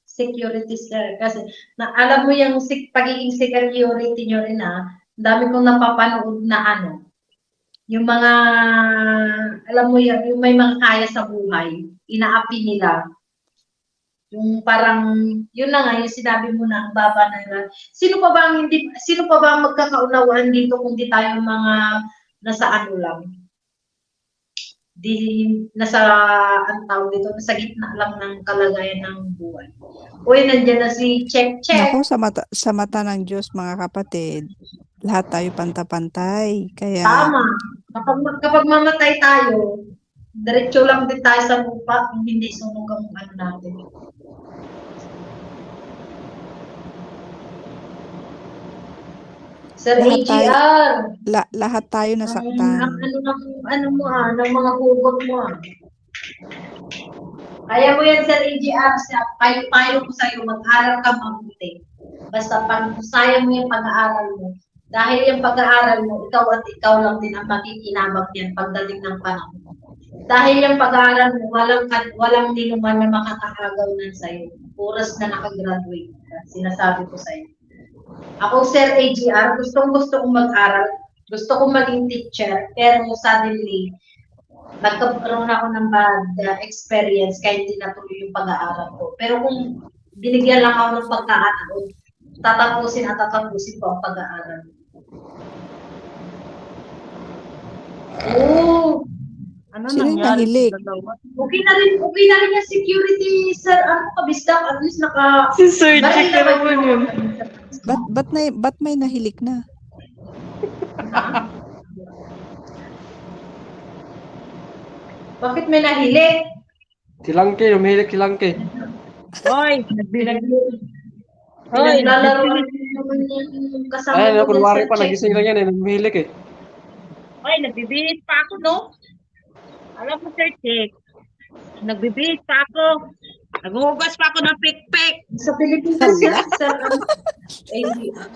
security sir. Kasi alam mo yung pagiging security nyo rin ang dami kong napapanood na yung mga, alam mo yan, yung may mga kaya sa buhay, inaapi nila. Yung parang, yun na nga, yung sinabi mo na, ang baba na nila. Sino pa ba ang magkakaunawaan dito kung di tayo mga nasa ano lang? Nasa, ang tawag dito, nasa gitna lang ng kalagayan ng buhay. Uy, nandiyan na si Check. Naku, sa mata ng Diyos, mga kapatid, lahat tayo pantay-pantay. Kaya, Tama. Kapag mamatay tayo, diretso lang din tayo sa lupa kung hindi sunog ang ano natin. Sir Lahat tayo- AGR, lahat tayo ang nasaktan. ano mo ng mga hugot mo Kaya mo yan, Sir AGR, payo ko sa'yo, mag-aral ka mabuti. Basta pag-usaya mo yung pag-aaral mo. Dahil yung pag-aaral mo, ikaw at ikaw lang din ang makikinabang yan pagdating ng panahon. Dahil yung pag-aaral mo, walang ninuman na makakahagaw sa'yo. Oras na nakagraduate ka, sinasabi ko sa'yo. Ako, Sir AGR, gusto kong mag-aral. Gusto kong maging teacher, pero suddenly, nagkaroon ako ng bad experience kaya hindi natuloy yung pag-aaral ko. Pero kung binigyan lang ako ng pagkakataon, tatapusin ko ang pag-aaral. Oh, Ano Sino yung nangyari nahilig? sa dalawa? okay na rin yung security, sir. Ano kabisdak, at least Si Sir Jack Balik naman yun. Ba't may nahilik na? Bakit may nahilig? Si Langke, umihilig si Langke. Hoy, Naglalaro naman yung kasama Ay, ko. kunwari Sir pa, Check. nagising lang yan eh, umihilig eh. hoy, nagbibihis pa ako, no? Alam mo, Sir Chick, nagbibihis pa ako. Naghuhugas pa ako ng pikpik. Sa Pilipinas, sir. AGR.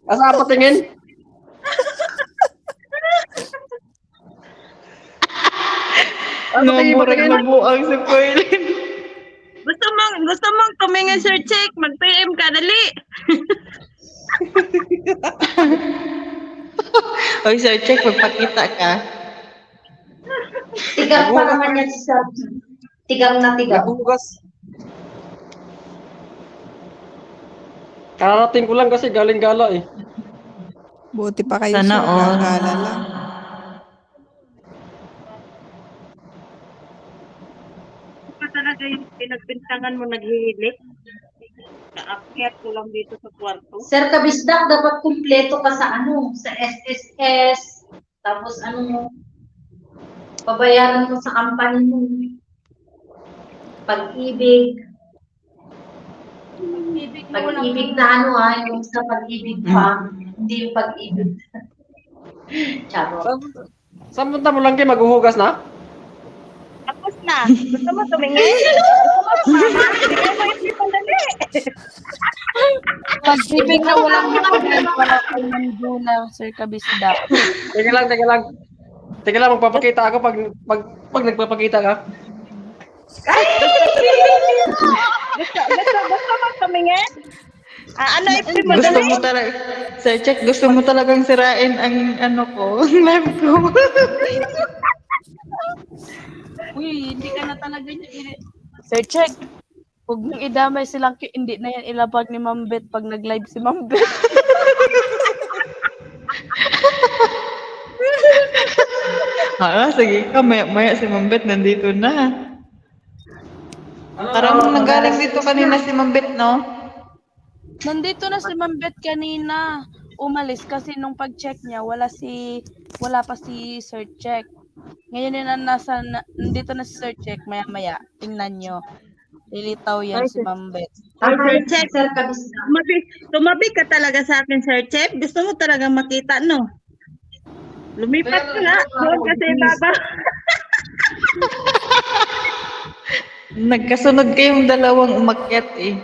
Asa pa tingin? Namurag na buang si Perlin. Gusto mong tumingin, Sir Chick, mag-PM ka, dali. Oy, Sir Check, magpakita ka. Tigang pa naman yan si Sir. Tigang na tigang. Naghugas. Kararating ko lang kasi galing gala eh. Buti pa kayo Sana sir, all. gagala lang. Pa talaga yung pinagbintangan mo naghihilik. Naakyat ko lang dito sa kwarto. Sir Kabisdak, dapat kumpleto ka sa sa SSS. Tapos pabayaran mo sa company mo. Pag-ibig. Pag-ibig na yung sa pag-ibig pa. Hindi yung pag-ibig. Charot. Saan punta mo Langke, maghuhugas na? Tapos na. Gusto mo tumingin? Hindi mo isipan dali. Pag-ibig na walang hanggan para kay Manduna, Sir Kabisdak. Teka lang. Teka lang, magpapakita ako pag nagpapakita ka. Gusto mo tumingin? Ano ipin mo Gusto dali? mo talaga, Sir Check, gusto mo talagang sirain ang live ko. Uy, hindi ka na talaga niya Sir Check, huwag mong idamay silang hindi na yan ilabag ni Ma'am Bet pag nag-live si Ma'am Bet. Sige ka, maya si Ma'am Bet nandito na. Parang nanggaling dito kanina si Ma'am Bet, no? Nandito na si Ma'am Bet kanina. Umalis kasi nung pag-check niya, wala pa si Sir Check. Ngayon yun nandito na si Sir Check, maya-maya. Tingnan nyo. Lilitaw yan si Ma'am Bet. Sir Check, Sir Kabisdak. tumabi ka talaga sa akin, Sir Check. Gusto mo talaga makita, no? Lumipat ka nga. Doon kasi baba. Nagkasunod kayong dalawang umakyat eh.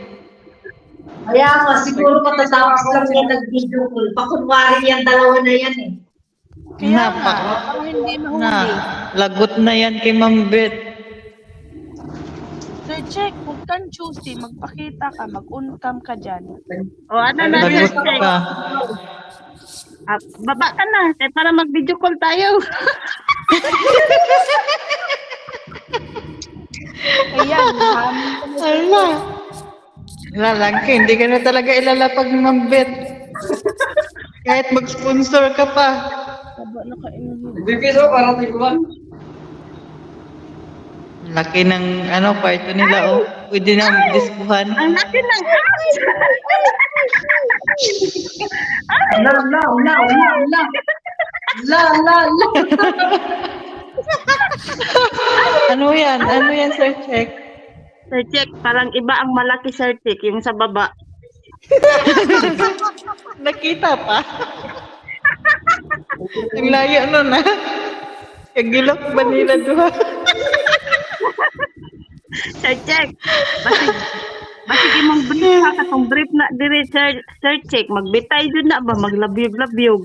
Kaya nga, siguro matatapos lang yan nag-video call. Pakunwari yan, dalawa na yan eh. Kaya nga, parang hindi mahuli. Lagot na yan kay Ma'am Bet. Sir Check, huwag kang choosy. Magpakita ka, mag-uncam ka dyan. O, ano na, Sir Lagot Check? ka. Baba ka na, para mag-video call tayo. Ayan, hamin ko na. Ala. Lalangke, hindi ka na talaga ilalapag ng mambet. Kahit mag-sponsor ka pa. Taba na kainuhin. Bibiso, parang tiguan. Laki ng kwarto nila, oh. Pwede na diskuhan. Ang laki ng ass! La, la, la, la, la. La, la, la. Ano yan? Ano yan, Sir Check? Sir Check, parang iba ang malaki Sir Check, yung sa baba. Nakita pa? Ang layo nun, ha? Kagilok ba nila duha? Sir Check, basig imong brief ha, katong brief na dire Sir Check, magbitay dun na ba, maglabyog-labyog.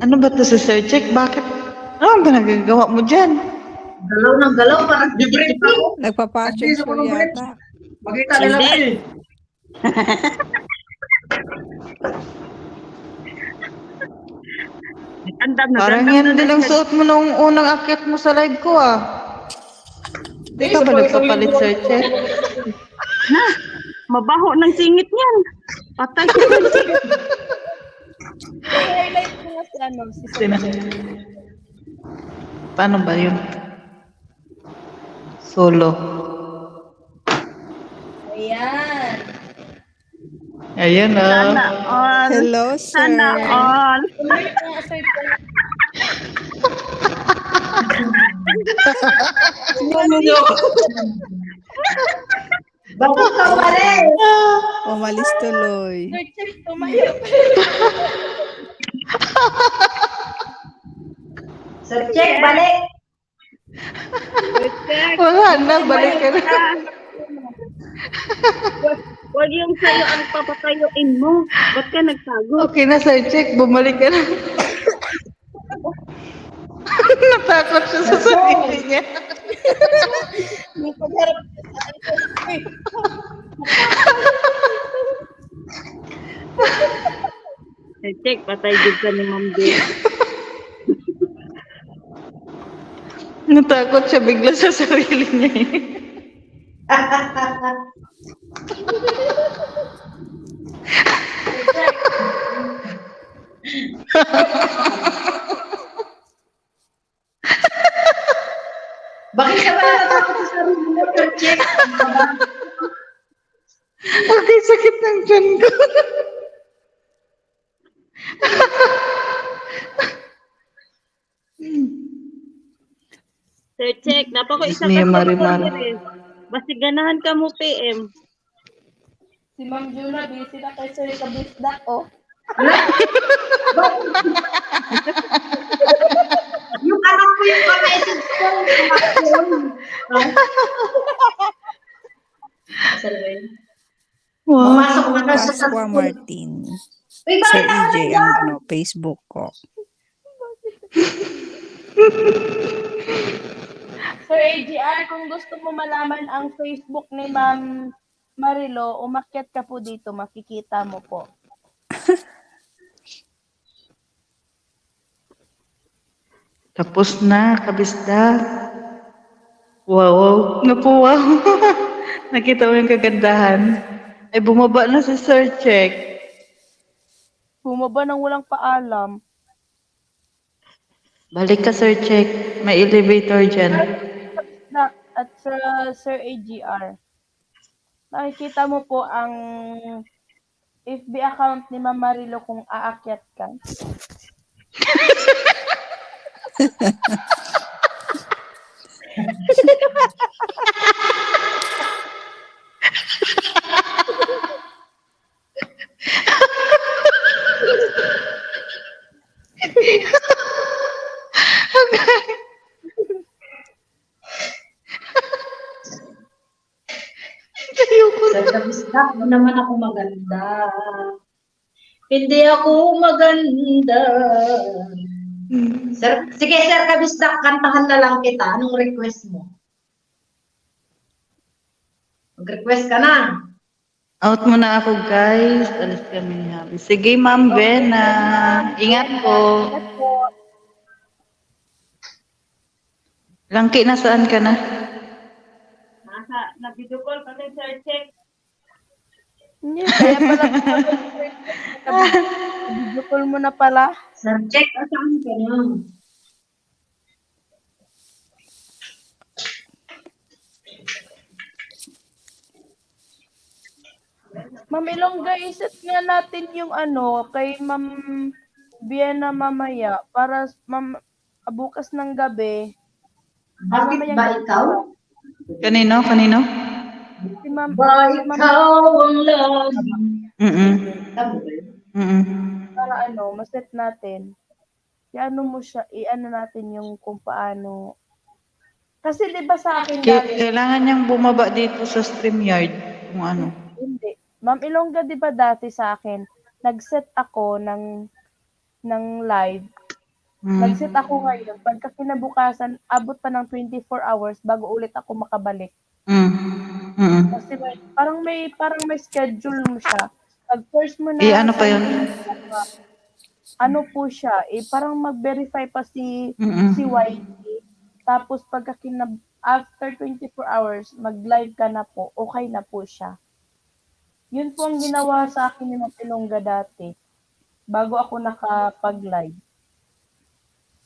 Ano ba to sa Sir Check? Bakit? Ano ba nagagawa mo dyan? Galaw ng galaw, parang didikit ako. Nagpa-fashion show yata. Makita nila Hindi. kasi. Andam na, Parang andam yan na, din ang Sir suot mo nung unang akit mo sa live ko, ah. Di ka ba nagpapalit, Sir Check? Mabaho ng singit niyan. Patay si Sir Check. I-highlight ko nga si si Sir Sino? Check. Paano ba yun? Solo. Ayan. Ayun, Sana ah. all. Hello, sir. Sana all. Tuloy ko nga, Sir Check. Bakit ka umalis? Umalis tuloy. Sir Check, tumayo. Sir Check, balik. Sir Check. Wala na, balik ka na. Huwag yung sa'yo ang papatayuin mo. Ba't ka nagtago? Okay na, Sir Check. Bumalik ka na. Natakot siya sa sarili niya. Yung pagharap sa akin. Sir Check, patay din ka ni Ma'am Jay. Natakot siya bigla sa sarili niya. Bakit ka ba natatakot sa sarili mo, Sir Check? Okay, sakit ng tiyan ko. Sir Check, napako isa Mia ka Marimar. Basta ganahan ka mo PM. Si Ma'am Juna, busy na kay Sir Kabisdak, oh. Yung anak ko yung ka-message ko. Wow. Pumasok na ka sa Pasqua Martin. Uy, Sir bakit EJ ang Facebook ko. Sir AGR, kung gusto mo malaman ang Facebook ni Ma'am Marilo, umakyat ka po dito, makikita mo po. Tapos na, kabisda. Wow, napuwaw. Nakita mo yung kagandahan. Ay, bumaba na si Sir Check. Bumaba nang walang paalam. Balik ka, Sir Check. May elevator dyan. At sa Sir AGR, nakikita mo po ang FB account ni Ma'am Marilo kung aakyat ka. Sir Kabisdak, di naman ako maganda. Hindi ako maganda. Sir, sige, Sir Kabisdak, kantahan na lang kita. Anong request mo? Mag-request ka na. Out muna ako, guys. Alis kami ni Habi. Sige, Ma'am Bena. Ingat po. Ingat po. Langki, nasaan ka na? Nag-video call kasi Sir Check. Hindi, kaya pala video call mo na pala. Sir, check. Saan ka na? Ma'am Ilongga, iset nga natin yung ano, kay Ma'am Biena mamaya para bukas ng gabi. Bakit ba ikaw? Kanino? Si Ma'am, Ba si Ma'am ikaw ang lagi? Mm-mm. Tama ba yun? Mm-mm. para maset natin. I-ano mo siya, i-ano natin yung kung paano. Kasi di ba sa akin dati, Kailangan niyang bumaba dito sa StreamYard. Kung ano. hindi. Ma'am Ilongga, di ba dati sa akin, nag-set ako ng live. Nag-set ako ngayon. Pagka kinabukasan, abot pa ng 24 hours bago ulit ako makabalik. Kasi parang may schedule mo siya. Pag first mo na Ano pa yun? ano po siya, parang mag-verify pa si YT. Tapos pagka after 24 hours, mag-live ka na po, okay na po siya. Yun po ang ginawa sa akin ni Ma'am Ilongga dati, bago ako nakapag-live.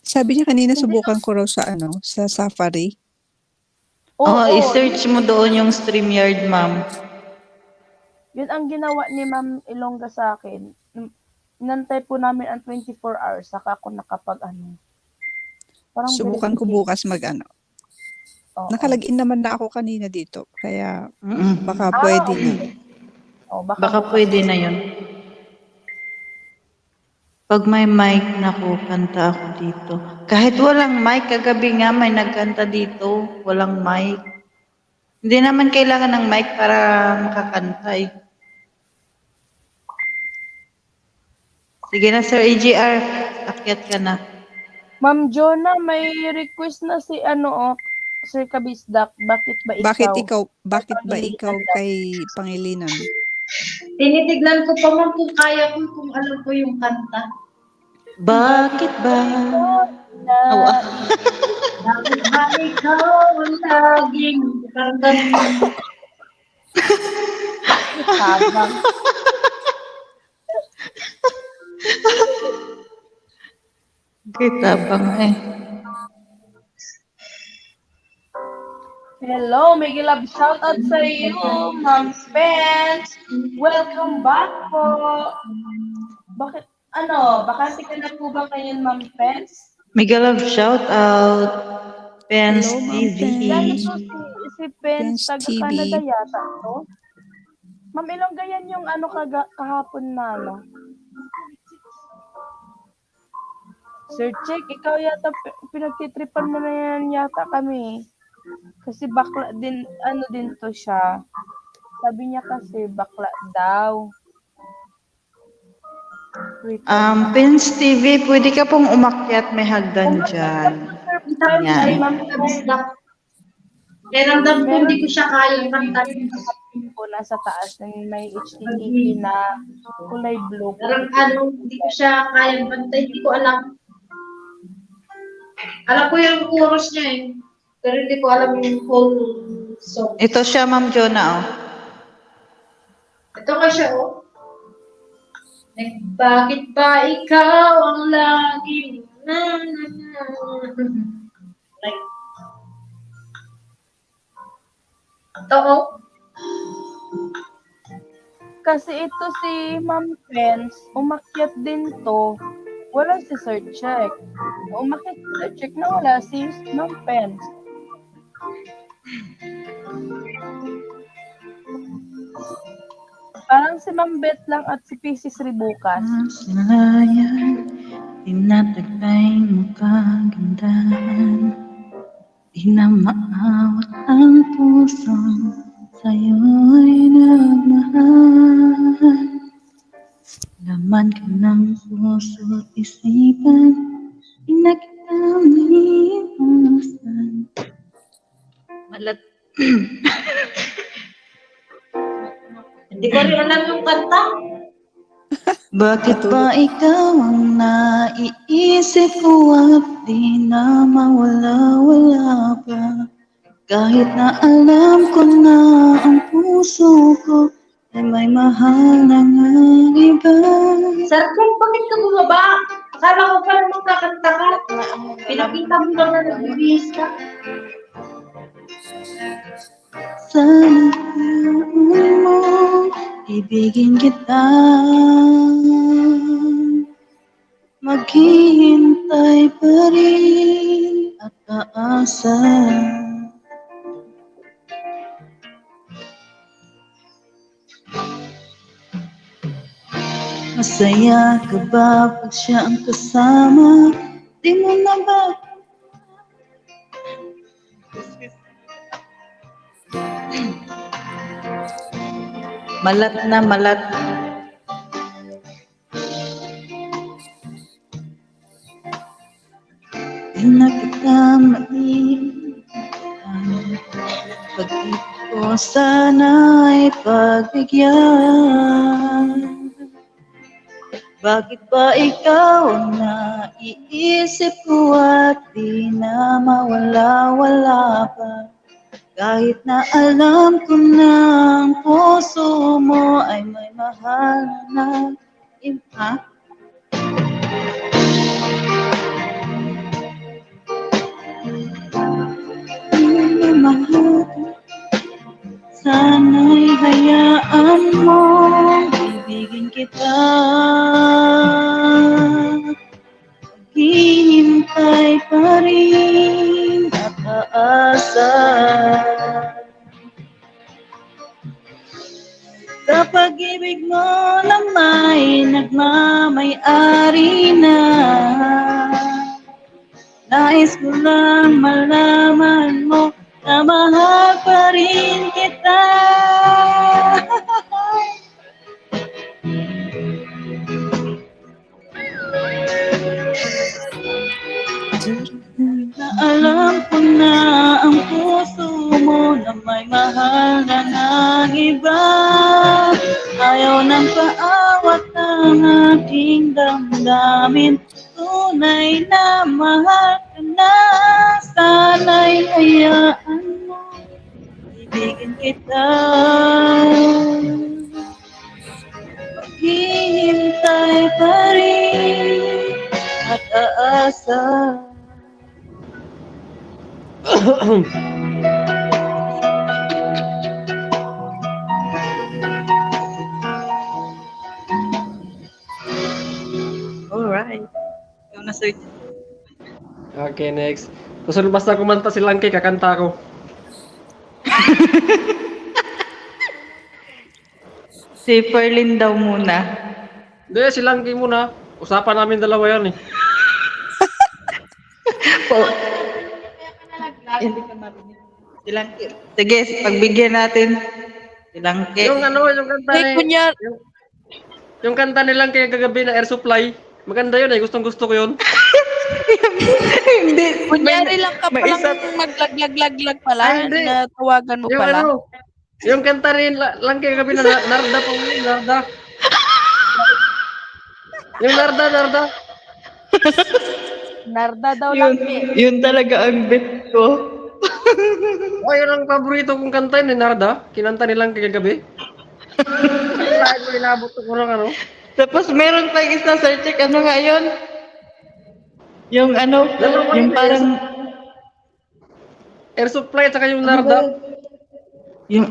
Sabi niya kanina subukan ko raw sa sa Safari. I-search mo doon yung StreamYard, ma'am. Yun ang ginawa ni Ma'am Ilongga sa akin. Inantay po namin ang 24 hours, saka ako Parang Subukan ko bukas Oo. Nakalagin naman na ako kanina dito. Kaya baka Ah, pwede okay. na. Baka pwede na yun. Pag may mic na kanta ako dito. Kahit walang mic, kagabi nga may nagkanta dito. Walang mic. Hindi naman kailangan ng mic para makakanta eh. Sige na, Sir AGR. Akyat ka na. Ma'am Jonah, may request na si Sir Kabisdak, bakit ba ikaw? Bakit ba ikaw kay Pangilinan? Tinitignan ko pa man kung kaya ko, kung alam ko yung kanta. Bakit ba? Bakit ba ikaw ang laging kargan? Sabang. Kita bang eh. Hello, Miguel Love, shout out sa iyo, Ma'am Pence. Welcome back po. Bakit, bakante ka na po ba ngayon, Ma'am Pence? Miguel Love, shout out. Pence Hello, Ma'am TV. Yan ito si Pence, Pence taga TV. Canada yata, no? Ma'am Ilongga, yan yung kahapon na, Sir Check, ikaw yata, pinagtitripan mo na yan yata kami. Kasi bakla din, din to siya. Sabi niya kasi bakla daw. Pence TV, pwede ka pong umakyat, may hagdan dyan. Ay, Ma'am Kabisdak. Kaya ramdam ko hindi ko siya kaya kantahin. Po nasa taas ng may HTTP na kulay blue. Parang hindi ko siya kaya bantay, hindi ko alam. Alam ko yung chorus niya eh. Pero hindi ko alam yung whole song. Ito siya, Ma'am Jonah, oh. Ito ka siya, oh. Bakit ba ikaw ang laging like, ito, oh. Kasi ito si Ma'am Pence, umakyat din to. Wala si Sir Check. Umakyat si Sir Check na wala si Ma'am Pence. Parang si Ma'am Bet lang at si Pisces Ribukas. Sinayan, tinataglay mo kagandahan. Di na maawat ang puso, sa'yo'y nagmahal. Laman ka ng puso at isipan, di na kita maiwasan. Hindi ko rin alam yung kanta. Bakit ba ikaw ang naiisip ko at di na mawala-wala pa? Kahit na alam ko na ang puso ko ay may mahal na ngang iba. Sir Ken, bakit ka bumaba? Akala ko pa naman kakanta ka. Pinakita mo lang na nagbibihis ka. Sana hayaan mo, ibigin kita. Maghihintay pa rin at aasa. Masaya ka ba pag siya ang kasama? Di mo na ba? Malat na malat. Di na kita maiintindihan. Pag-ibig ko sana'y pagbigyan. Bakit ba ikaw ang naiisip ko at di na mawala-wala pa? Kahit na alam ko na ang puso mo ay may mahal na iba. Mahal, sana'y hayaan mo, ibigin kita. Maghihintay pa rin at aasa. Sa pag-ibig mo na may nagmamay-ari na, nais ko lang malaman mo na mahal pa rin kita. Na alam ko na ang puso mo na may mahal na ng iba. Ayaw ng paawat ng aking damdamin. Tunay na mahal ka na. Sana'y hayaan mo, ibigin kita. Maghihintay pa rin at aasa. Alright. Ikaw na, sir. Okay, next. Susunod basta kumanta si Langke, kakanta ko. Si Ferlin daw muna. Hindi, si Langke muna. Usapan namin dalawa yan eh. Hindi ka marinig. Silangke. Sige, pagbigyan natin. Silangke. Yung ano, yung kanta Hey, kunyar, yung kanta ni Langke kagabi na Air Supply. Maganda yun eh, gustong-gusto ko yun. Hindi. kunyari lang ka may palang isa- maglaglag-laglag pala, Ay, hindi. na tawagan mo Yung pala. ano, yung kanta rin Langke kagabi na Narda po, Narda. Yung Narda. Narda daw Yun, lang eh. yun talaga ang bet ko. Oh, yun ang paborito kong kanta ni Narda. Kinanta nilang kagabi. Lahat ko inabot ko ng ano. Tapos meron pa isa, sir, check, ano nga yun? Yung ano, yung parang, Air Supply at saka yung Narda. yung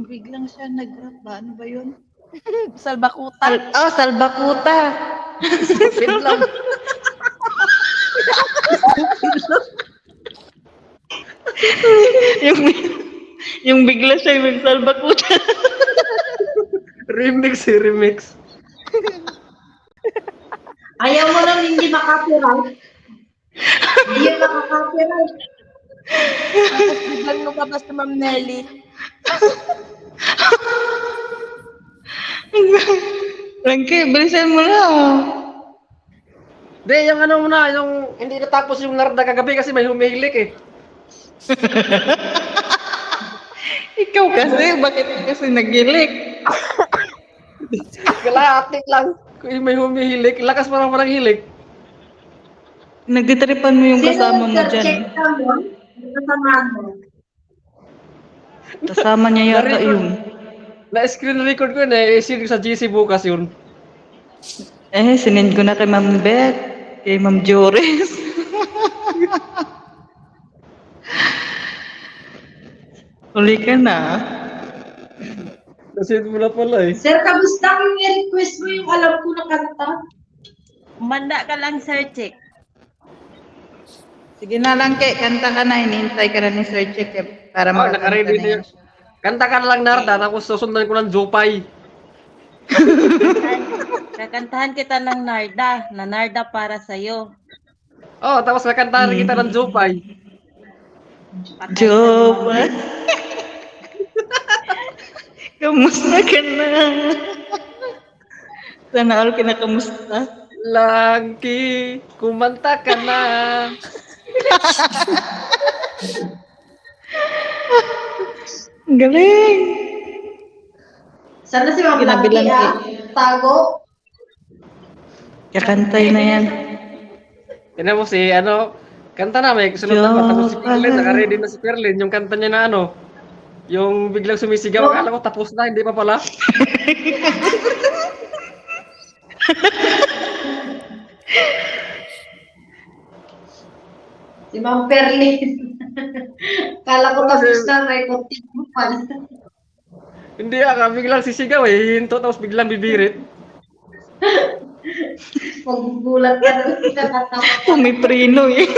biglang siya nag-rap ba? Ano ba yun? Salbakuta. Salbakuta. Stupid lang. yung, yung bigla siya yung salbakuta. Remix. Ayaw mo lang hindi makapiright. Hindi makakapiright. Tapos biglang lumabas si Ma'am Nelly. Langke, bilisan mo na. Di, yung ano muna, yung hindi natapos yung Narda kagabi kasi may humihilik eh. Ikaw kasi, bakit kasi nagilik? Kalahati lang. Kung may humihilik, lakas parang hilik. Nagtitripan mo yung Sino kasama mo Sir dyan. Check ka mo? Kasamahan mo. Kasama niya yata Na-record. yun. Na-screen record ko na, i-share ko sa GC bukas yun. Sinend ko na kay Ma'am Beth, kay Ma'am Joris. Huli ka na. Nasend mo na pala eh. Sir, kamusta kung i-request mo yung alam ko na kanta? Manda ka lang, Sir Chick. Sige na lang, Ke. Kanta ka na. Hinihintay ka na ni Sir Chick para Oh, makakanta nakaready na na yan. yun. Kanta ka na lang, Narda, tapos susundan ko ng Jopay. Kakantahan kita ng Narda, na Narda para sa'yo. Oh, tapos kakantahan kita ng Jopay. Patay ka Job. naman. Kamusta ka na? Sana all kinakamusta. Langki, kumanta ka na. Ang galing. Sana si Ma'am Kinabilang Lucky, tago. Kakantay na yan. Tignan mo si, kanta na, may sunod na pa. Tapos si Perlin, nakaready na si Perlin. Yung kanta niya na yung biglang sumisigaw. Akala ko tapos na, hindi pa pala. Si Ma'am Perlin. Kala ko tapos na, may continue pa. Hindi biglang sisigaw eh. Hinto, tapos biglang bibirit. Maggugulat ka na lang nakatawa. Pumiprino eh.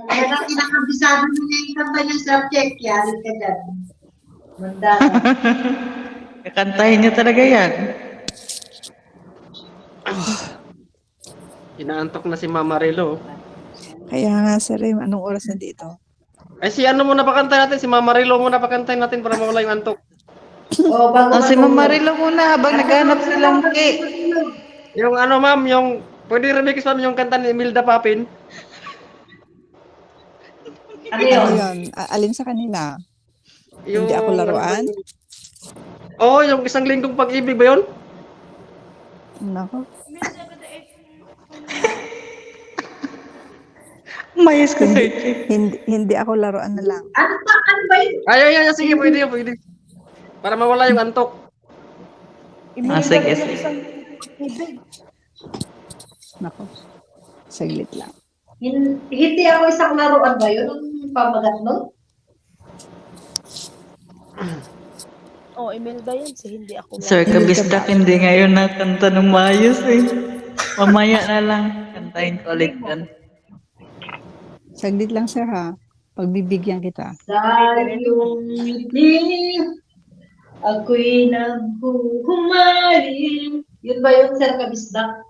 Kaya na kinakabisado mo niya yung kanta niya, Sir Check. Yari ka dyan. Manda. Kakantahin niya talaga yan. Inaantok na si Mama Relo. Kaya nga, sir, anong oras na dito? Ay, si muna pakantay natin. Si Mama Relo muna pakantay natin para mawala yung antok. O, bago Si Ma'am Marilo muna habang naghanap silang Ke. Yung ma'am, yung, pwede remix ma'am yung kanta ni Imelda Papin. Ano Ano yun? yun? Alin sa kanila? Yung, Hindi ako laruan? Oo, yung isang linggong pag-ibig ba yun? Nako. Mayos ka, Sir Chick. Hindi ako laruan na lang. Ano ba yun? Ay, sige, pwede. Para mawala yung antok. Sige. Nako. Saglit lang. Hindi ako isang laruan ba yun? Ang pamagat nun? Oh, Imelda yan. So, hindi ako Sir Kabisdak, hindi ngayon nakanta ng maayos eh. Mamaya na lang. Kantahin ko ulit yan. Saglit lang, sir, ha? Pagbibigyan kita. Sa iyong ngiti, ako'y naghuhumaling. Yun ba yun, Sir Kabisdak?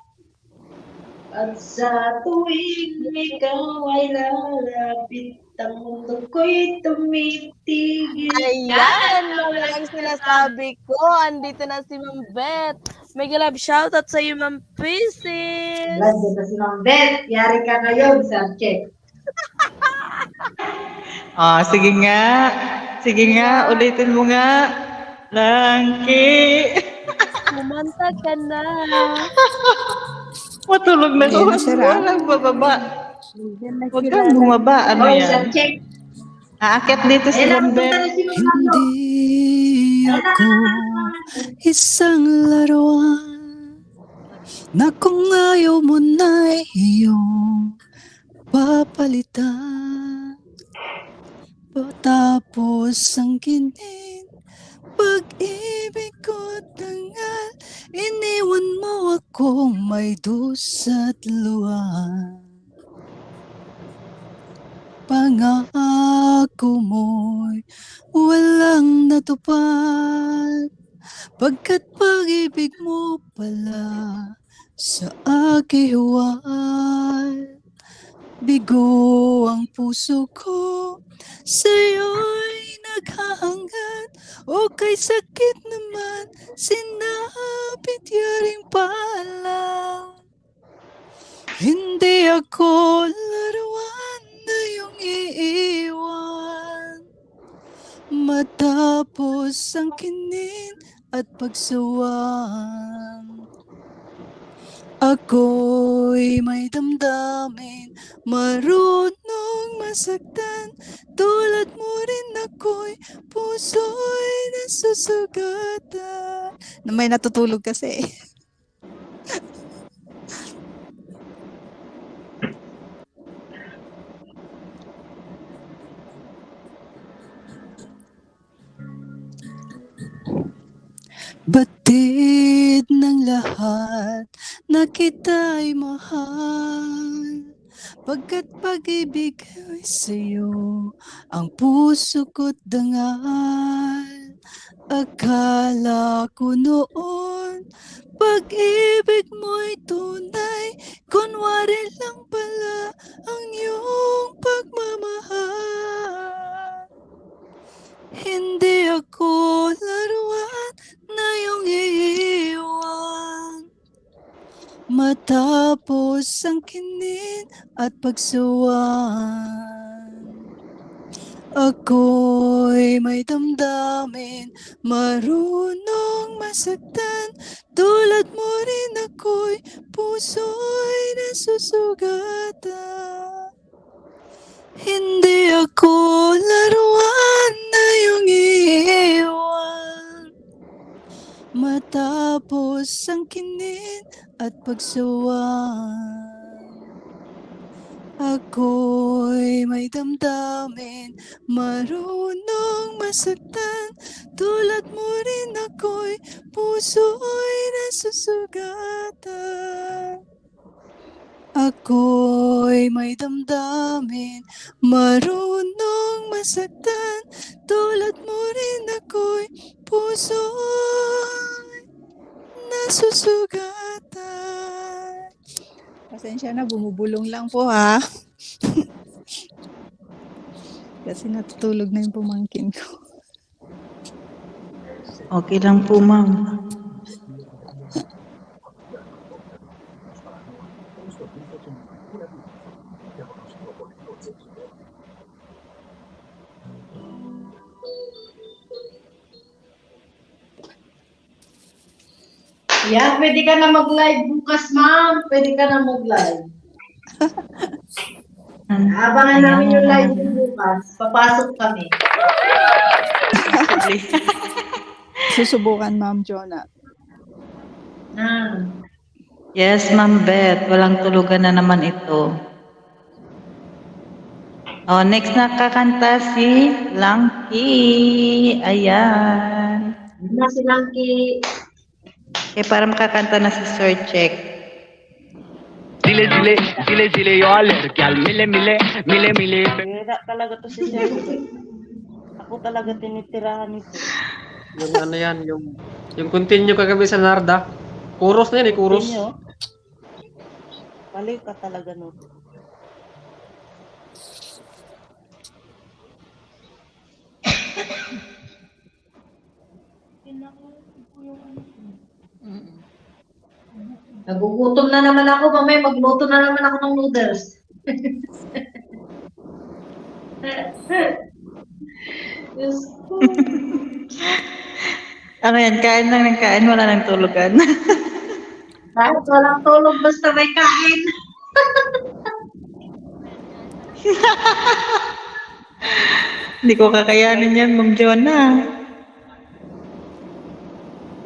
At sa tuwing ikaw ay lalapit, ang mundo ko'y tumitigil. Ayan! Mga lang sinasabi ko. Andito na si Ma'am Beth. Mega love shoutout sa iyo, Ma'am Pisces. Lando na si Ma'am Beth. Yari ka ngayon, Sir Check. Sige nga. Sige nga, ulitin mo nga. Langki. Kumanta ka na. Matulog na Ayan ko. na, sir, ah. Walang bababa. Huwag kang bumaba. Ano Oh, Sir yan? Check. Aakyat dito si Ayun, Lambert. napunta na si Ma'am Lando. Hindi ako isang laruan na kung ayaw mo na iyong papalitan. Patapos ang kinin, pag-ibig ko tangal, iniwan mo akong may dusa't luha. Pangako mo'y walang natupad, pagkat pag-ibig mo pala sa agiwan. Bigo ang puso ko, sa'yo'y naghahanggan, o kay sakit naman, sinapit yaring paalam. Hindi ako laruan na iyong Matapos ang kinin at pagsawang, ako'y may damdamin, marunong masaktan. Tulad mo rin ako'y puso'y nasusugatan. Na may natutulog kasi. Batid ng lahat na kita'y mahal, pagkat pag-ibig ay sa'yo ang puso ko't dangal. Akala ko noon pag-ibig mo'y tunay, kunwari lang pala ang iyong pagmamahal. Hindi ako laruan na iyong iiwan. Matapos ang kinin at pagsawang, ako'y may damdamin, marunong masaktan. Tulad mo rin ako'y puso'y nasusugatan. Hindi ako laruan na iyong iiwan. Matapos ang kinin at pagsawang, ako'y may damdamin, marunong masaktan. Tulad mo rin ako'y puso'y nasusugatan. Ako'y may damdamin, marunong masaktan. Tulad mo rin ako'y puso'y nasusugatan. Pasensya na, bumubulong lang po ha. Kasi natutulog na yung pamangkin ko. Okay lang po, ma'am. Yan, pwede ka na mag-live bukas, ma'am. Pwede ka na mag-live. Abangan namin yung live mo bukas. Papasok kami. Susubukan, Ma'am Jonah. Yes, Ma'am Beth. Walang tulugan na naman ito. Oh, next na kakanta si Langki. Ayan. Na si Langki. Okay, para makakanta na si Sir Check. Zile zile, zile zile yo alergyal, mile mile, mile mile. Bira talaga to si Sir. Ako talaga tinitirahan nito. Yung ano yan, yung continue kagabi sa Narda. Chorus na yan eh, chorus. Inyo? Baliw ka talaga no. Nagugutom na naman ako. Mamaya magluto na naman ako ng noodles. Diyos ko. Ano yan? Kain lang ng kain, wala nang tulugan. Kahit walang tulog, basta may kain. Hindi ko kakayanin yan, Ma'am Jonah.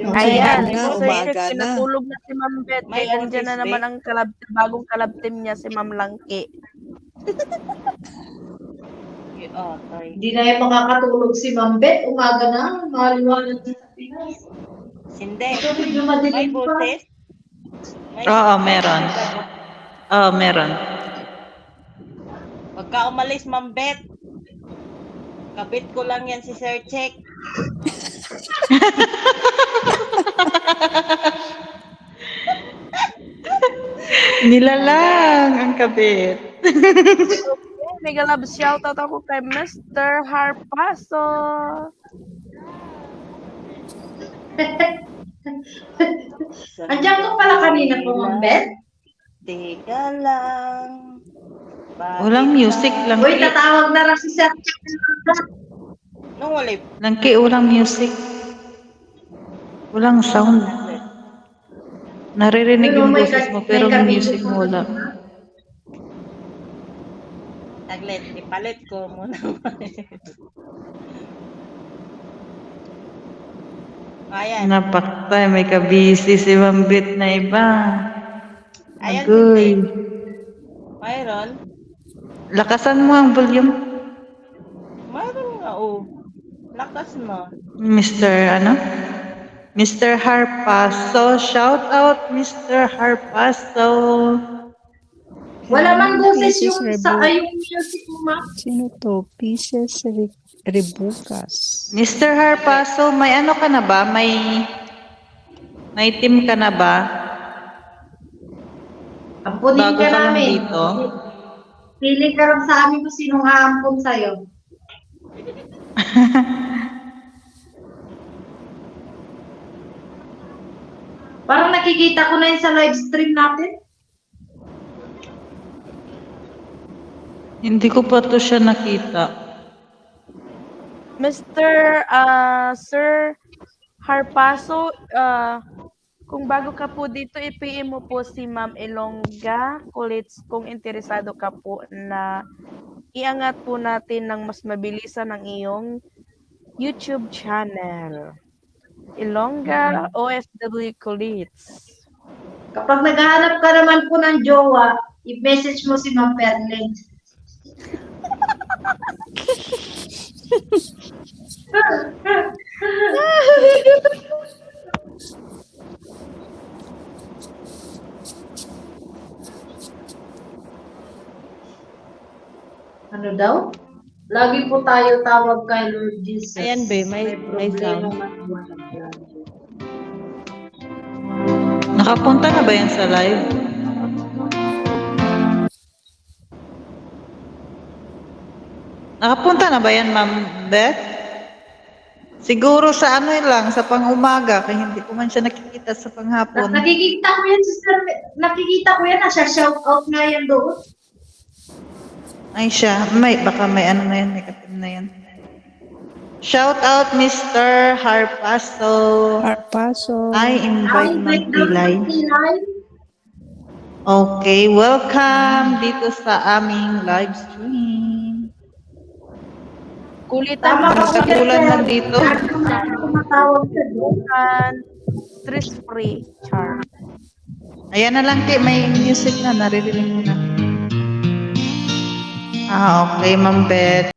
Ayan, Umaga so na, umaga na. pinatulog na si Ma'am Beth. May Kaya andyan na autistic. naman ang bagong kalab team niya, si Ma'am Langki. Okay. Hindi na yung makakatulog si Ma'am Beth. Umaga na. Maliwanag sa Pinas. Hindi. Ito medyo May madilim pa. boses? May Oo, meron. Oo, meron. Pagka umalis, Ma'am Beth, kabit ko lang yan si Sir Check. Nilalang ang kabit. Mega love shoutout ako kay Mr. Harpaso. Andiyan ka pala kanina po, Ma'am Beth. Teka lang. Bakit Walang music ba? lang. Uy, tatawag na lang si Sir Check. Nung wala Langki, walang music. Walang sound. Naririnig yung boses mo, pero yung music mo wala. taglit, ipalit ko muna. Ayan. Napaktay, may kabisi si Mambit na iba. Ayan, Agoy. Mayroon? Lakasan mo ang volume. Mayroon nga, oh. Lakas mo. Mr. ano? Mr. Harpaso. Shout out, Mr. Harpaso. Wala man boses Pieces yung yung music mo, ma. Sino to? Pieces Rebucas. Mr. Harpaso, may ano ka na ba? May team ka na ba? Ampunin Bago ka ka lang namin. dito? Pili ka lang sa amin kung sinong aampun sa'yo. Parang nakikita ko na yun sa live stream natin. Hindi ko pa to siya nakita. Sir Harpaso, kung bago ka po dito, i-PM mo po si Ma'am Ilongga Kulits kung interesado ka po na iangat po natin ng mas mabilisan ang iyong YouTube channel. Ilongga OFW Kulits. Kapag naghahanap ka naman po ng jowa, i-message mo si Ma'am Perlin. Ano daw? Lagi po tayo tawag kay Lord Jesus. Ayan, be, may problema sound. man wala. Nakapunta na ba yan sa live? Nakapunta na ba yan, Ma'am Beth? Siguro sa ano lang, sa pang-umaga, kaya hindi ko man siya nakikita sa panghapon. Nakikita ko yan, sister. Nakikita ko yan. Nasa shout out nga yan doon. Ay siya, baka may ano na yan, may katim na yan. Shout out, Mr. Harpaso. Harpaso. I invite Like Magpilay. Okay, welcome dito sa aming live stream. Kulitan Tama ka, Nagkakulan lang dito. Tumatawag ka doon. stress free char. Ayan na lang, may music na, naririnig mo na. Okay, Ma'am Beth.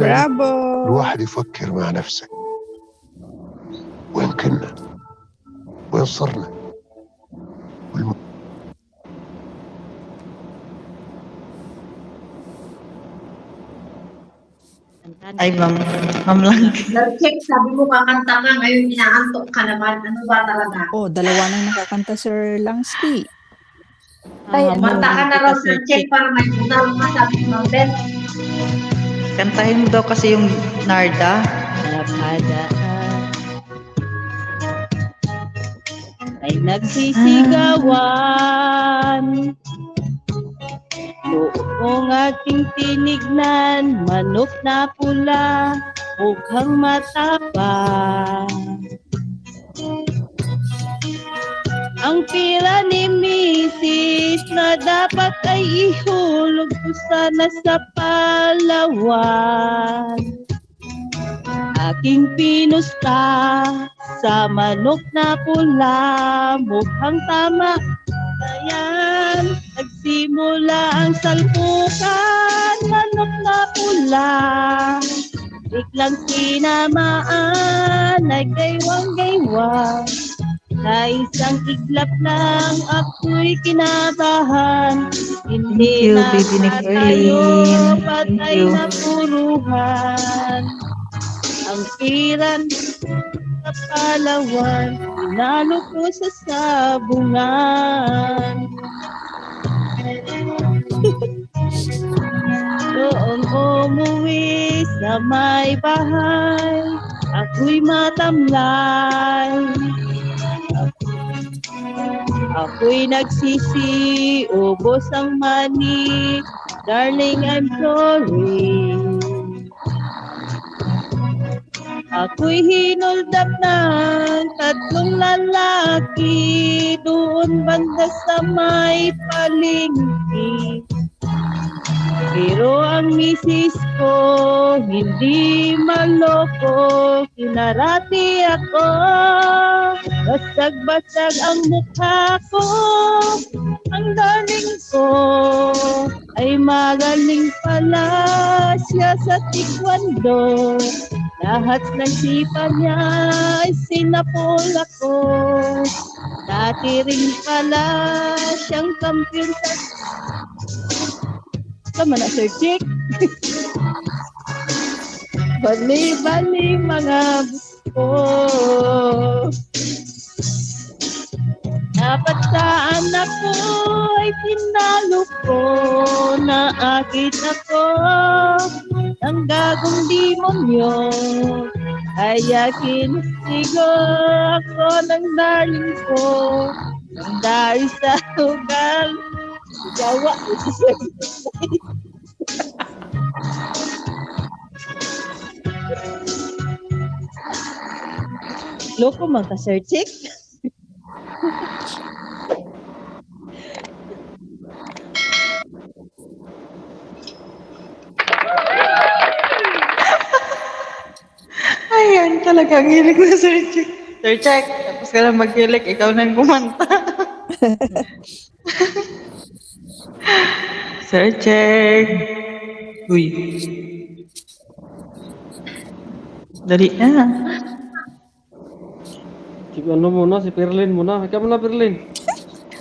Bravo! الواحد يفكر مع نفسه وين كنا وين صرنا والم... Ay, ma'am lang. Check, sabi mo kakanta ka, ngayon inaantok ka naman. Ano ba talaga? Oh, dalawa nang nakakanta, Sir Langsky. Mata ka na raw sa check para may butal ka, sabi mo, Ben. Kantahin mo daw kasi yung Narda. Napadaan ay nagsisigawan. Noong aking tinignan, manok na pula, mukhang matapang. Ang pira ni Mrs. na dapat ay ihulog ko sana sa Palawan. Aking pinusta sa manok na pula, mukhang tama. Ayan, nagsimula ang salpukan, manok na pula. Biglang tinamaan, ay gaywang-gaywang. Sa isang iglap lang ako'y kinabahan. Hindi Thank you, na baby ni tayo Perlin. patay Thank you. na puruhan. Ang piran sa Palawan, pinalo ko sa sabungan. Doon umuwi sa may bahay, ako'y matamlay. Ako'y nagsisi, ubos ang money. Darling, I'm sorry. Ako'y hinuldak ng tatlong lalaki doon banda sa may palengke. Pero ang misis ko hindi maloko, kinarati ako, basag-basag ang mukha ko. Ang darling ko ay magaling pala siya sa taekwondo. Lahat ng sipa niya ay sinapol ako. Dati rin pala siyang kampiyon sa... Tama na, Sir Chick. Bali-bali mga buko. Dapat sa anak ko ay pinalo ko. Naakit ako ng gagong demonyo. Kaya kinasigo ako ng darling ko. Ang dahil sa ugal. Jawa. Loko man ka, Sir Chick. Ayan, talagang hilig na Sir Check. Sir Check, tapos ka lang maghilig, ikaw nang kumanta. Sir Check. Uy. Dali na. Si ano muna, si Perlin muna. Ikaw muna, Perlin.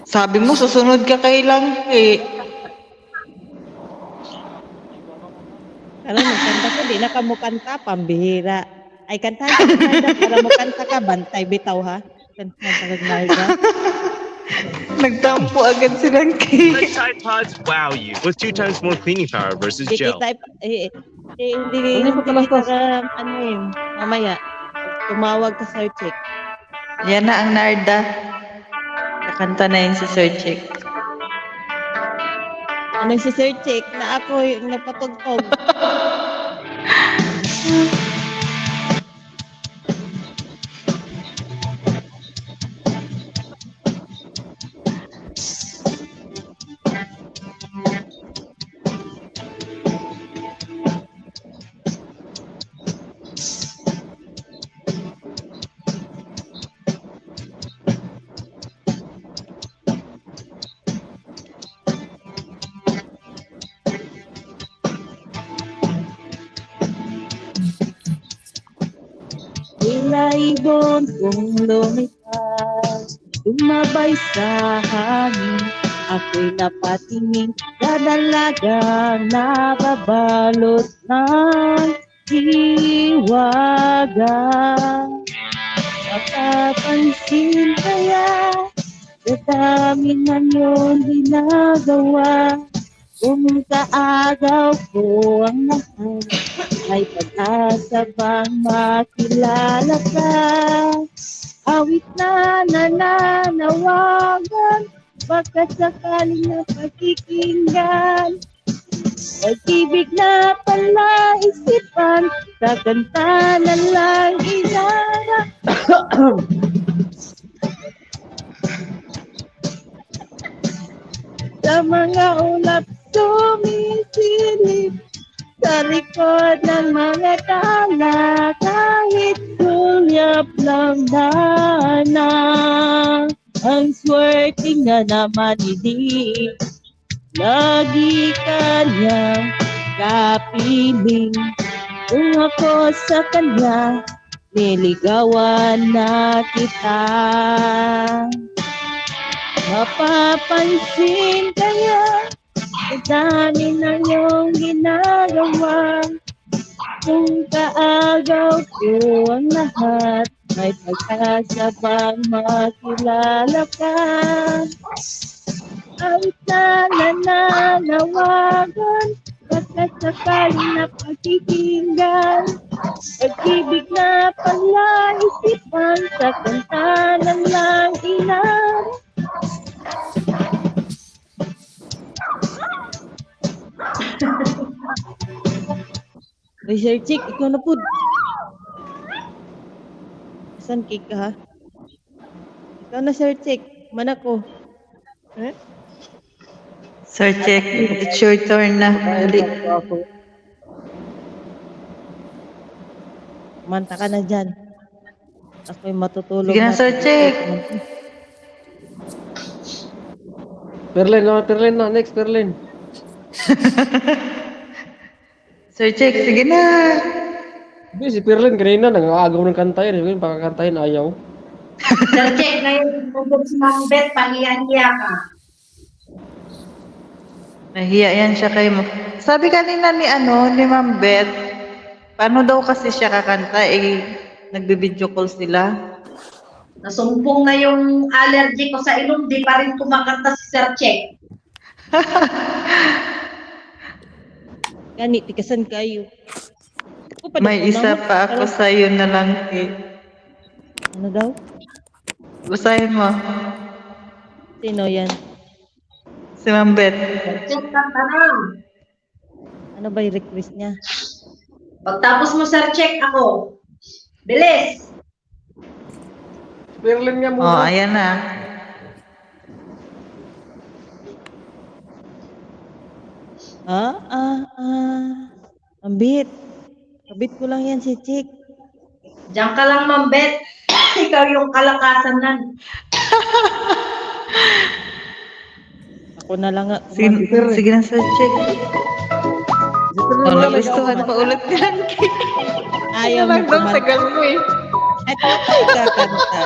Sabi mo, susunod ka kay lang eh. Alam mo, kanta ko, di na ka mo kanta, pambihira. Ay, kantahan ka, Narda, para mo kanta ka, bantay, bitaw ha. Kantahan ka, Narda. Nagtampo agad silang kay. Let Tide Pods wow you with 2 times more cleaning power versus Hindi gel. kita, hindi kita, ano yun, mamaya, tumawag ka, Sir Chick. Yan na ang Narda. Nakanta na yun si Sir Check. Ano si Sir Chick na ako yung napatugtog. ibon kong lumipad, tumabay sa hangin, ako'y napatingin sa dalagang nababalot ng hiwaga. Mapapansin kaya sa dami ng iyong ginagawa, kung kaagaw ko ang lahat, may pag-asa bang makilala ka? Awit na nananawagan, baka sakaling napakikinggan, pag-ibig na pala isipan, sa kanta na lang inarap. Sa mga ulap sumisilip, sa likod ng mga tala, kahit sulyap lang na. Ang swerte nga naman hindi lagi kanyang kapiling. Kung ako sa kanya, niligawan na kita. Mapapansin kaya sa dami ng iyong ginagawa, kung kaagaw ko ang lahat, may pag-asa bang makilala ka? Awit na nananawagan, baka sakaling napakikinggan, pag-ibig na pala isipan, sa kanta ng lang ina. Ay, Sir Chick, ikaw na po. Saan cake ka, ha? Ikaw na, Sir Chick. Man ako. Eh? Sir Check, it's your turn na. Dali. Manta ka na dyan. Ako'y matutulog Sige na, Sir Check. Perlin, no, Perlin, no. Next, Perlin. Sir Check, sige na. Hindi, si Perlin kanina nag-aagaw ng kantayin. Yung pakakantayin, ayaw. Sir Check, ngayon nandun si Ma'am Beth, panghiyan-hiya ka. Nahiya yan siya kay mo. Sabi kanina ni Ma'am Beth, paano daw kasi siya kakanta, nagbi-video call sila. Nasumpong na yung allergy ko sa ilong, di pa rin kumakanta si Sir Check. Gani, tikasan kayo. May isa pa ako sa'yo na lang, eh. Ano daw? Basahin mo. Sino yan? Si Ma'am Beth. Sir Check, kanta na. Ano ba yung request niya? Pagtapos mo, Sir Check, ako. Bilis! Perlin nga muna. Oh, ayan na. Ambit. Kabit ko lang yan si Chick. Diyan ka lang, Ma'am Beth. Ikaw yung kalakasan nan. Ako na lang nga. Sige na, Sir Check. Oh, nagustuhan pa ulit yan. Ayaw mo kumanta. Tagal mo eh. Ay, tayo kakanta.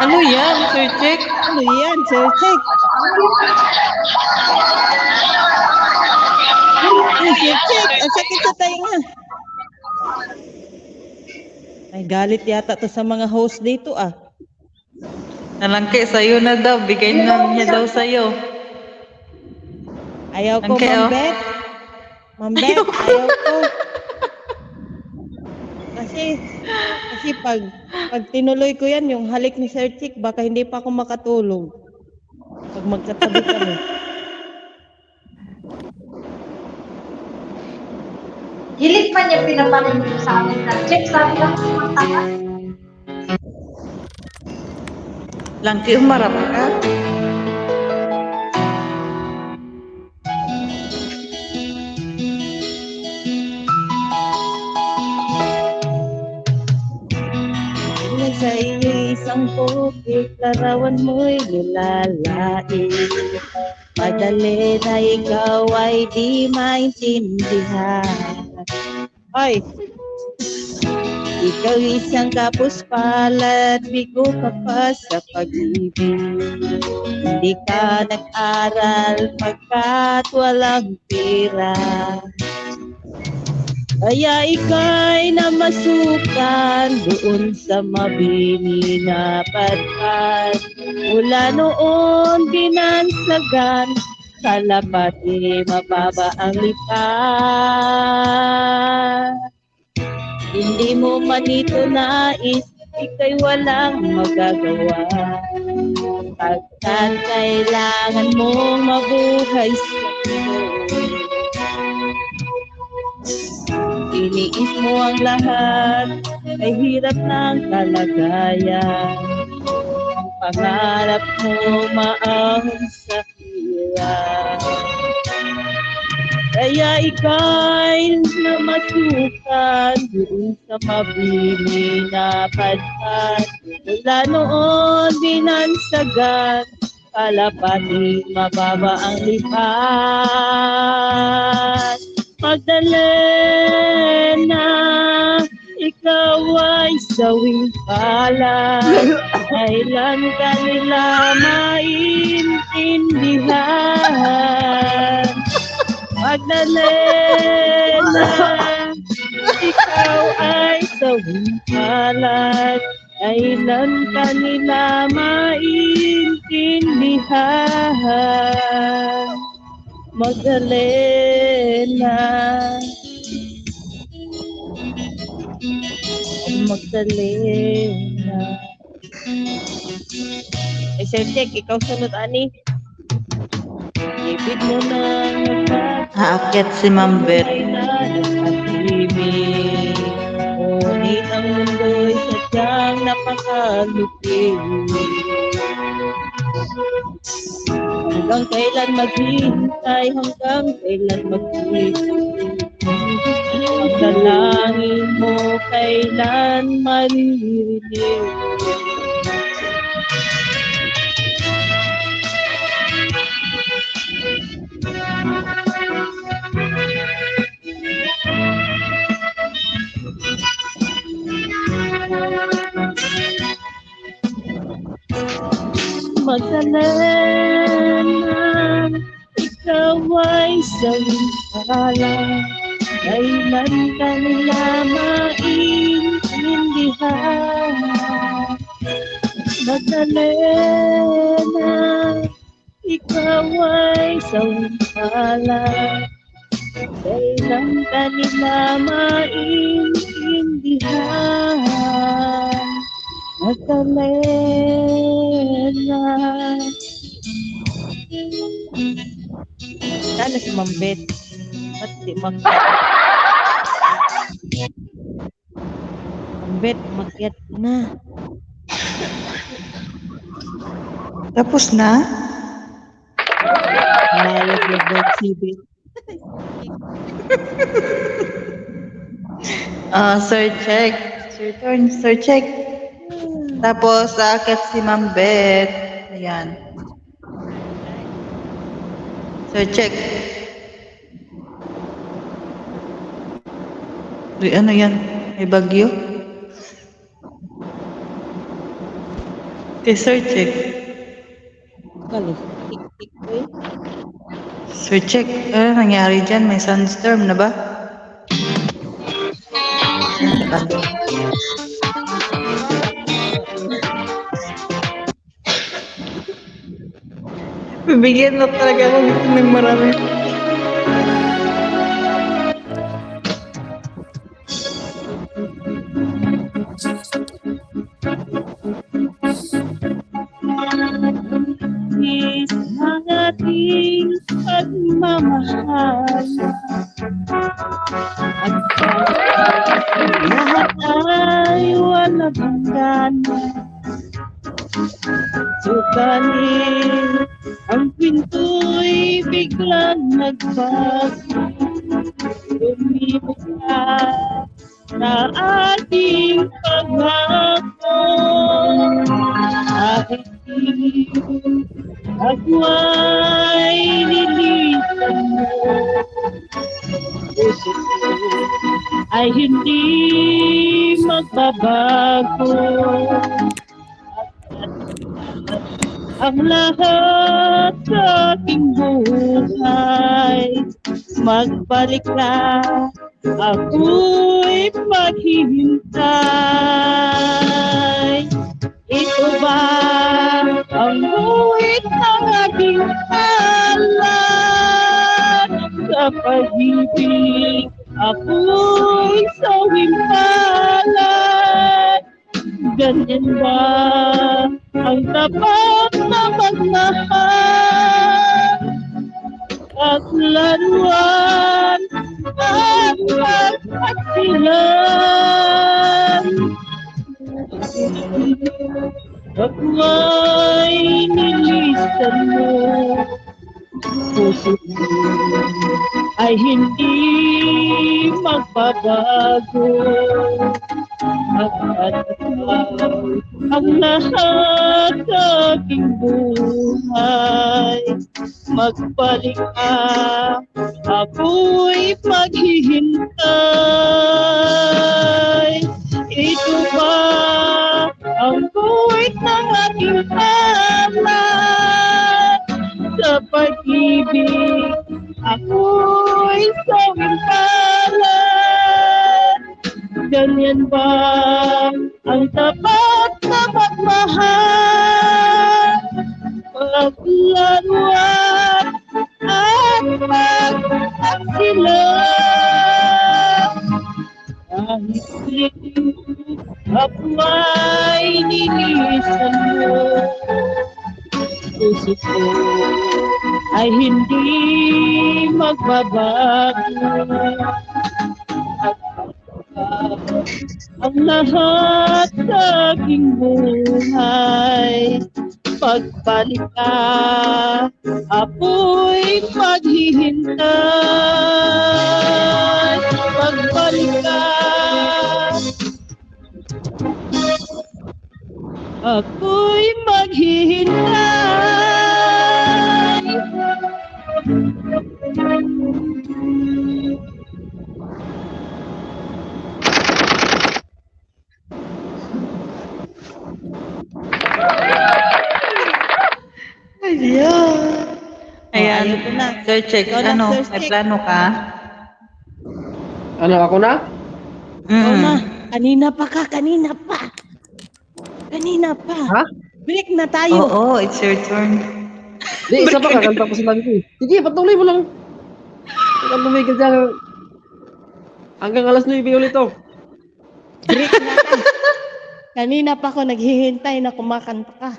Ano yan, Sir Check? Ano yan, Sir Check? Ay, Sir Check, ang sakit sa tainga. Ay, galit yata to sa mga host dito, ah. Nalangke sa'yo na daw. Bigay na niya daw sa'yo. Ayaw ko, Okay, Ma'am oh. Beth. Ma'am Beth, ayaw ko. Kasi pag tinuloy ko yan, yung halik ni Sir Chick, baka hindi pa ako makatulog. Pag magkatabi kami. Hilit pa niya pinapaninig sa amin, Sir Check. Sabi lang kumanta ka. Langki, umarap ka. Sa iyo ang tubig, larawan mo'y nilalait. Madali na ikaw ay di maintindihan. Ay! Ikaw isang kapuspalat, bigo ka pa sa pag-ibig. Hindi ka nag-aral pagkat walang pera. Kaya ika'y namasukan doon sa mabini na patpat. Mula noon binansagan, sa lapati mababa ang lipat. Hindi mo man ito nais, ika'y walang magagawa. Pagkat kailangan mong mabuhay sa mundo. Iniis mo ang lahat, ay hirap ng kalagayan. Ang pangarap mo maang sa hirap. Kaya ika'y namasukan doon sa mabini na patpat. Mula noon binansagan, kalapati mababa ang lipat. Magdalena, ikaw ay sawing palad. Kailan ka nila maintindihan? Magdalena, ikaw ay sawing palad. Kailan ka nila maintindihan? Magdalena, Magdalena. Ay, Sir Jack, ikaw sunod, ani. Ibig mo na Aakyat si Ma'am Beth. Ngunit ang mundo'y sadyang napakalupit. Hanggang kailan maghihintay, hanggang kailan maghihintay. Dalangin mo kailan maririnig. Magdalena, ikaw ay sawing palad. Kailan ka nila maintindihan? Magdalena, ikaw ay sawing palad. Kailan ka nila maintindihan? Magdalena. Sana si Ma'am Beth. At si Ma'am Beth, mag-get na. Tapos na? Mayag na Beth si Beth. Sir Check. Sir turn, Sir Check. Tapos, aakyat si Ma'am Beth. Ayan. Sir Check. Uy, ano yan? May bagyo? Okay, Sir Check. Kalis, tik-tik ko eh. Sir Check, ano nangyari dyan? May sandstorm na ba? Bibigyan na talaga ako ng marami. Ang ating pagmamahal at lahat ay walang hanggan. Subalit ang pinto'y biglang nagbago. Lumibot ka sa ating paghapon. Ako ay nilisan mo. Puso ko ay hindi magbabago. Ang lahat sa aking buhay, magbalik ka, ako'y maghihintay. Ito ba ang buwit ng aking alam? Sa pag-ibig, ako'y sawimpalan. Ganyan ba ang tapat na pagmahal? At laruan at pagpagsilan. Ako ay nilisan mo. Puso ko ay hindi magbabago. At ang lahat sa aking buhay, magbalik ka, ako'y maghihintay. Ito ba ang buwit ng aking alam? Sa pag-ibig, ako'y sawimpalan. Ganyan ba ang tapat na pagmahal? Paglaruan at pagpagsilan. Kahit ako ay nilisan mo, puso ko ay hindi magbabago. Ang lahat sa aking buhay, pagbalik ka, ako'y maghihintay. Pagbalik ka, ako'y maghihintay. Ayan. ayoko na. Sir Check, Ikaw na, ano, Sir may Check. plano ka? Ano, ako na? Ikaw na. Kanina pa ka, kanina pa. Kanina pa. Ha? Break na tayo. Oo, it's your turn. Di, isa pa kakanta ko sila dito. Sige, patuloy mo lang. Huwag kang tumigil dyan. Hanggang alas 9 ulit to. Break na ka. Kanina pa ako naghihintay na kumakanta ka.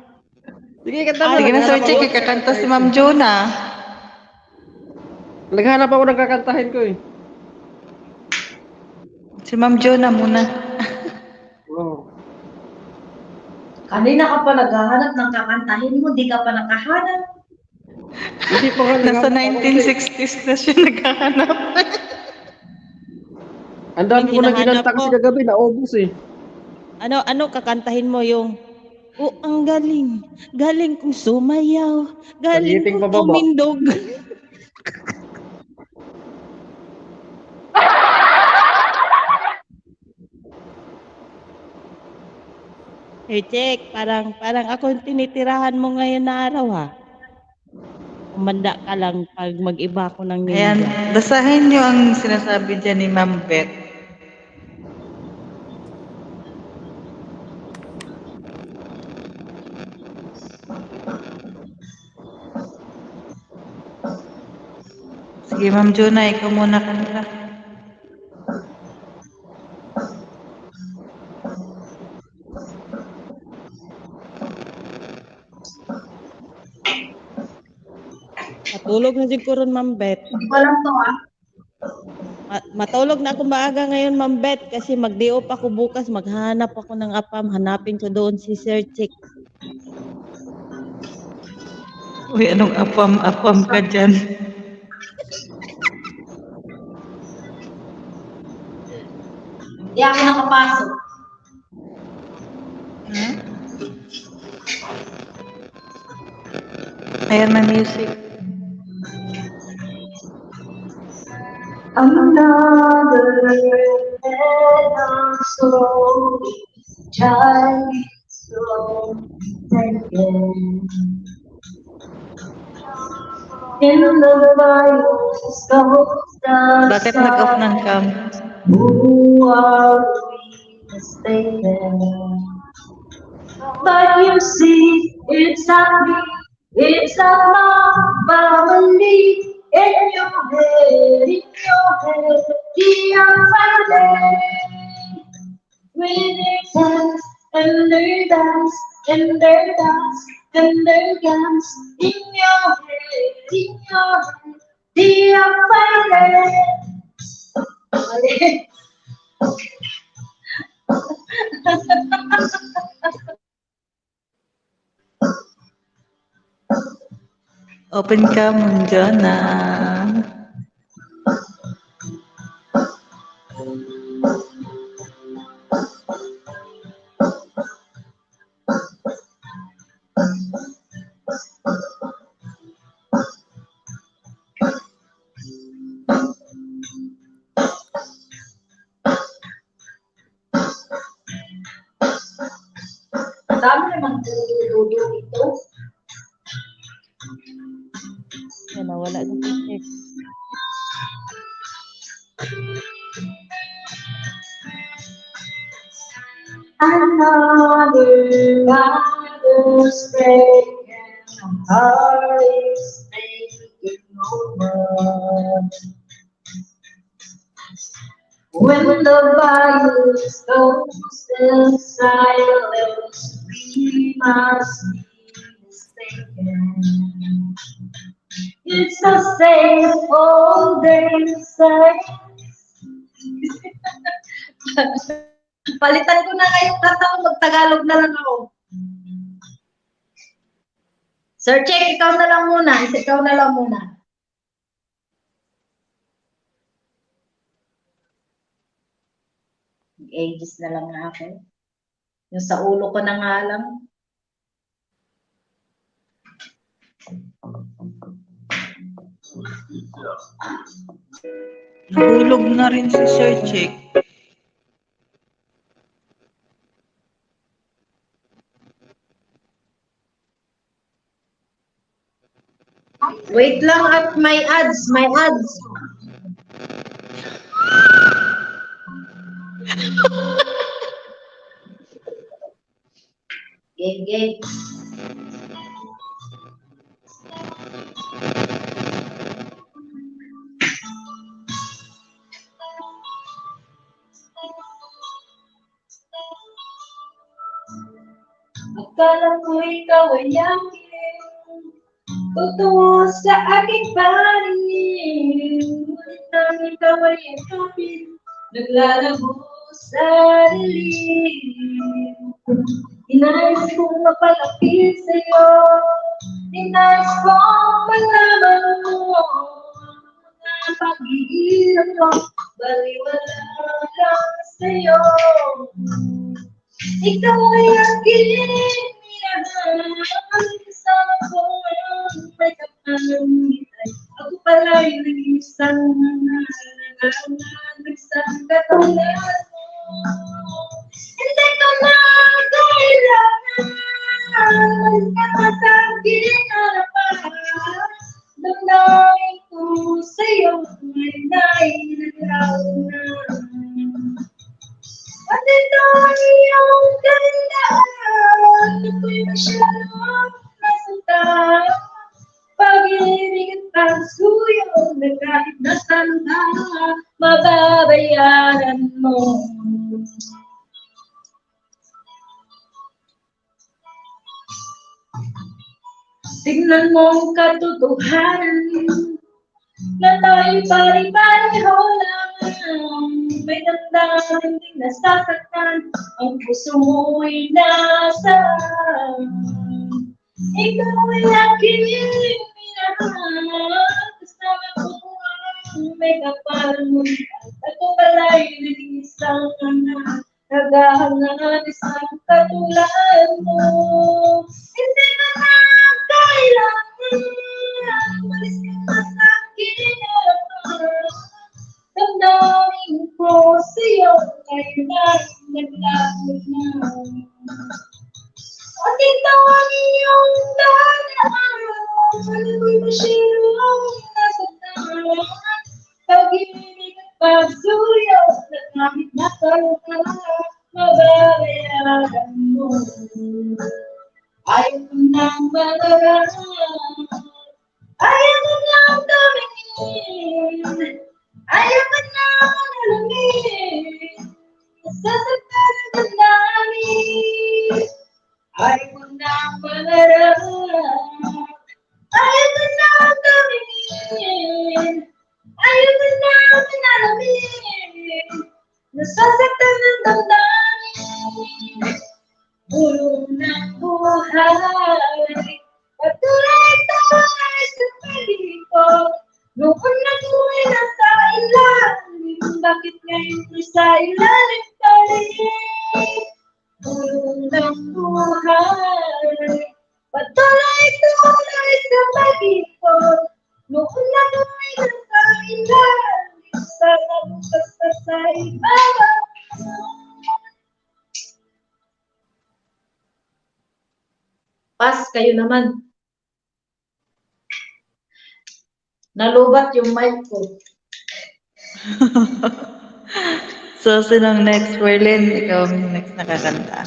Sige, kanta mo. Sige na, Sir Check, kakanta si Ma'am Jonah. Naghanap ako ng kakantahin ko eh. Si Ma'am Jonah muna. Oo. Kanina ka pa naghahanap ng kakantahin mo, di ka pa nakahanap. Hindi pa nga Nasa naghanap ako eh. 1960s na siya naghahanap. Ang dami ko na Hinahanap ginanta kasi ko. kagabi, naubos eh. Ano kakantahin mo yung ang galing. Galing kong sumayaw. Galing Pagiting kong pababa. tumindog. Hey, Check, parang ako yung tinitirahan mo ngayon na araw, ha? Umanda ka lang pag mag-iba ko ng Ayan, ninja. basahin niyo ang sinasabi dyan ni Ma'am Beth. Sige, Ma'am Jonah, ikaw muna kanta. Matulog na siguro, Ma'am Beth. Hindi ko alam to Matulog na ako maaga ngayon, Ma'am Beth, kasi mag-day-off ako bukas, maghanap ako ng apam, hanapin ko doon si Sir Chick. Uy, anong apam-apam ka dyan? Di ako nakapasok. Ayan, may music. Another song, child, so taken. In the violence of the Bakit nag-off ng cam? who are we mistaken? But you see, it's not me, it's not my family. In your head, the unfinding. With their dance, and their dance, and their dance, and their dance. In your head, the unfinding. Open cam, Jonna. Ang dami naman dudu ito. Yan, nawala na si Check. Another breaking, heart is taking over. When the virus goes in silence, we must be mistaken. It's the same old day, same. Palitan ko na ngayong kanta ko, mag-Tagalog na lang ako. Sir Check, ikaw na lang muna. Ikaw na lang muna. Ages na lang nga ako. Yung sa ulo ko na nga lang. Nahulog na rin si Sir Check. Wait lang at may ads, may ads. Game. Akala ko ikaw ay yakin, totoo sa aking panin. Ngunit nang ikaw ay kapit, naglalago sa dilim. Inayos kong mapalapit sa'yo, inayos kong malaman mo ang pag-iirap ko, baliwala lang sa'yo. Ikaw ay aking minahal, kasama ko ang may kapangitay. Ako pala'y nag-isang nangangalangan sa katulad mo. Hindi ko na kailangan magkakasagin harapan. Damdamin ko sa'yo ay nainagaw na. At ito ay iyong gandaan, ako'y masyadong nasaktan. Pag-ibig at pagsuyo na kahit nasaan ka, mababayaran mo. Tignan mo ang katotohanan na tayo pari-pareho lang. May damdamin din nasasaktan, ang puso mo'y nasaan. Ikaw ay aking minahal, kasama ko ang may kapal mo. Ako pala'y nag-isang naghahanap isang katulad mo. Hindi ka na kailangan Ating tawag iyong dadaan. Ako'y masyadong nasa taon. Pag-ibig at pagsuyo na kahit nakalungka, mababayaran mo. Ayaw ko nang malarang, ayaw ko nang tumingin, ayaw ko nang alamin. Nasasaktan ang damdamin, ayaw ko nang malarang, ayaw ko nang tumingin, ayaw ko nang alamin. Nasasaktan ang damdamin, bulong ng buhay. Patuloy tayo sa palikot. Noon na tuloy nasa ilalim, bakit ngayon ko sa ilalim pa rin? Bulong ng buhay. Patuloy tayo sa palikot. Noon na tuloy nasa ilalim, sana bukas pa sa ibaba. Pas, kayo naman. Nalubat yung mic ko. So, sinong next? Berlin, ikaw ang next nakakanta.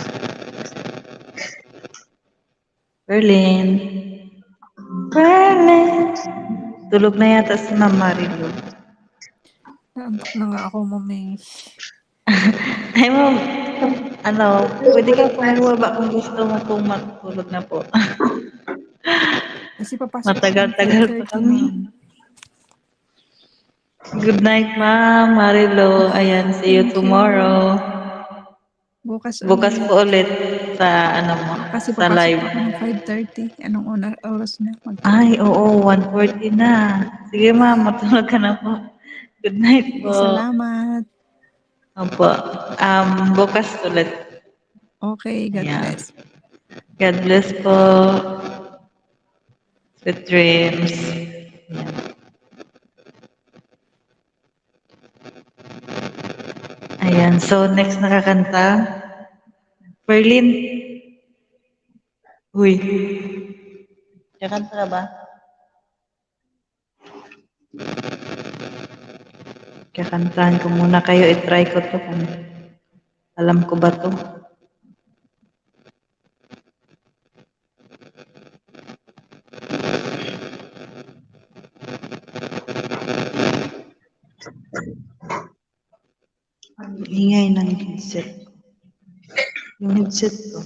Berlin. Berlin. Tulog na yata si Ma'am Marilu. Naantok na nga ako, mami. Ay, Ma'am, pwede ka pumawa kung gusto mo kung matulog na po. Kasi papasok Matagal-tagal ako ng pa kami. 4:30, ma'am. Good night, Ma'am Marilu. Ayan, see you Thank you. tomorrow. Bukas Bukas ulit. po ulit sa mo, Kasi sa papasok live. ako ng 5:30. Anong oras na? Ay, oo, 1:40 na. Sige, Ma'am, matulog ka na po. Good night po. Salamat. Opo. Bukas ulit. Okay, God Ayan. bless. God bless po. Sweet dreams. Ayan. Ayan, so next nakakanta. Berlin. Uy. Kakanta ka ba? Kakantahan ko muna kayo. I-try ko to kung alam ko ba to. Ang ingay ng headset. Yung headset ko.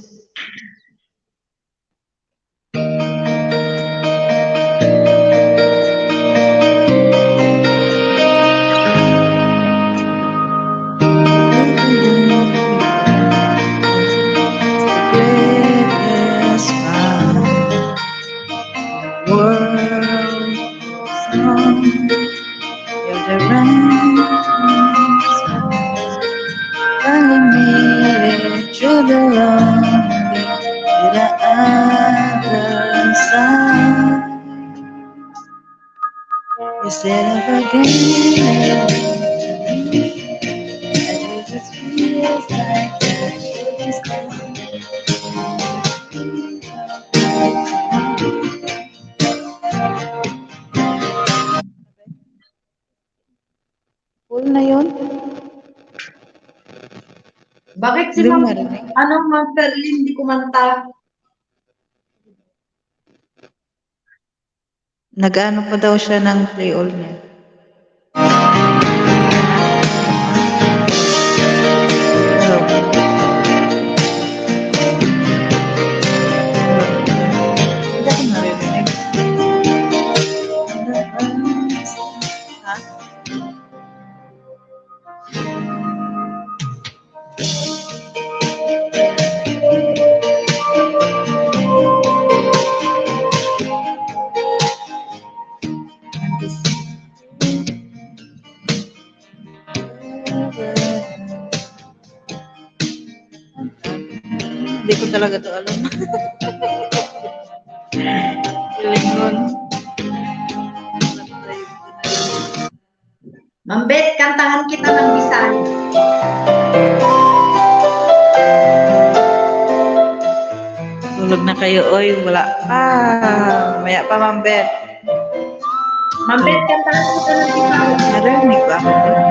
Instead of a game, it just feels like I should stay. Full na yun? Bakit si Hindi mo Ma'am, marinig? Ma'am Perlin, di kumanta? Nag-ano pa daw siya ng play all niya. Hello. Hindi ako naririnig. Ha? Hindi ko talaga to alam. Yun. Ma'am Bet, kantahan kita ng Bisaya. Tulog na kayo, oy, wala pa. Maya pa, Ma'am Beth. Mambet, kantahan mo ito ng ikaw. Narinig ba ako doon?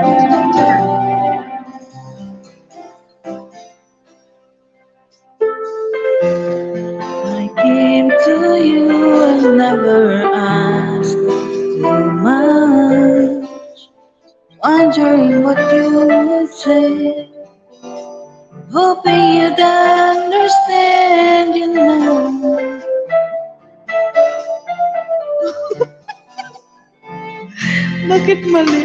I came to you and never asked too much, wondering what you would say, hoping you'd understand, you know. Bakit mali?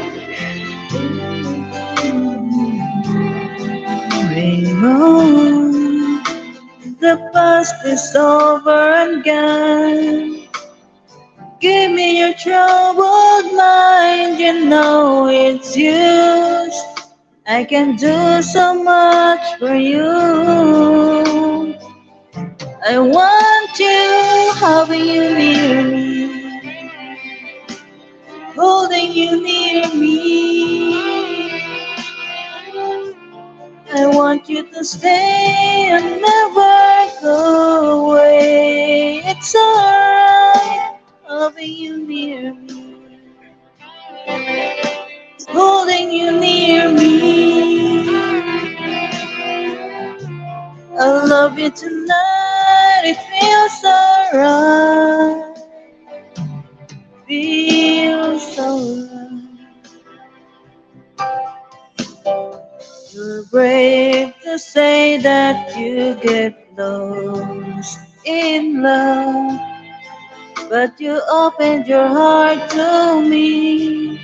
Raymond, the past is over and gone. Give me your troubled mind, you know it's used. I can do so much for you. I want you, having you near me, holding you near me. I want you to stay and never go away. It's alright, having you near me, holding you near me. I love you tonight, it feels alright, feels alright. You're brave to say that you get lost in love, but you opened your heart to me.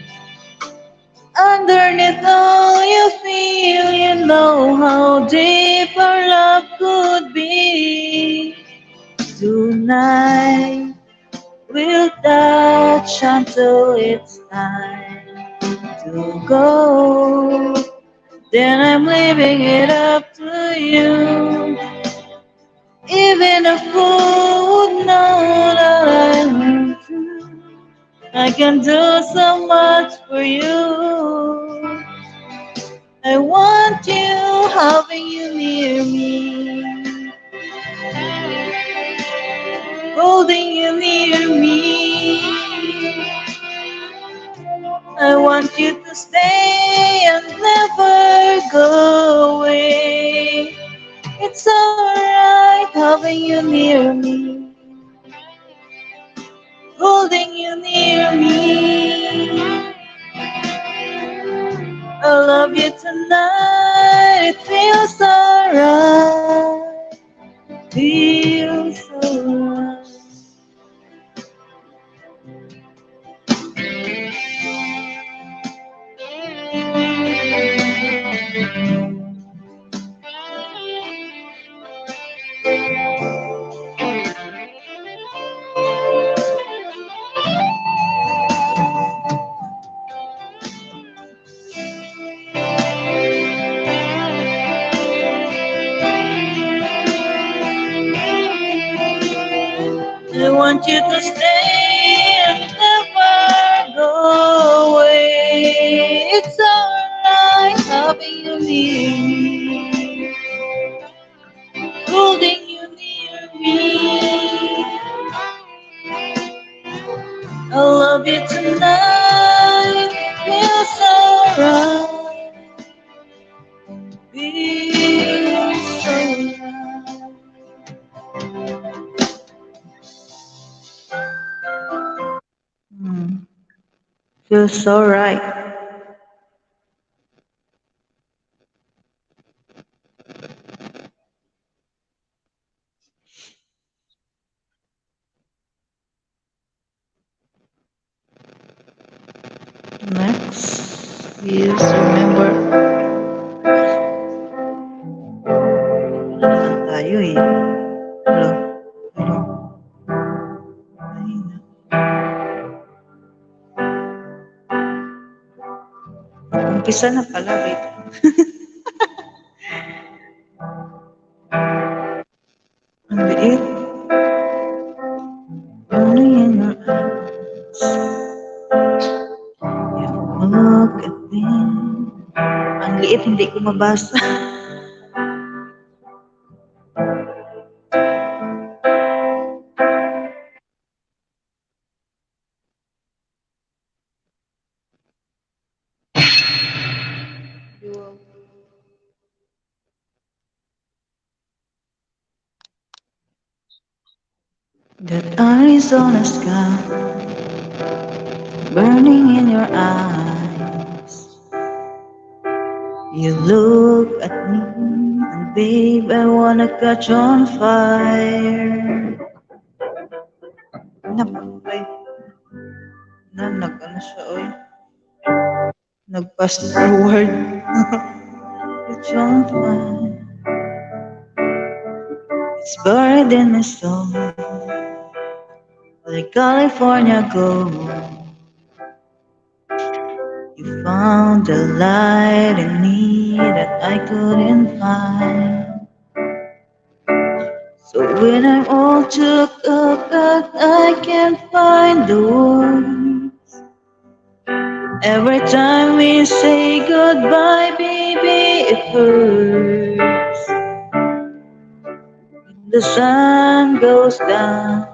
Underneath all you feel, you know how deep our love could be. Tonight we'll touch until it's time to go. Then I'm leaving it up to you. Even a fool would know that I love you. I can do so much for you. I want you, having you near me, holding you near me. I want you to stay and never go away. It's alright, having you near me, holding you near me. I love you tonight, it feels alright, feels alright. I want you to stay and never go away. It's alright, having you near me, holding you near me. I love you tonight, feels alright, feels alright. Feels so right. Next is remember. Wala naman tayo eh. Hello. Hello. Ay, na. Umpisa na pala, wait. Ang liit. Only in your eyes. You look at me. Ang liit, hindi ko mabasa. That Arizona sky burning in your eyes. You look at me, and babe, I wanna catch on fire. Napakay. Nag-ano siya, oy. Nag-fast forward. Catch on fire. It's buried in my soul. Like California gold. You found the light in me that I couldn't find. So when I'm all took up that I can't find the words. Every time we say goodbye, baby, it hurts. When the sun goes down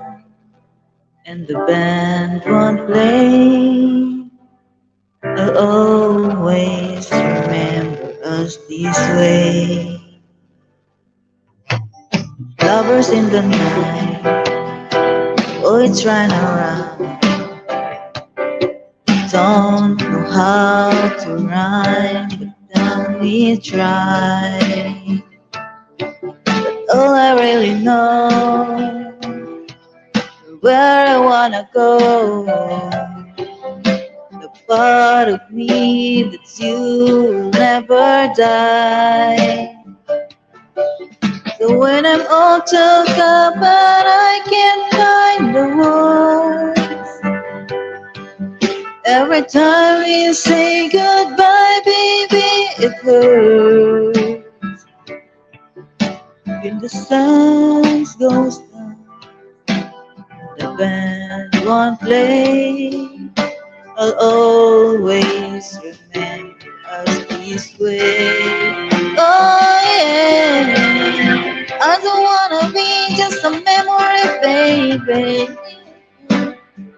and the band won't play, I'll always remember us this way. Lovers in the night, oh, it's running around. Don't know how to rhyme, but then we try. All I really know, where I wanna go. The part of me that you will never die. So when I'm all took up but I can't find the words. Every time we say goodbye, baby, it hurts. When the sun goes down, the band won't play. I'll always remember us this way. Oh yeah, I don't wanna be just a memory, baby.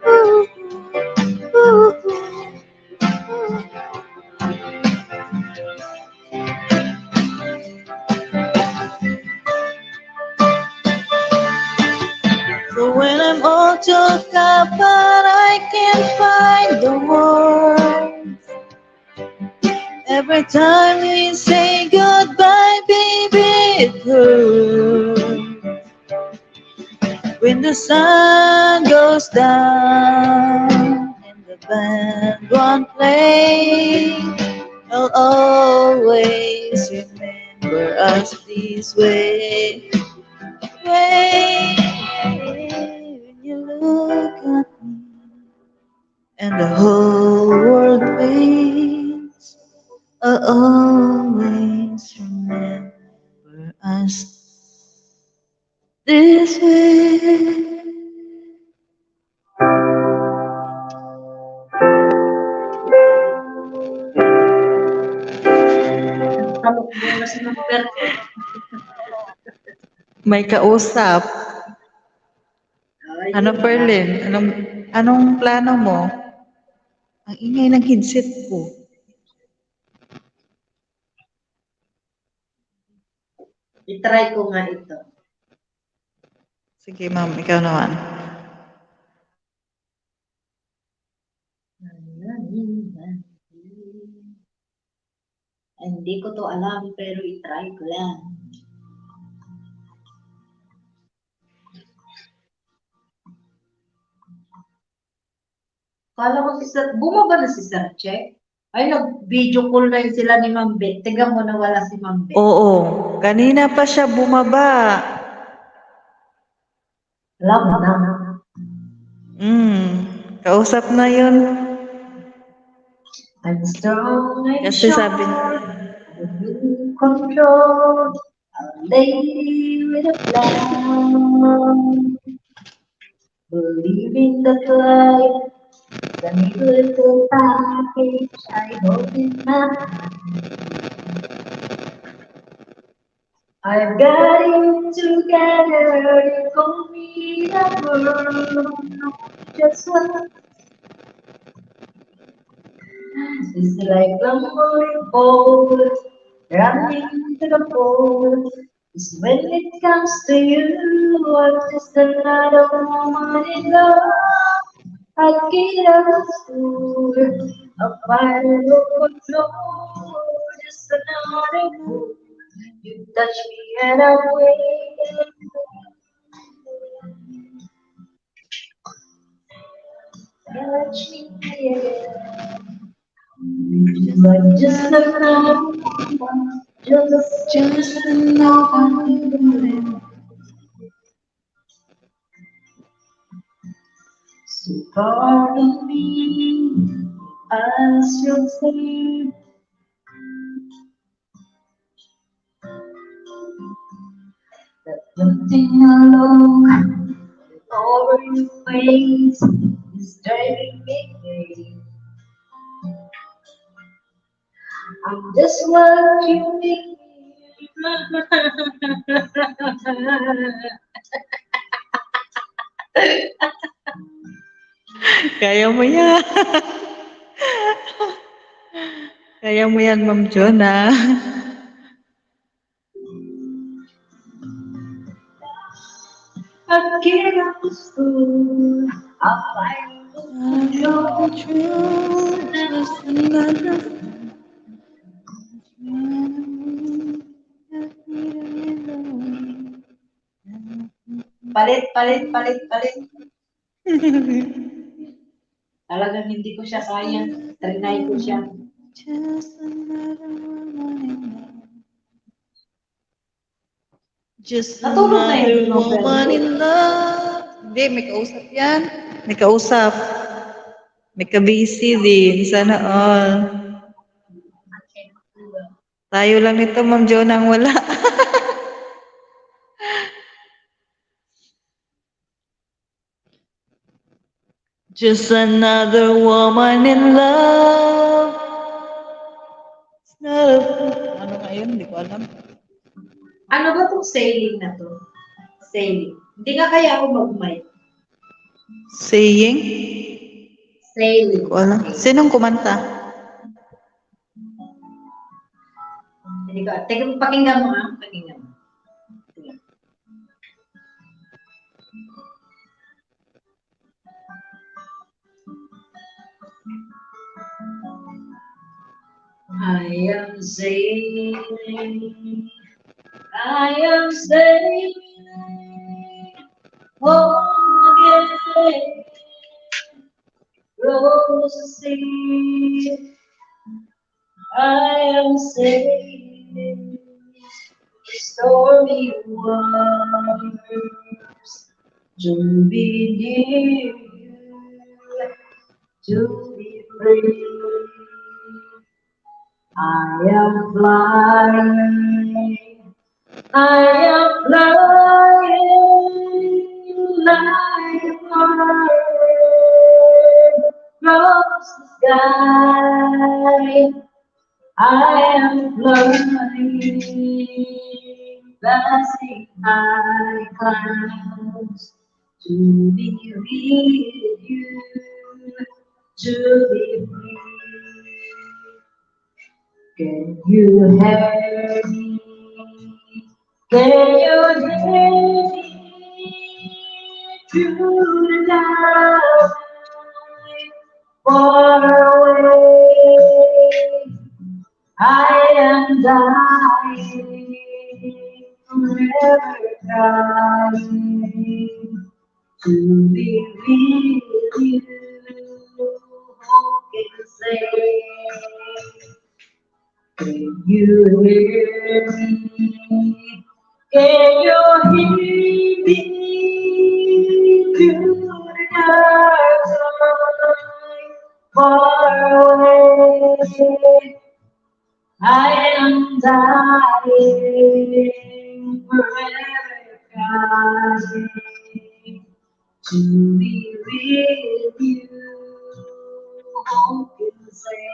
Ooh, ooh, ooh. So when I'm all took up, but I can't find the words. Every time we say goodbye, baby, it hurts. When the sun goes down and the band won't play, I'll always remember us this way. When you look at me and the whole world fades, I'll always remember us this way. Tamok muna si number. May kausap. Ay, Ano, Perlin? Anong plano mo? Ang ingay ng headset ko. itry ko nga ito. Sige, ma'am, ikaw naman. Hindi ko to alam pero itry ko lang. Kala ko si Sir, bumaba na si Sir Che. Ay, nag-video call na yun sila ni Ma'am Bet. Tingnan mo na wala si Ma'am Bet. Oo, kanina pa siya bumaba. Alam mo na. Kausap na yun. I'm strong and Kasi sure. sabi, In control. A lady with a plan. Believing the light. The little package I hold in my hand. I've got it together, you call me the world, just what it's like a morning boat, running to the pole, 'Cause when it comes to you, I'm just another woman in love. I get up to a fire open floor, just another fool. You touch me and I wait. Touch me again. But just another woman, just another woman. So pardon me, I still say that putting a look over your face is driving me crazy. I'm just what you make Kaya mo yan. Kaya mo yan, Ma'am Jonah. I get up to school, I find the Just another palit, palit, palit, palit. Talagang hindi ko siya kaya. Trinay ko siya. Just another woman in love. Just Natulog na another yun, no, woman pero- in love. Hindi, may kausap yan. May kausap. May ka-busy din. Sana all. Tayo lang nito, Ma'am Jonah, ang wala. Just another woman in love. It's not a- Ano nga yun? Hindi ko alam. Ano ba tong sailing na to? Sailing. Hindi nga kaya ako mag-mic. Saying? Sailing. Hindi ko alam. Sinong kumanta? Hindi ko. Teka, pakinggan mo ha. Pakinggan mo. I am sailing. I am sailing home again. Across the sea. I am sailing stormy waters to be near you, to be free. I am flying, I am flying like a bird across the sky. I am flying, passing high clouds to be with you, to be free. Can you hear me? Can you hear me through the night? Far away, I am dying, forever dying to be with you. Who can say? Can you hear me? Can you hear me through the dark night? Far away, I am dying, forever dying to be with you. Who can say?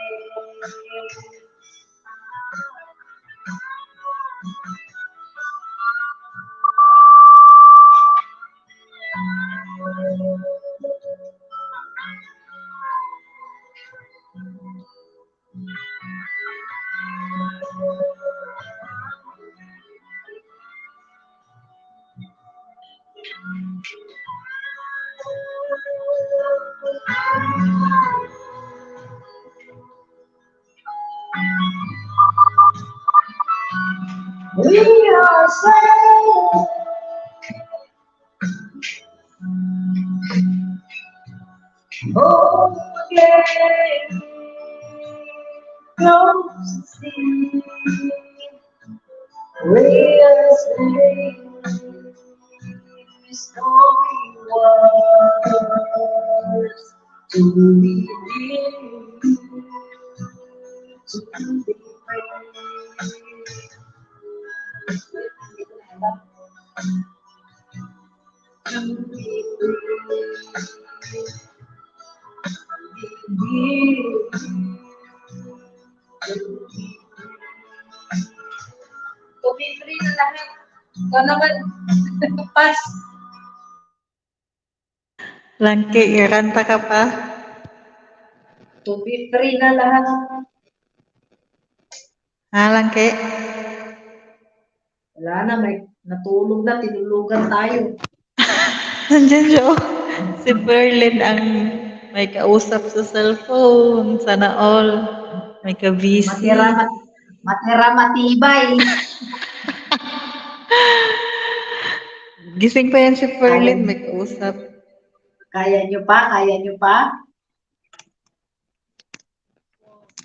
We are safe. Oh, again, close to see. We are safe. Stormy waters to be to be to be free na lahat. Ikaw naman, pass. Langke, kanta ka pa? To be free na lahat. Ha, Langke? Wala na, may natulog na, tinulugan tayo. Nandiyan siya. Oh. Si Berlin ang may kausap sa cellphone. Sana all. May ka-busy. Matira matibay. Gising pa yan si Berlin, may kausap. Kaya nyo pa, kaya nyo pa.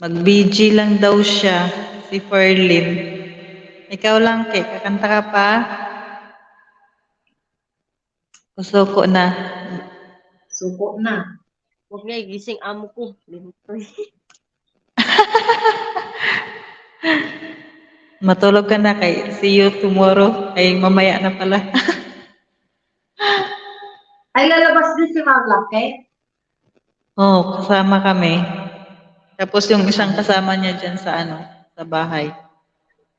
Mag-BG lang daw siya, si Ferlin. Ikaw lang, Kay, kakanta ka pa? Kusuko na. Suko na. Huwag nga igising amo ko. Lintoy. Matulog ka na, Kay. See you tomorrow. Ay, mamaya na pala. Ay, lalabas din si Ma'am Lake. Oo, kasama kami. Tapos yung isang kasama niya dyan sa sa bahay.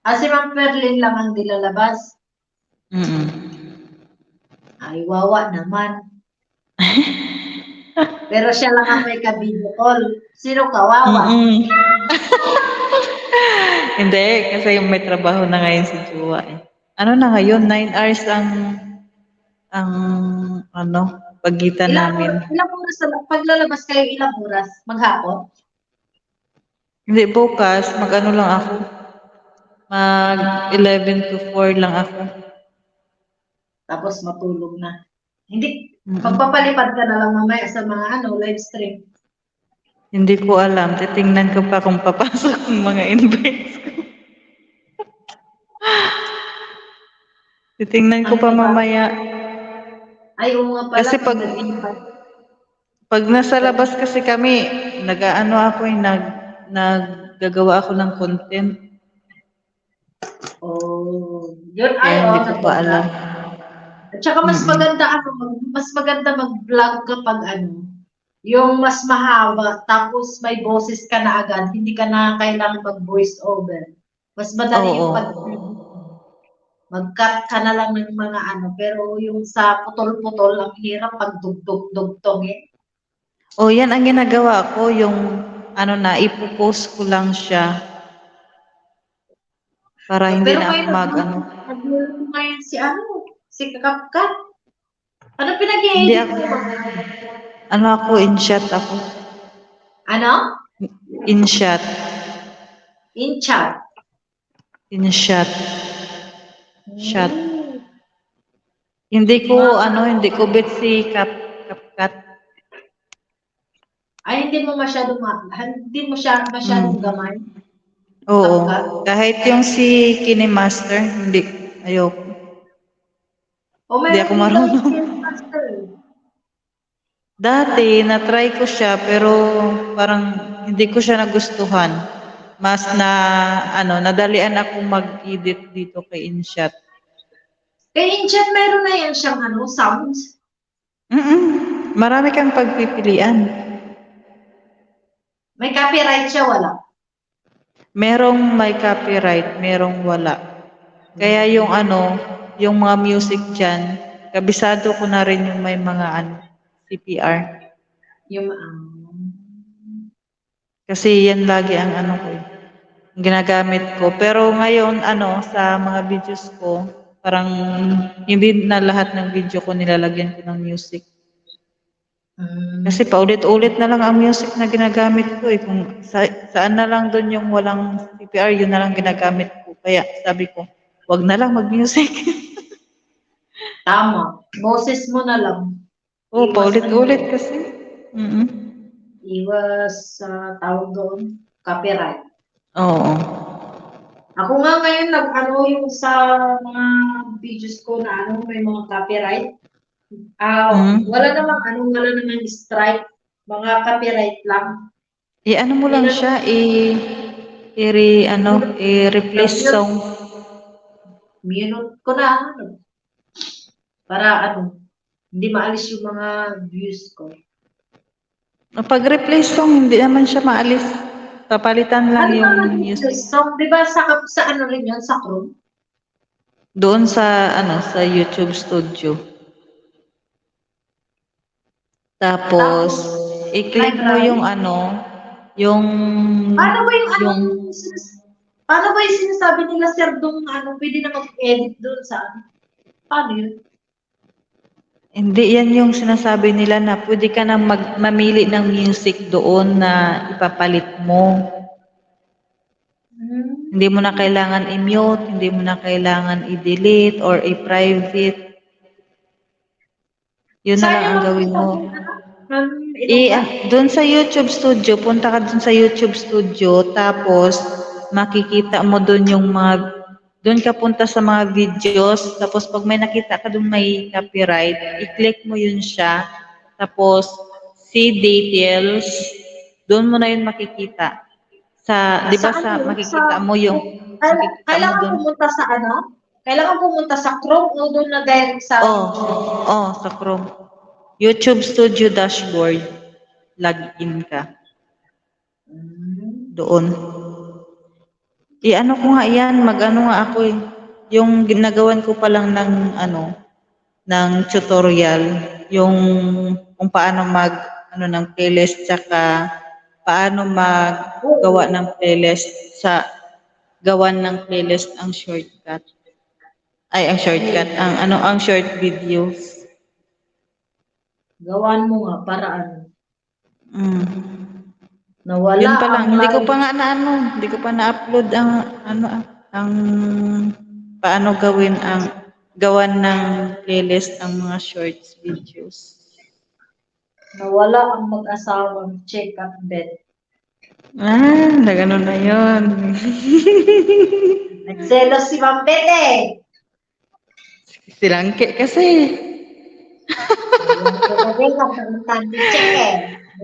Si Ma'am Perlin lang ang dilalabas. Mm-mm. Ay, wawa naman. Pero siya lang ang may ka-video call. Sino kawawa? Mm-mm. Hindi, kasi may trabaho na ngayon si Jua eh. Ano na ngayon? 9 hours ang pagitan namin. Ilang oras paglalabas kayo, ilang oras? Maghapon? Hindi, bukas, mag-ano lang ako. Mag 11 to 4 lang ako. Tapos matulog na. Hindi, magpapalipad ka na lang mamaya sa mga live stream. Hindi ko alam. Titingnan ko pa kung papasok ng mga invites ko. Titingnan ko pa mamaya. Ay, oo nga pala. Kasi pag nasa labas kasi kami, naggagawa ako ng content. Oh, yun Kaya hindi ko pa alam. At saka mas maganda mag-vlog kapag yung mas mahaba, tapos may boses ka na agad, hindi ka na kailangan mag-voice over. Mas madali yung mag-cut ka na lang ng mga pero yung sa putol-putol, ang hirap pag dugtong eh. Oh, yan ang ginagawa ko, yung ipopost ko lang siya. Para hindi Pero na ako nag-ano ngayon si Kakapka. Ano Hindi pinag-i-edit ako. mo? InShot ako. Ano? InShot. InChat. InShot. Shot. Hindi ko bet si CapCut. Ay, hindi mo masyadong gamay. Oo. CapCut? Kahit yung si KineMaster, hindi. Ayoko. O Hindi ako marunong. Dati, na-try ko siya, pero parang hindi ko siya nagustuhan. Mas nadalian ako mag-edit dito kay InShot. Kay InChat, meron na yan siyang sounds. Marami kang pagpipilian. May copyright siya, wala? Merong may copyright, merong wala. Kaya yung mga music dyan, kabisado ko na rin yung may mga CPR. Yung Kasi yan lagi ang ginagamit ko. Pero ngayon, sa mga videos ko, Parang hindi na lahat ng video ko nilalagyan ko ng music. Kasi paulit-ulit na lang ang music na ginagamit ko eh. Kung saan na lang doon yung walang CPR, yun na lang ginagamit ko. Kaya sabi ko, wag na lang mag-music. Tama. Boses mo na lang. Oo, Iwas paulit-ulit ano, kasi. Mm-mm. Iwas tawag doon, copyright. Oo. Ako nga ngayon nag-ano yung sa mga videos ko na ano may mga copyright. Wala namang wala namang strike. Mga copyright lang. Ano mo lang siya, i-replace song. Minute ko na ano. Para ano, hindi maalis yung mga views ko. Pag replace song, hindi naman siya maalis. Papalitan lang yung music. So, di ba sa ano rin yun, sa Chrome? Doon sa sa YouTube Studio. Tapos i-click mo yung yung Paano ba yung paano ba yung sinasabi nila sir doon pwede na mag-edit doon sa paano yun? Hindi yan yung sinasabi nila na pwede ka na mamili ng music doon na ipapalit mo. Hindi mo na kailangan i-mute, hindi mo na kailangan i-delete or i-private. Yun na lang ang gawin mo. Doon sa YouTube Studio, punta ka doon sa YouTube Studio, tapos makikita mo doon yung doon ka punta sa mga videos, tapos pag may nakita ka doon may copyright, i-click mo yun siya, tapos see details, doon mo na yun makikita. Di ba makikita mo yung kailangan pumunta sa Kailangan pumunta sa Chrome o doon na direct sa sa Chrome. YouTube Studio Dashboard. Login ka. Doon. Ko nga yan, mag-ano nga ako eh. Yung ginagawan ko pa lang ng tutorial, yung kung paano ng playlist, tsaka paano maggawa ng playlist gawan ng playlist ang shortcut. Ang short videos. Gawan mo nga para nawala. Yun pa lang, hindi ko pa nga hindi ko pa na-upload ang paano gawan ng playlist ang mga shorts videos. Nawala ang mag-asawang check at bet. Na gano'n na yun. Nagselos si Ma'am Bet eh. Silangke kasi.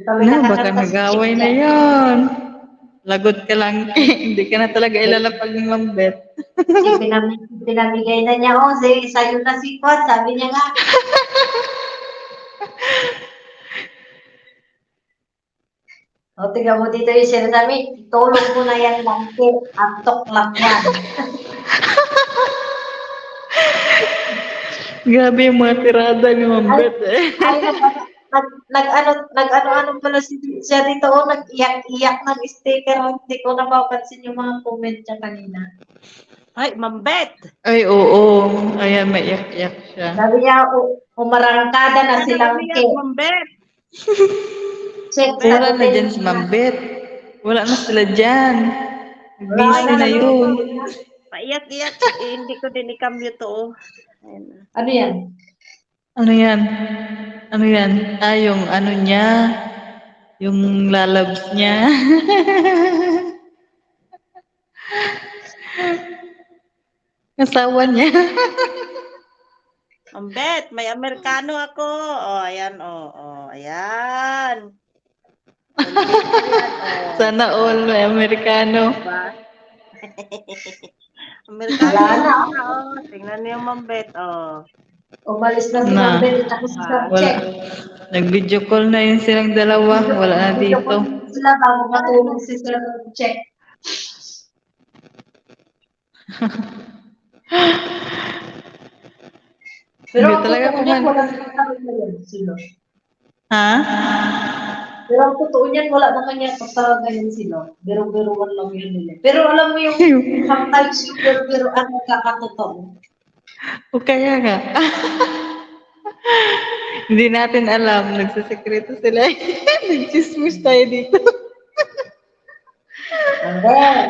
Baka nag-away na yun. Lagot ka lang. Hindi ka na talaga ilalapag ng Ma'am Bet. Pinamigay na niya, sa'yo na si Kwan, sabi niya nga. Tingnan mo dito yung sinasabi, itulog mo na yan lang, antok lang yan. Grabe yung mga tirada ni Ma'am Bet eh. Nag-ano pala siya dito, nag-iyak-iyak ng sticker, hindi ko napapansin yung mga comment niya kanina. Ay, Ma'am Bet! Ay, oo. Ayan, may iyak-iyak siya. Sabi niya, umarangkada na silang Ma'am Bet! Wala na dyan si Ma'am Bet. Wala na sila dyan. Busy na yun. Paiyak-iyak. Hindi ko din i-cambio to. Ano yan? Ano yan? Yung niya. Yung lalabs niya. Asawa niya. Ma'am Bet, may Amerikano ako. Ayan. Ayan. Sana all may Amerikano. Amerikano. Tingnan niyo, Ma'am Bet. Umalis na si Ma'am Bet. Wala. Nag-video call na yun silang dalawa. Wala na dito. Sila bago matulog si Sir Check. Pero ang talaga totoo niyan, wala naman sila. Ha? Pero ang totoo niyan, wala naman yan talaga yan sila. Biro-biroan lang yun nila. Pero alam mo yung sometimes yung biro-biroan nagkakatotoo. O kaya nga. Hindi natin alam, nagsisikreto sila. Nagchismis tayo dito. Mambet.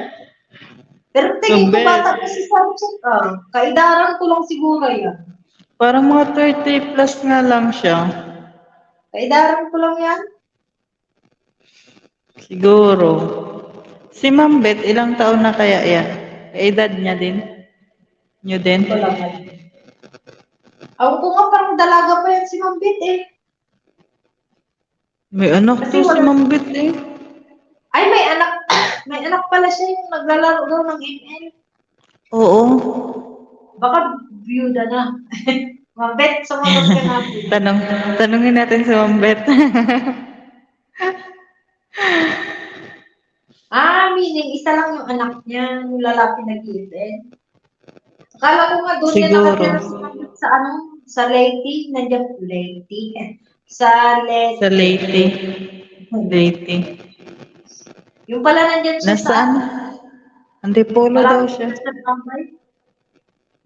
Pero tingin ko Mambet. bata pa si Samson. Kaidaran ko lang siguro yan. Parang mga 30 plus nga lang siya. Kaidaran ko lang yan. Siguro. Si Ma'am Beth, ilang taon na kaya yan? Edad niya din? Niyo din? Wala ka. Ako ko nga parang dalaga pa yan si Mambit eh. May anak Kasi to si wala- Ma'am Beth eh. Ay, may anak. May anak pala siya yung naglalaro daw ng ML. Oo. Baka byuda na. Mambet, sumagot ka natin. Tanungin natin si Ma'am Beth. Meaning isa lang yung anak niya, yung lalaki nag-iitin. Akala ko nga doon niya Siguro. nakatira si Mambet sa sa Leyte. Nandiyan po, Leyte. Sa Leyte. Sa Leyte. Leyte. Yung pala nandiyan siya Nasaan? Antipolo daw siya. Sa Tambay.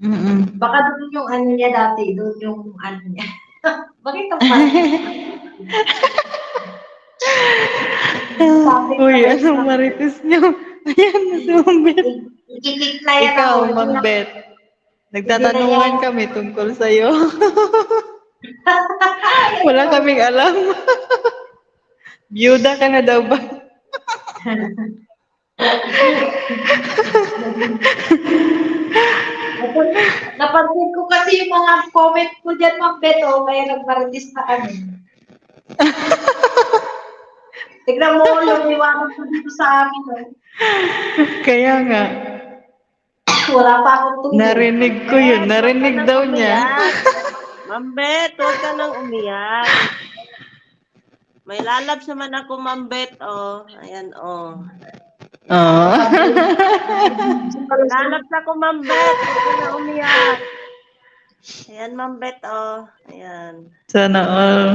Mm-mm. Baka doon yung ano niya dati, doon yung ano niya. Bakit ang pala? Uy, anong marites niyo? Ayan na si Ma'am Beth. Ikikik na yan Ikaw, ako. Ma'am Beth. Nagtatanungan kami tungkol sa'yo. Wala kaming alam. Byuda ka na daw ba? Napansin ko kasi yung mga comment ko dyan, Ma'am Beto, kaya nagmaritis na kami. Tignan mo, lumiwanag ko dito sa amin. Oh. Kaya nga, Wala pa akong tulog. narinig ko yun. Narinig daw niya. Mambet, huwag ka nang umiyak. May lalabs naman ako, Mambet, oh. Ayan, oh. Oh. Lalabs ako, Mambet. Huwag ka nang umiyak. Ayan, Mambet, oh. Ayan. Sana all.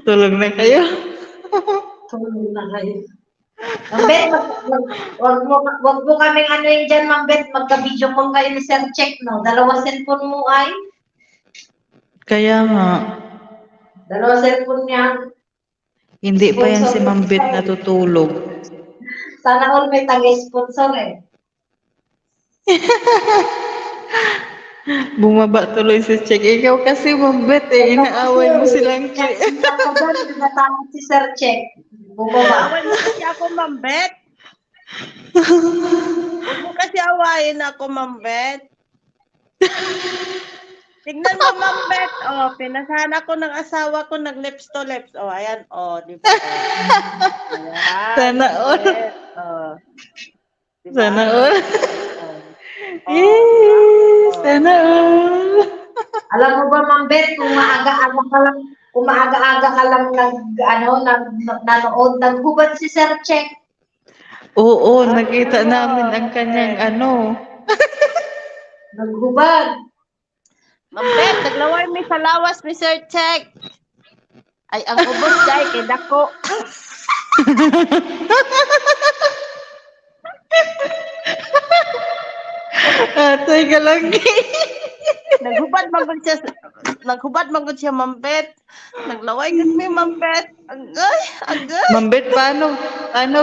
Tulog na kayo. Tulog na kayo. Mambet, wag mo kaming ano yun dyan, Mambet. Magka-video call kayo ni Sir Check, no? Dalawa cellphone mo ay. Kaya nga, Dalawa cellphone niya. hindi pa yan si Ma'am Beth natutulog. Sana all may taga-sponsor eh. Bumaba tuloy si Check. Ikaw kasi, Ma'am Beth, inaaway mo silang Nagtatakot si Sir Check. Bumaba. Awan mo kasi ako, Mambet. Huwag mo kasi awayin ako, Mambet. Tignan mo, Mambet. Oh, pinasahan ako ng asawa ko ng lips to lips. Oh, ayan. Oh, di ba? Ayan. Sana all. Mambet. Oh. Diba? Sana all. Oh. Sana all. Alam mo ba, Mambet, kung maaga-aga ka lang nanood, naghubad si Sir Check. Oo, nakita namin ang kanyang ano. Naghubad. Mambet, naglaway mi sa lawas, Mr. Check. Ay, ang ubos dahil kay dako. Atay ka lang. Naghubad magod siya, Mambet. Naglaway gud mi, Mambet. Agay, agay. Ma'am Beth, paano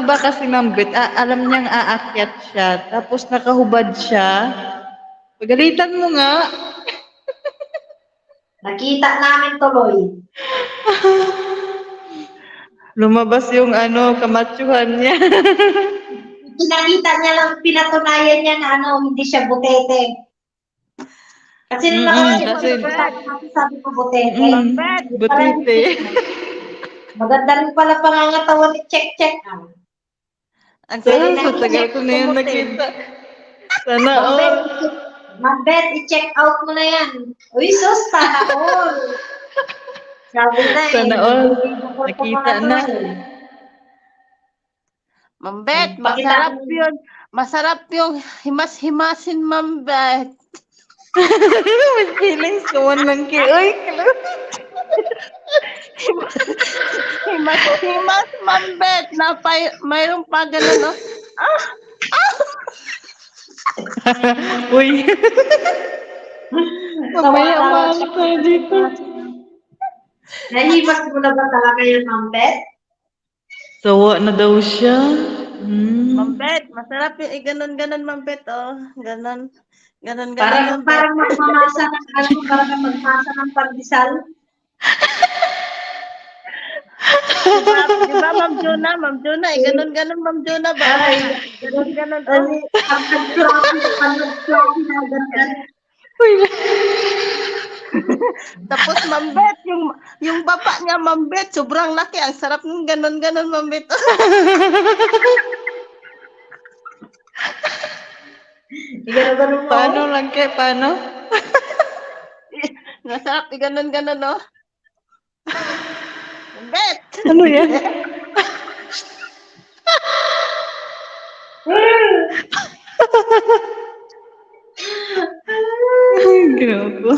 ba kasi Ma'am Beth, alam niyang aakyat siya, tapos nakahubad siya. Pagalitan mo nga. Nakita namin tuloy. Lumabas yung ano, kamatsuhan niya. Pinakita niya lang, pinatunayan niya na hindi siya butete. Kasi nung sabi ko butete. Mambet. Butite. Maganda rin pala pangangatawan ni Check. Ang Sana sabi sa tagal ko na yun nakita. Sana all. Mambet, i-check out mo na yan. Uy, sus, sana all. Sabi na eh. Sana all. Nakita na. Mambet, masarap yun. Masarap yung himas-himasin, Mambet. May feelings ko man lang kay. Uy, Himas-himas, Mambet. Mayroong pa ganun, no? Uy, mamaya Tawa-tawa maano tayo dito. Nahimas mo na ba talaga yun, Ma'am Beth? Sawa na daw siya. Hmm. Mambet, masarap yung ganon-ganon, Mambet, oh. Ganon. Ganon-ganon, Parang, Mambet. parang magmamasa ng ano, parang magmasa ng pandesal. Diba, Ma'am Juna? Ma'am Juna, ganon-ganon, Ma'am Juna ba? Ay, Ganon-ganon, oh. Ano, ang nag-fluffy na ganyan. Tapos, Mambet, yung baba niya, Mambet, sobrang laki. Ang sarap ng ganon-ganon, Mambet. Igano-gano mo. Paano lang kaya? Paano? Masarap, ganon-ganon, oh. Mambet! Ano yan? Grabe.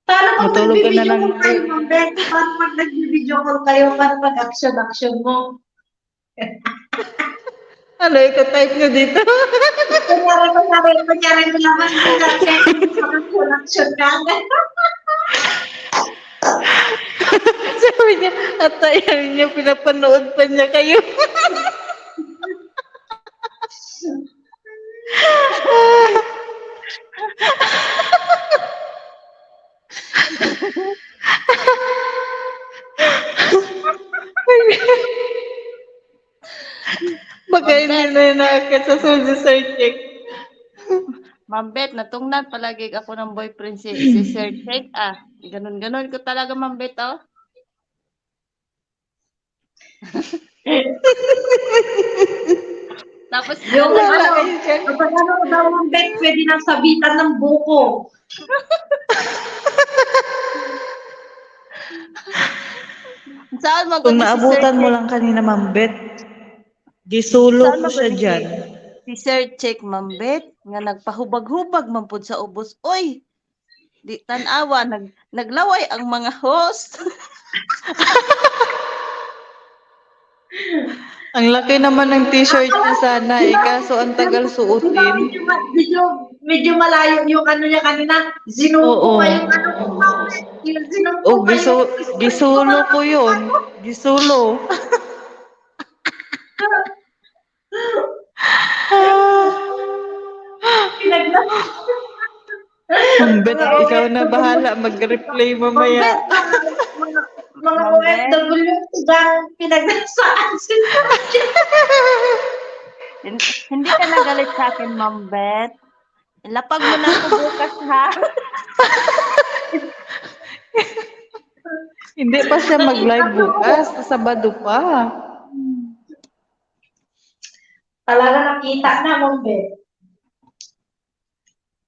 Paano pag Matulog ka na nagbibideo lang. call kayo, Ma'am Beth? Paano pag nagbibideo call kayo? Paano pag action mo? Ano, ito-type nyo dito? Kunyari mo naman action ka. Sabi niya, at ayaw niya, pinapanood pa niya kayo. Magainin na yun nakakit sa Sir Check. Mambet, natungnan palagi ako ng boyfriend si Sir Check. Ganon-ganon ko talaga, Mambet, oh. Tapos, Yung kapag ano daw, Ma'am Beth, pwede nang sabitan ng buko. saan Kung mag- naabutan mo lang kanina, Ma'am Beth, gisulo Saan ko siya magaling dyan. si Sir Check, Mambet, nga nagpahubag-hubag mampud sa ubos. Oy, di tanawa, naglaway ang mga host. Ang laki naman ng t-shirt niya sana kaso ang tagal suotin. Medyo malayo yung ano niya kanina. Zinuko Oo. pa yung ano ko, Ma'am Beth. Yung zinuko Oh, pa yung... gisulo ko yun. Gisulo. Ma'am Beth, ikaw na bahala. Mag-replay mamaya. Mga OFW, pinagdasaan sila. Hindi ka nagalit sa akin, Mambet. Lapag mo na ako bukas, ha? Hindi pa siya mag-live bukas. Sa Sabado pa. Talaga nakita na, Ma'am Beth.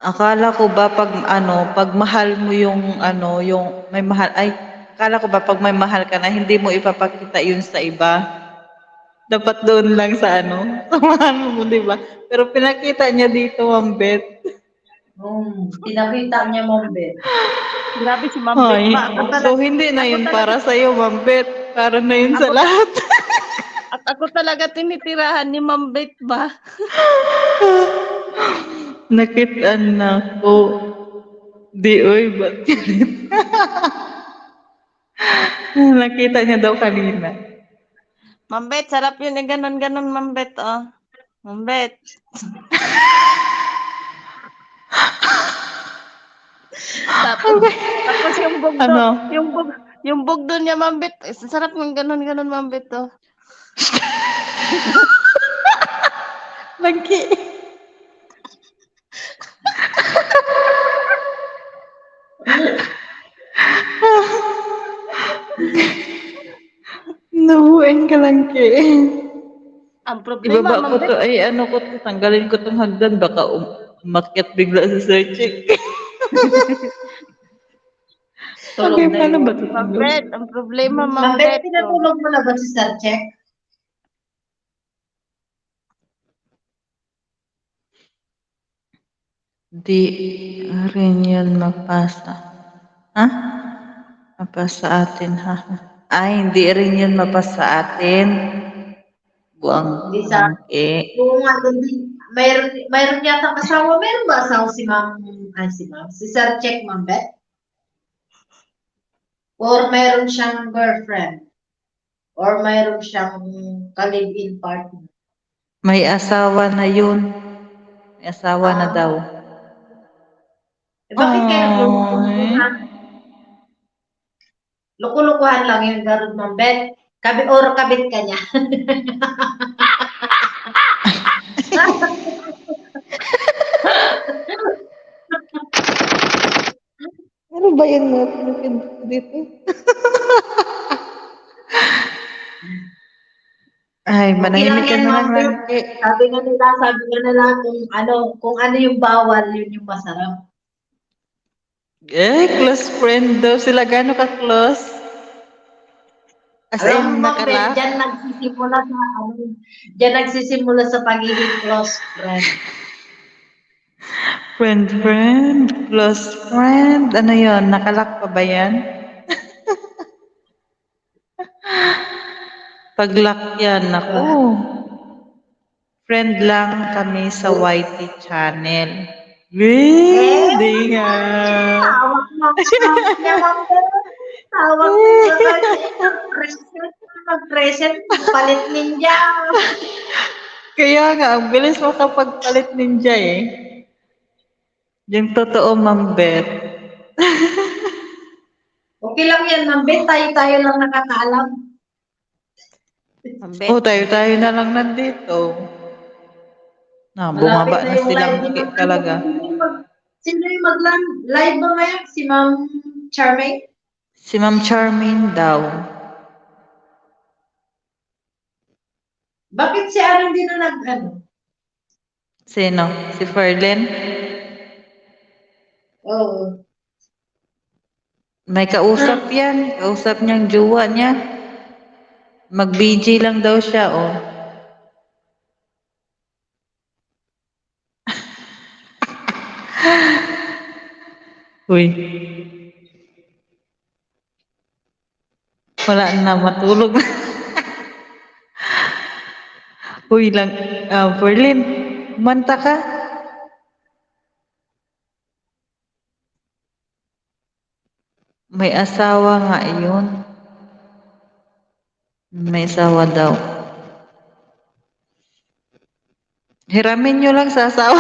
Akala ko ba pag mahal mo yung yung may mahal, akala ko ba pag may mahal ka na, hindi mo ipapakita yun sa iba? Dapat doon lang sa samahan mo, di ba? Pero pinakita niya dito, Ma'am Beth. Pinakita niya, Ma'am Beth. Grabe si Mambet. Ay, so hindi na yun para sa iyo, Ma'am Beth. Para na yun sa lahat. At ako talaga tinitirahan ni Mambet ba? Nakitaan na ko. Di, oy, ba't galit? Nakita niya daw kanina. Mambet, sarap yun eh. Ganon-ganon, Mambet, oh. Mambet. Tapos yung bugdo, yung bugdo niya, Mambet. Sarap ng ganon-ganon, Mambet, oh. Lagi. Nabuin ka lang, Ki. Ang problema, Ibaba ko Mambet. to, tanggalin ko tong hagdan, baka umakyat bigla sa searching. Okay, paano ba ito? Mambet, ang problema, Ma'am Mambet. Beth, pinatulog mo na ba si Sir Check? Di rin yun mapasa. Ha? Mapasa atin, ha? Ay, hindi rin yun mapasa atin. Buang Hindi sa... bangke. Oo nga, mayroon yata asawa. Meron ba asawa si Sir Check Mambet? Or meron siyang girlfriend? Or meron siyang ka-live-in partner? May asawa na yun. May asawa na daw. Eh, bakit kayo Ay. lukulukuhan? Lukulukuhan lang yung garod Mambet. Kabit ka niya. Ano ba yun dito? Ay, manahimik ka yan, na lang, Mambet. Langki. Sabi nga nila kung ano yung bawal, yun yung masarap. Close friend daw sila. Gano'n ka-close? As Alam in, mo, Mambet, nakala? diyan nagsisimula sa pagiging close friend. Friend, close friend. Ano yon? Nakalak pa ba yan? Pag-lock yan, ako. Friend lang kami sa YT channel. Hindi nga. Tawag mo niya, Mambet. Tawag mo niya. Mag-present, palit ninja. Kaya nga, ang bilis makapagpalit ninja eh. Yung totoo, Mambet. Okay lang yan, Mambet. Tayo lang nakakaalam. Oh, tayo na lang nandito. Bumaba na silang talaga. Sino yung mag-live ba ngayon? Si Ma'am Charmaine? Si Ma'am Charmaine daw. Bakit si Aaron din na Sino? Si Ferlin? Oo. May kausap yan. Kausap niyang jowa niya. Mag-BG lang daw siya, oh. Uy. Wala na, matulog na. Uy lang, Ferlin, manta ka? May asawa nga yun. May asawa daw. Hiramin nyo lang sa asawa.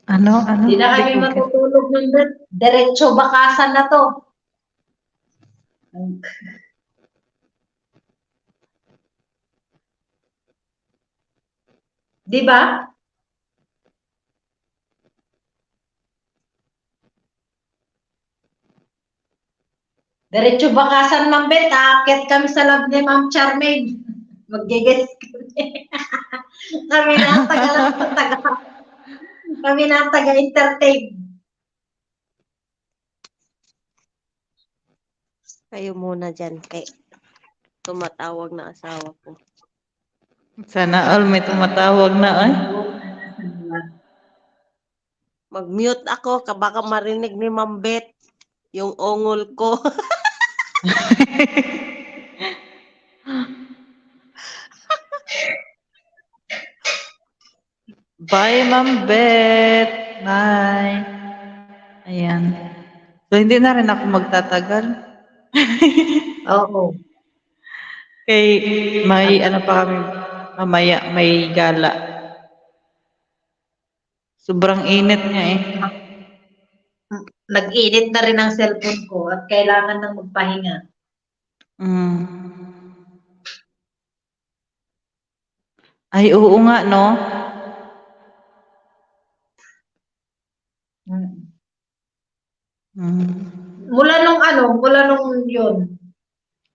Ano? Hindi na kami matutulog ng diretso bakasan na to. Di ba? Diretso bakasan, Mambet. Aakyat kami sa lab ni Ma'am Charmaine. Mag-guest kami. Kami na taga-entertain. Kayo muna dyan kay tumatawag na asawa ko. Sana all may tumatawag na, ay. Mag-mute ako, baka marinig ni Mambet yung ongol ko. Bye, Mambet. Bye. Ayan. So, hindi na rin ako magtatagal. Oo. Kay may ano pa kami mamaya, may gala. Sobrang init niya eh. Nag-init na rin ang cellphone ko at kailangan nang magpahinga. Ay, oo nga, no? Mula nung yun.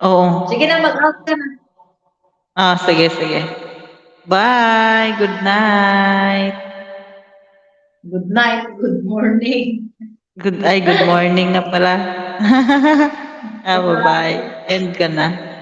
Oo. Sige na, mag-out ka na. Sige. Bye. Good night. Good night, good morning. Good morning na pala. Bye-bye. End ka na.